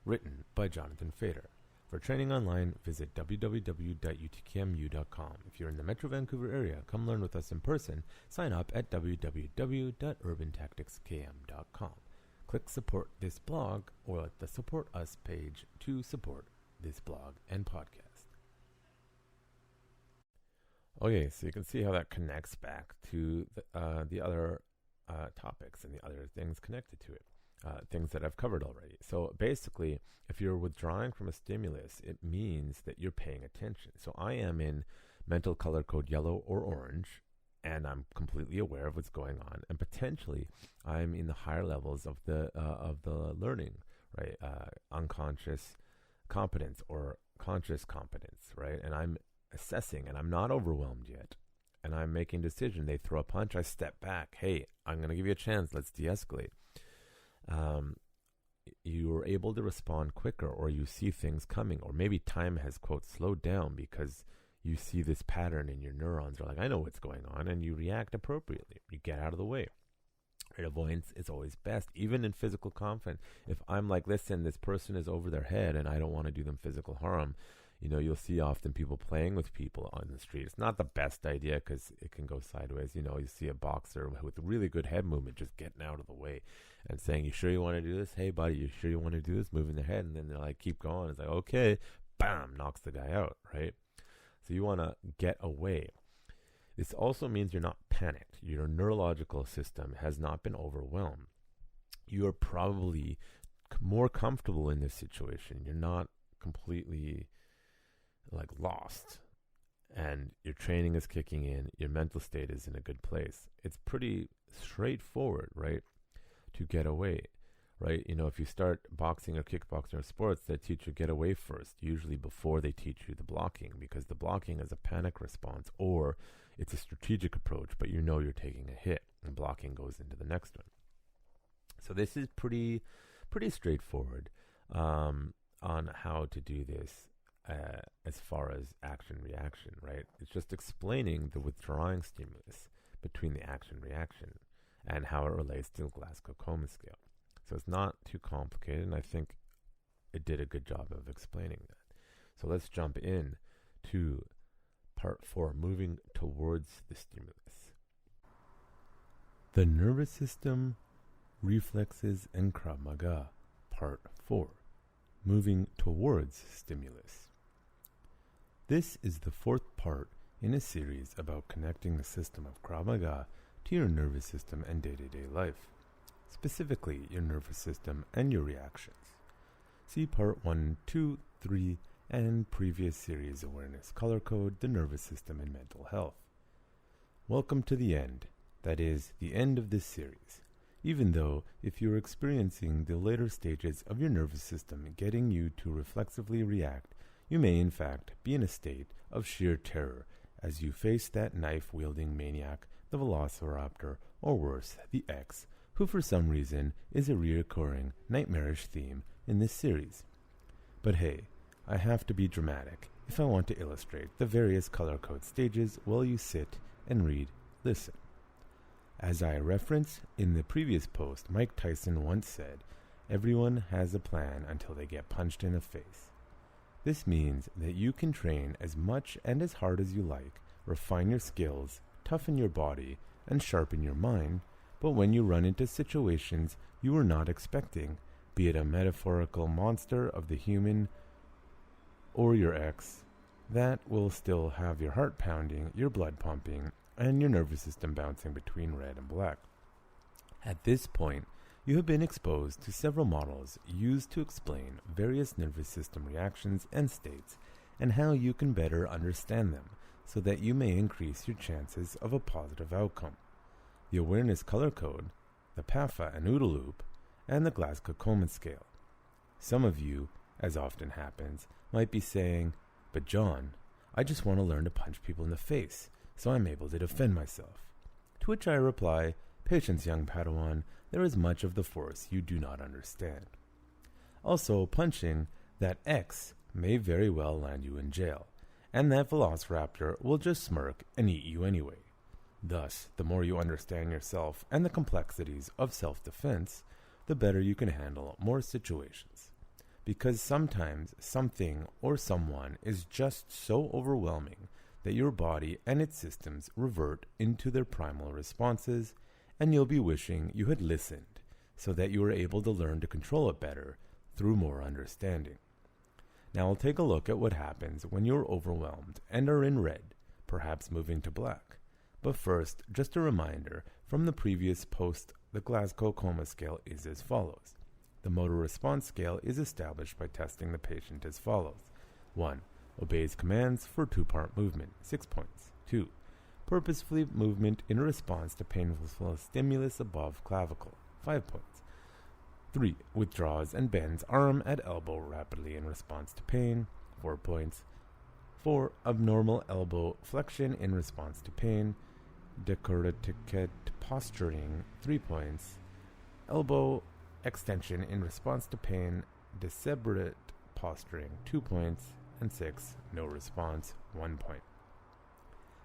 written by Jonathan Fader. For training online, visit www.utkmu.com. If you're in the Metro Vancouver area, come learn with us in person. Sign up at www.urbantacticskm.com. Click support this blog or at the support us page to support this blog and podcast. Okay, so you can see how that connects back to the other topics and the other things connected to it. Things that I've covered already. So basically, if you're withdrawing from a stimulus, it means that you're paying attention. So I am in mental color code yellow or orange, and I'm completely aware of what's going on. And potentially, I'm in the higher levels of the learning, right? Unconscious competence or conscious competence, right? And I'm assessing, and I'm not overwhelmed yet. And I'm making decisions. They throw a punch, I step back. Hey, I'm going to give you a chance. Let's de-escalate. You are able to respond quicker, or you see things coming, or maybe time has, quote, slowed down because you see this pattern in your neurons are like, I know what's going on, and you react appropriately. You get out of the way. Right? Avoidance is always best, even in physical conflict. If I'm like, listen, this person is over their head and I don't want to do them physical harm, you'll see often people playing with people on the street. It's not the best idea because it can go sideways. You see a boxer with really good head movement just getting out of the way and saying, you sure you want to do this? Hey, buddy, you sure you want to do this? Moving their head. And then they're like, keep going. It's like, okay, bam, knocks the guy out, right? So you want to get away. This also means you're not panicked. Your neurological system has not been overwhelmed. You are probably more comfortable in this situation. You're not completely lost, and your training is kicking in, your mental state is in a good place. It's pretty straightforward, right, to get away, right? If you start boxing or kickboxing or sports, they teach you get away first, usually before they teach you the blocking, because the blocking is a panic response, or it's a strategic approach, but you're taking a hit, and blocking goes into the next one. So this is pretty straightforward on how to do this. As far as action-reaction, right? It's just explaining the withdrawing stimulus between the action-reaction and how it relates to the Glasgow-Coma scale. So it's not too complicated, and I think it did a good job of explaining that. So let's jump in to Part 4, moving towards the stimulus. The nervous system, reflexes, and Krav Maga. Part 4, moving towards stimulus. This is the fourth part in a series about connecting the system of Krav Maga to your nervous system and day-to-day life, specifically your nervous system and your reactions. See Part 1, 2, 3, and previous series Awareness, Color Code, the Nervous System, and Mental Health. Welcome to the end, that is, the end of this series, even though if you're experiencing the later stages of your nervous system getting you to reflexively react, you may in fact be in a state of sheer terror as you face that knife-wielding maniac, the Velociraptor, or worse, the X, who for some reason is a reoccurring nightmarish theme in this series. But hey, I have to be dramatic if I want to illustrate the various color code stages while you sit and read, listen. As I referenced in the previous post, Mike Tyson once said, "Everyone has a plan until they get punched in the face." This means that you can train as much and as hard as you like, refine your skills, toughen your body, and sharpen your mind, but when you run into situations you were not expecting, be it a metaphorical monster of the human or your ex, that will still have your heart pounding, your blood pumping, and your nervous system bouncing between red and black. At this point, you have been exposed to several models used to explain various nervous system reactions and states and how you can better understand them so that you may increase your chances of a positive outcome. The Awareness Color Code, the PAFA and OODA Loop, and the Glasgow-Coma Scale. Some of you, as often happens, might be saying, "But John, I just want to learn to punch people in the face so I'm able to defend myself." To which I reply, "Patience, young Padawan, there is much of the Force you do not understand." Also, punching that X may very well land you in jail, and that Velociraptor will just smirk and eat you anyway. Thus, the more you understand yourself and the complexities of self-defense, the better you can handle more situations. Because sometimes something or someone is just so overwhelming that your body and its systems revert into their primal responses, and you'll be wishing you had listened so that you were able to learn to control it better through more understanding. Now we'll take a look at what happens when you're overwhelmed and are in red, perhaps moving to black. But first, just a reminder from the previous post, the Glasgow-Coma Scale is as follows. The motor response scale is established by testing the patient as follows. 1. Obeys commands for 2-part movement, 6 points. 2. Purposefully movement in response to painful stimulus above clavicle, 5 points. 3. Withdraws and bends arm at elbow rapidly in response to pain, 4 points. 4. Abnormal elbow flexion in response to pain, decorticate posturing, 3 points. Elbow extension in response to pain, decebrate posturing, 2 points. And 6. No response, 1 point.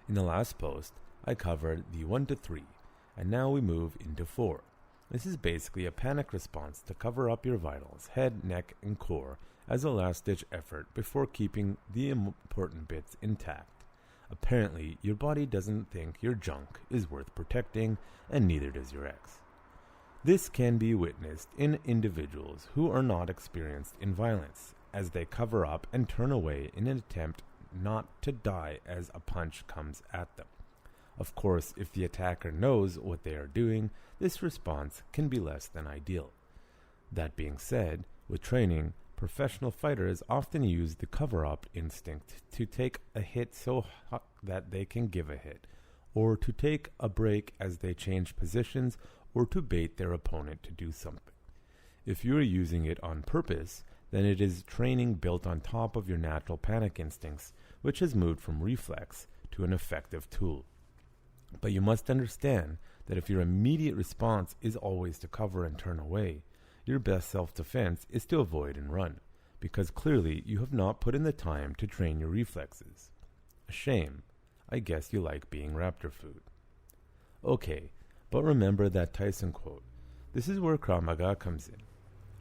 In the last post, I covered the 1 to 3, and now we move into 4. This is basically a panic response to cover up your vitals, head, neck, and core as a last-ditch effort before keeping the important bits intact. Apparently, your body doesn't think your junk is worth protecting, and neither does your ex. This can be witnessed in individuals who are not experienced in violence, as they cover up and turn away in an attempt not to die as a punch comes at them. Of course, if the attacker knows what they are doing, this response can be less than ideal. That being said, with training, professional fighters often use the cover-up instinct to take a hit so hot that they can give a hit, or to take a break as they change positions, or to bait their opponent to do something. If you are using it on purpose, then it is training built on top of your natural panic instincts, which has moved from reflex to an effective tool. But you must understand that if your immediate response is always to cover and turn away, your best self-defense is to avoid and run, because clearly you have not put in the time to train your reflexes. A shame. I guess you like being raptor food. Okay, but remember that Tyson quote. This is where Krav Maga comes in.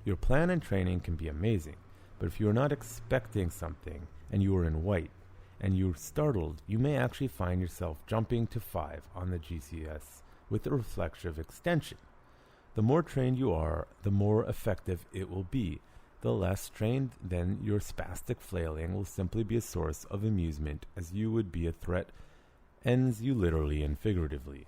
Your plan and training can be amazing, but if you are not expecting something and you are in white, and you're startled, you may actually find yourself jumping to 5 on the GCS with a reflexive extension. The more trained you are, the more effective it will be. The less trained, then your spastic flailing will simply be a source of amusement, as you would be a threat, ends you literally and figuratively.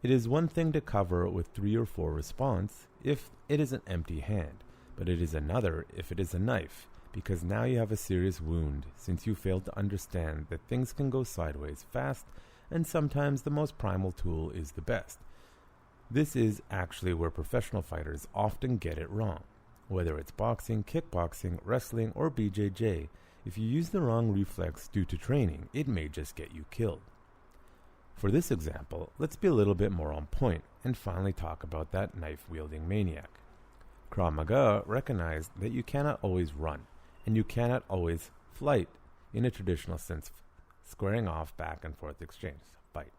It is one thing to cover with 3 or 4 response if it is an empty hand, but it is another if it is a knife, because now you have a serious wound, since you failed to understand that things can go sideways fast, and sometimes the most primal tool is the best. This is actually where professional fighters often get it wrong. Whether it's boxing, kickboxing, wrestling, or BJJ, if you use the wrong reflex due to training, it may just get you killed. For this example, let's be a little bit more on point and finally talk about that knife-wielding maniac. Krav Maga recognized that you cannot always run, and you cannot always flight in a traditional sense, squaring off back and forth exchange, fight.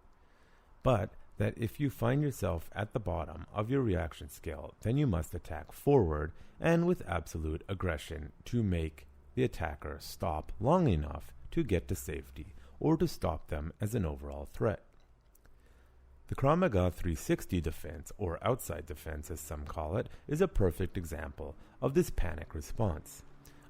But that if you find yourself at the bottom of your reaction scale, then you must attack forward and with absolute aggression to make the attacker stop long enough to get to safety or to stop them as an overall threat. The Krav Maga 360 defense, or outside defense as some call it, is a perfect example of this panic response.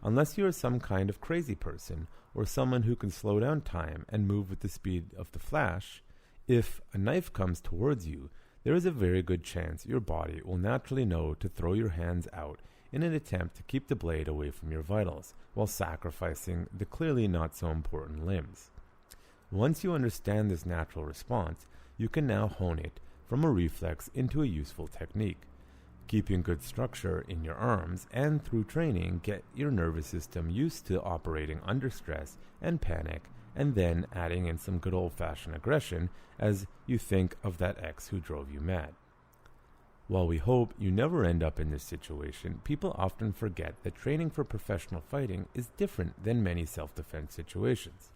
Unless you are some kind of crazy person or someone who can slow down time and move with the speed of the flash, if a knife comes towards you, there is a very good chance your body will naturally know to throw your hands out in an attempt to keep the blade away from your vitals, while sacrificing the clearly not so important limbs. Once you understand this natural response, you can now hone it from a reflex into a useful technique. Keeping good structure in your arms and through training, get your nervous system used to operating under stress and panic, and then adding in some good old-fashioned aggression as you think of that ex who drove you mad. While we hope you never end up in this situation, people often forget that training for professional fighting is different than many self-defense situations.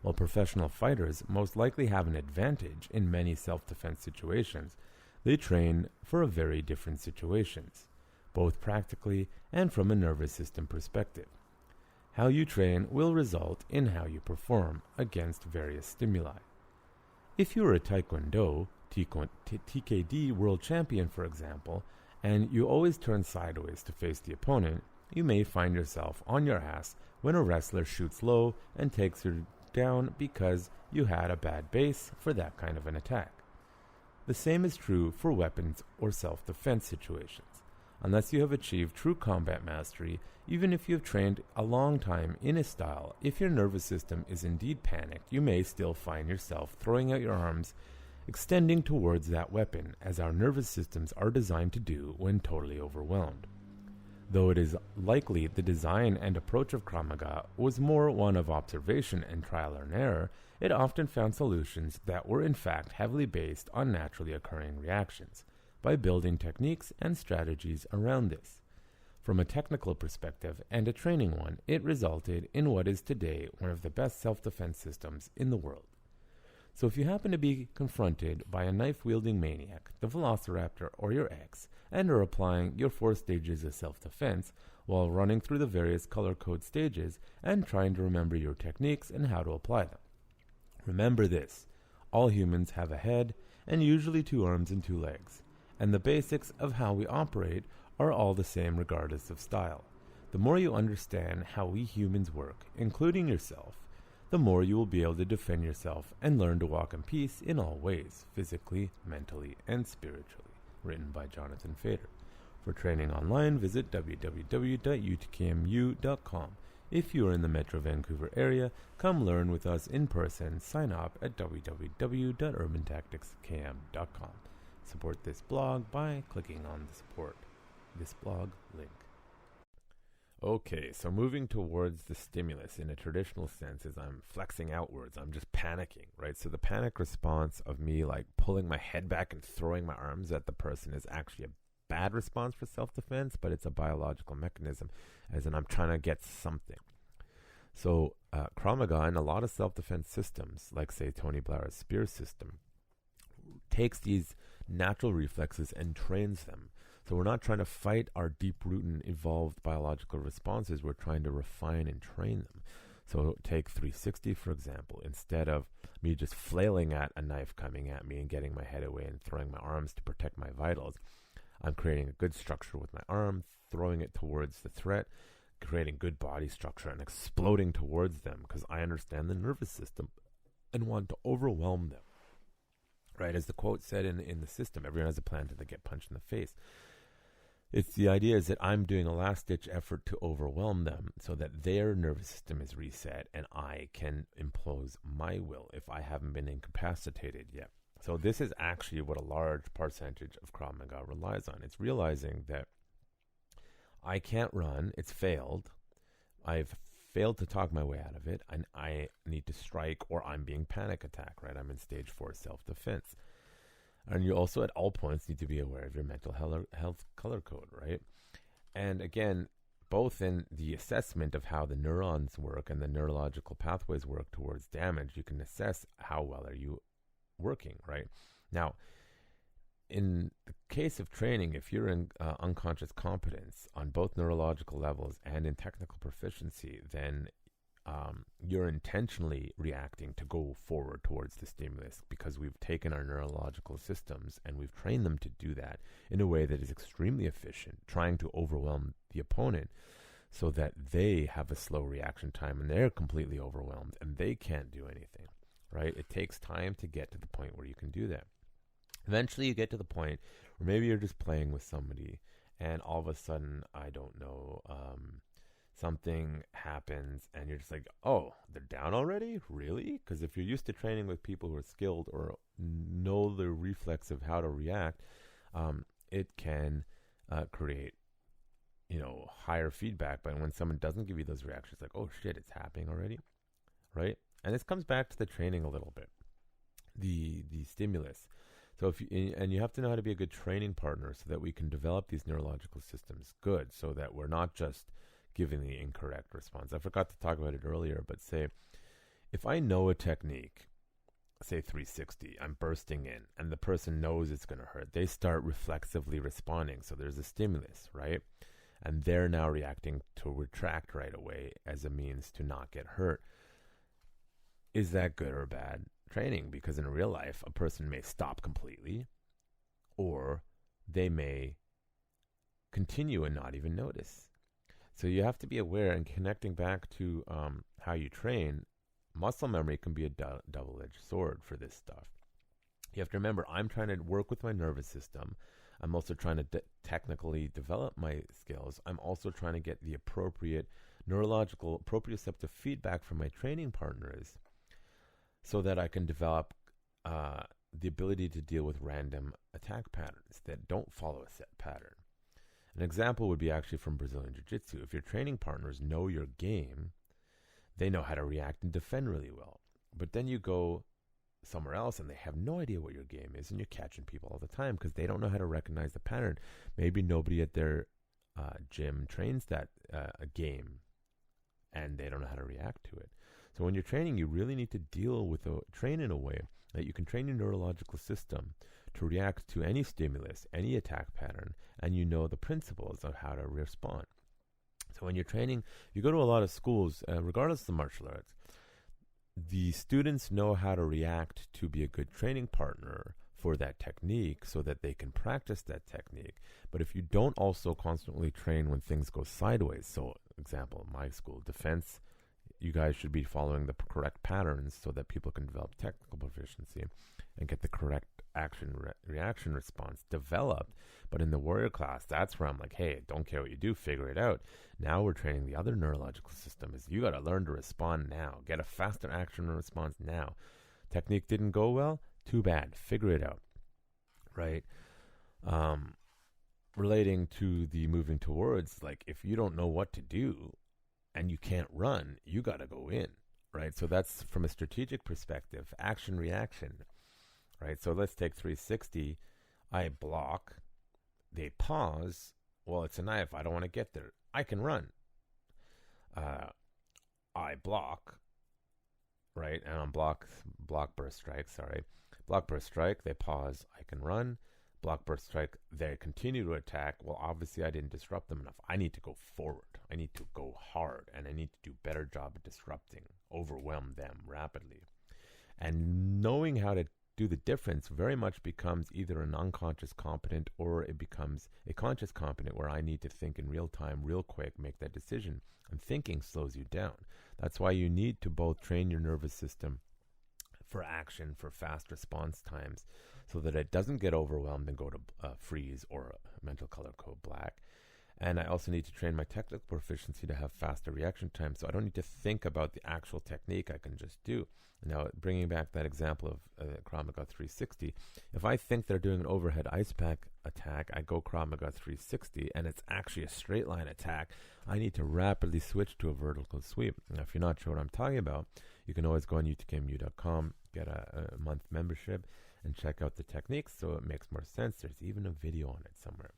While professional fighters most likely have an advantage in many self-defense situations, they train for very different situations, both practically and from a nervous system perspective. How you train will result in how you perform against various stimuli. If you are a Taekwondo, TKD world champion for example, and you always turn sideways to face the opponent, you may find yourself on your ass when a wrestler shoots low and takes you down because you had a bad base for that kind of an attack. The same is true for weapons or self-defense situations. Unless you have achieved true combat mastery, even if you have trained a long time in a style, if your nervous system is indeed panicked, you may still find yourself throwing out your arms, extending towards that weapon, as our nervous systems are designed to do when totally overwhelmed. Though it is likely the design and approach of Krav Maga was more one of observation and trial and error, it often found solutions that were in fact heavily based on naturally occurring reactions, by building techniques and strategies around this. From a technical perspective and a training one, it resulted in what is today one of the best self-defense systems in the world. So if you happen to be confronted by a knife-wielding maniac, the Velociraptor, or your ex, and are applying your 4 stages of self-defense while running through the various color code stages and trying to remember your techniques and how to apply them, remember this: all humans have a head and usually 2 arms and 2 legs, and the basics of how we operate are all the same regardless of style. The more you understand how we humans work, including yourself, the more you will be able to defend yourself and learn to walk in peace in all ways, physically, mentally, and spiritually. Written by Jonathan Fader. For training online, visit www.utkmu.com. If you are in the Metro Vancouver area, come learn with us in person. Sign up at www.urbantacticskm.com. Support this blog by clicking on the Support This Blog link. Okay, so moving towards the stimulus in a traditional sense is I'm flexing outwards. I'm just panicking, right? So the panic response of me like pulling my head back and throwing my arms at the person is actually a bad response for self-defense, but it's a biological mechanism, as in I'm trying to get something. So Krav Maga and a lot of self-defense systems, like say Tony Blair's spear system, takes these natural reflexes and trains them. So we're not trying to fight our deep-rooted, evolved biological responses. We're trying to refine and train them. So take 360, for example. Instead of me just flailing at a knife coming at me and getting my head away and throwing my arms to protect my vitals, I'm creating a good structure with my arm, throwing it towards the threat, creating good body structure and exploding towards them because I understand the nervous system and want to overwhelm them. Right? As the quote said in the system, everyone has a plan till they get punched in the face. It's the idea is that I'm doing a last-ditch effort to overwhelm them so that their nervous system is reset and I can impose my will if I haven't been incapacitated yet. So this is actually what a large percentage of Krav Maga relies on. It's realizing that I can't run. It's failed. I've failed to talk my way out of it, and I need to strike or I'm being panic attacked, right? I'm in stage 4 self-defense. And you also at all points need to be aware of your mental health color code, right? And again, both in the assessment of how the neurons work and the neurological pathways work towards damage, you can assess how well are you working, right? Now, in the case of training, if you're in unconscious competence on both neurological levels and in technical proficiency, then you're intentionally reacting to go forward towards the stimulus because we've taken our neurological systems and we've trained them to do that in a way that is extremely efficient, trying to overwhelm the opponent so that they have a slow reaction time and they're completely overwhelmed and they can't do anything, right? It takes time to get to the point where you can do that. Eventually you get to the point where maybe you're just playing with somebody and all of a sudden, I don't know, something happens and you're just like, oh, they're down already? Really? Because if you're used to training with people who are skilled or know the reflex of how to react, it can create, higher feedback. But when someone doesn't give you those reactions, like, oh shit, it's happening already, right? And this comes back to the training a little bit, the stimulus. So you have to know how to be a good training partner so that we can develop these neurological systems good, so that we're not just giving the incorrect response. I forgot to talk about it earlier, but say, if I know a technique, say 360, I'm bursting in, and the person knows it's going to hurt, they start reflexively responding. So there's a stimulus, right? And they're now reacting to retract right away as a means to not get hurt. Is that good or bad training? Because in real life, a person may stop completely, or they may continue and not even notice. So you have to be aware, and connecting back to how you train, muscle memory can be a double-edged sword for this stuff. You have to remember, I'm trying to work with my nervous system. I'm also trying to technically develop my skills. I'm also trying to get the appropriate neurological, proprioceptive feedback from my training partners so that I can develop the ability to deal with random attack patterns that don't follow a set pattern. An example would be actually from Brazilian Jiu-Jitsu. If your training partners know your game, they know how to react and defend really well. But then you go somewhere else and they have no idea what your game is, and you're catching people all the time because they don't know how to recognize the pattern. Maybe nobody at their gym trains that game, and they don't know how to react to it. So when you're training, you really need to train in a way that you can train your neurological system to react to any stimulus, any attack pattern, and you know the principles of how to respond. So when you're training, you go to a lot of schools, regardless of martial arts, the students know how to react to be a good training partner for that technique so that they can practice that technique. But if you don't also constantly train when things go sideways, so example, my school, defense, you guys should be following the correct patterns so that people can develop technical proficiency and get the correct reaction response developed. But in the warrior class, that's where I'm like, hey, don't care what you do, figure it out. Now we're training the other neurological system is you got to learn to respond now, get a faster action response now. Technique didn't go well, too bad, figure it out, right? Relating to the moving towards, like if you don't know what to do and you can't run, you got to go in, right? So that's from a strategic perspective, action, reaction, right? So let's take 360. I block. They pause. Well, it's a knife. I don't want to get there. I can run. I block, right? And on block burst strike, sorry. Block burst strike. They pause. I can run. Block burst strike. They continue to attack. Well, obviously, I didn't disrupt them enough. I need to go forward. I need to go hard. and I need to do a better job of disrupting, overwhelm them rapidly. And knowing how to do the difference very much becomes either an unconscious competent or it becomes a conscious competent where I need to think in real time, real quick, make that decision. And thinking slows you down. That's why you need to both train your nervous system for action, for fast response times, so that it doesn't get overwhelmed and go to freeze or mental color code black. And I also need to train my technical proficiency to have faster reaction time, so I don't need to think about the actual technique. I can just do. Now, bringing back that example of Krav Maga 360, if I think they're doing an overhead ice pack attack, I go Krav Maga 360, and it's actually a straight line attack. I need to rapidly switch to a vertical sweep. Now, if you're not sure what I'm talking about, you can always go on UTKMU.com, get a month membership, and check out the techniques so it makes more sense. There's even a video on it somewhere.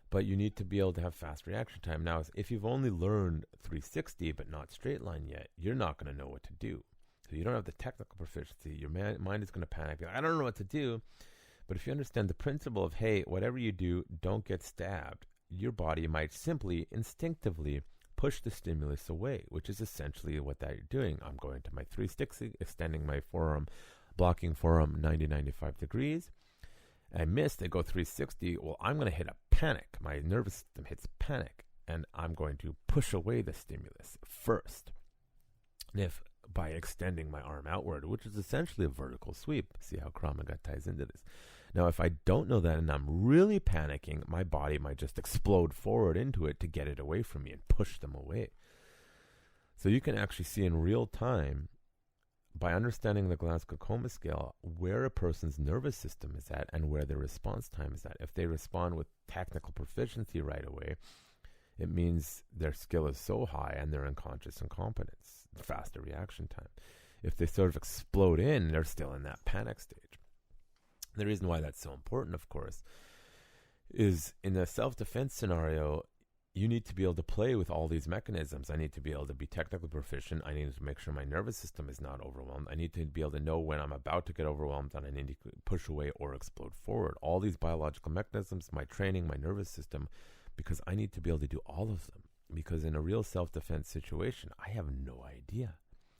But you need to be able to have fast reaction time. Now, if you've only learned 360 but not straight line yet, you're not going to know what to do. So you don't have the technical proficiency. Your mind is going to panic. I don't know what to do. But if you understand the principle of, hey, whatever you do, don't get stabbed, your body might simply, instinctively push the stimulus away, which is essentially what that you're doing. I'm going to my 360, extending my forearm, blocking forearm 90-95 degrees. I missed, I go 360. Well, I'm going to hit a panic. My nervous system hits panic, and I'm going to push away the stimulus first. And if by extending my arm outward, which is essentially a vertical sweep, see how Krav Maga ties into this. Now, if I don't know that and I'm really panicking, my body might just explode forward into it to get it away from me and push them away. So you can actually see in real time, by understanding the Glasgow-Coma scale, where a person's nervous system is at and where their response time is at. If they respond with technical proficiency right away, it means their skill is so high and they're in conscious incompetence, faster reaction time. If they sort of explode in, they're still in that panic stage. The reason why that's so important, of course, is in a self-defense scenario, you need to be able to play with all these mechanisms. I need to be able to be technically proficient. I need to make sure my nervous system is not overwhelmed. I need to be able to know when I'm about to get overwhelmed and I need to push away or explode forward. All these biological mechanisms, my training, my nervous system, because I need to be able to do all of them. Because in a real self-defense situation, I have no idea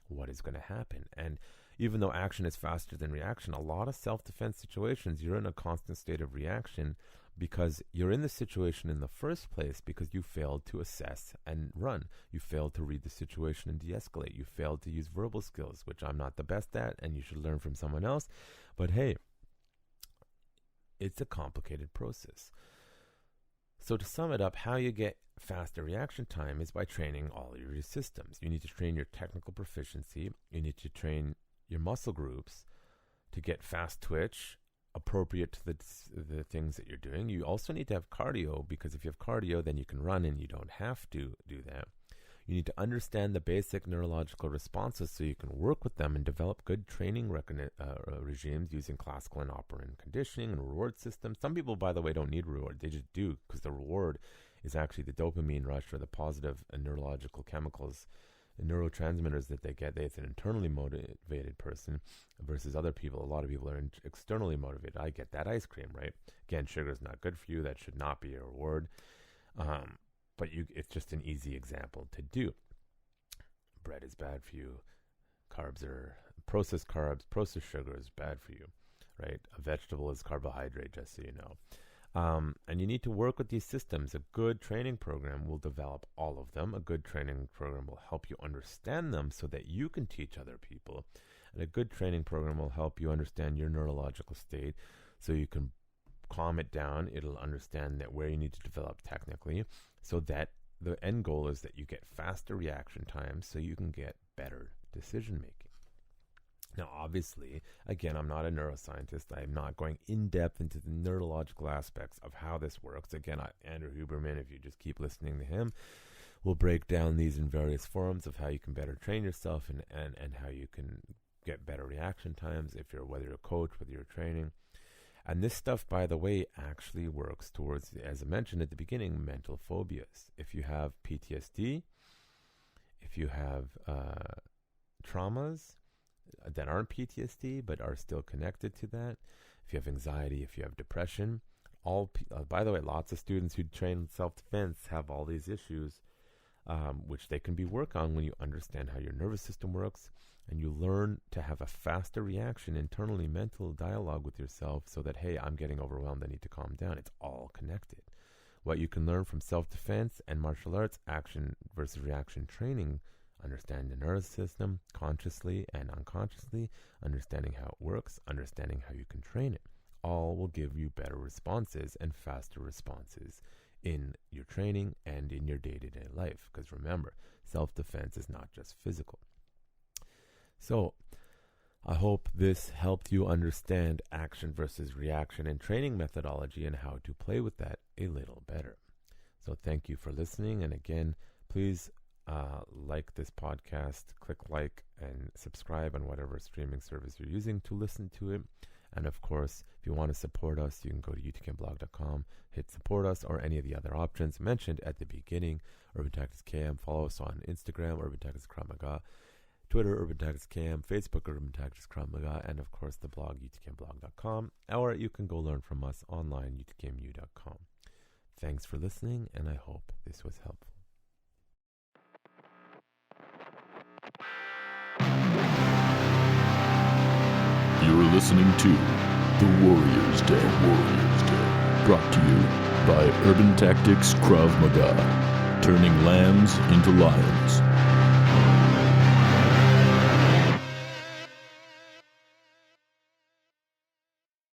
what is going to happen. And even though action is faster than reaction, a lot of self-defense situations, you're in a constant state of reaction because you're in the situation in the first place because you failed to assess and run. You failed to read the situation and de-escalate. You failed to use verbal skills, which I'm not the best at, and you should learn from someone else. But hey, it's a complicated process. So to sum it up, how you get faster reaction time is by training all your systems. You need to train your technical proficiency. You need to train your muscle groups to get fast twitch, appropriate to the things that you're doing. You also need to have cardio, because if you have cardio, then you can run and you don't have to do that. You need to understand the basic neurological responses so you can work with them and develop good training regimes using classical and operant conditioning and reward systems. Some people, by the way, don't need reward. They just do, because the reward is actually the dopamine rush or the positive neurological chemicals and neurotransmitters that they get. It's an internally motivated person versus other people. A lot of people are externally motivated. I get that ice cream, right? Again, sugar is not good for you. That should not be a reward. But it's just an easy example to do. Bread is bad for you. Processed sugar is bad for you, right? A vegetable is carbohydrate, just so you know. And you need to work with these systems. A good training program will develop all of them. A good training program will help you understand them so that you can teach other people. And a good training program will help you understand your neurological state so you can calm it down. It'll understand that where you need to develop technically, so that the end goal is that you get faster reaction times so you can get better decision making. Now, obviously, again, I'm not a neuroscientist. I'm not going in depth into the neurological aspects of how this works. Again, Andrew Huberman, if you just keep listening to him, will break down these in various forms of how you can better train yourself and how you can get better reaction times whether you're a coach, whether you're training. And this stuff, by the way, actually works towards, as I mentioned at the beginning, mental phobias. If you have PTSD, if you have traumas that aren't PTSD but are still connected to that, if you have anxiety, if you have depression, by the way, lots of students who train self-defense have all these issues which they can be worked on when you understand how your nervous system works and you learn to have a faster reaction internally, mental dialogue with yourself so that, hey, I'm getting overwhelmed, I need to calm down. It's all connected. What you can learn from self-defense and martial arts, action versus reaction training, understanding the nervous system consciously and unconsciously, understanding how it works, understanding how you can train it, all will give you better responses and faster responses in your training and in your day-to-day life. Because remember, self-defense is not just physical. So I hope this helped you understand action versus reaction and training methodology and how to play with that a little better. So thank you for listening. And again, please like this podcast, click like and subscribe on whatever streaming service you're using to listen to it. And of course, if you want to support us, you can go to UTKMblog.com, hit support us, or any of the other options mentioned at the beginning. Urban Tactics KM. Follow us on Instagram, Urban Tactics Krav Maga, Twitter, Urban Tactics KM, Facebook, Urban Tactics Krav Maga, and of course the blog, UTKMblog.com. Or you can go learn from us online, UTKMU.com. Thanks for listening, and I hope this was helpful. You're listening to The Warrior's Day, brought to you by Urban Tactics Krav Maga, turning lambs into lions.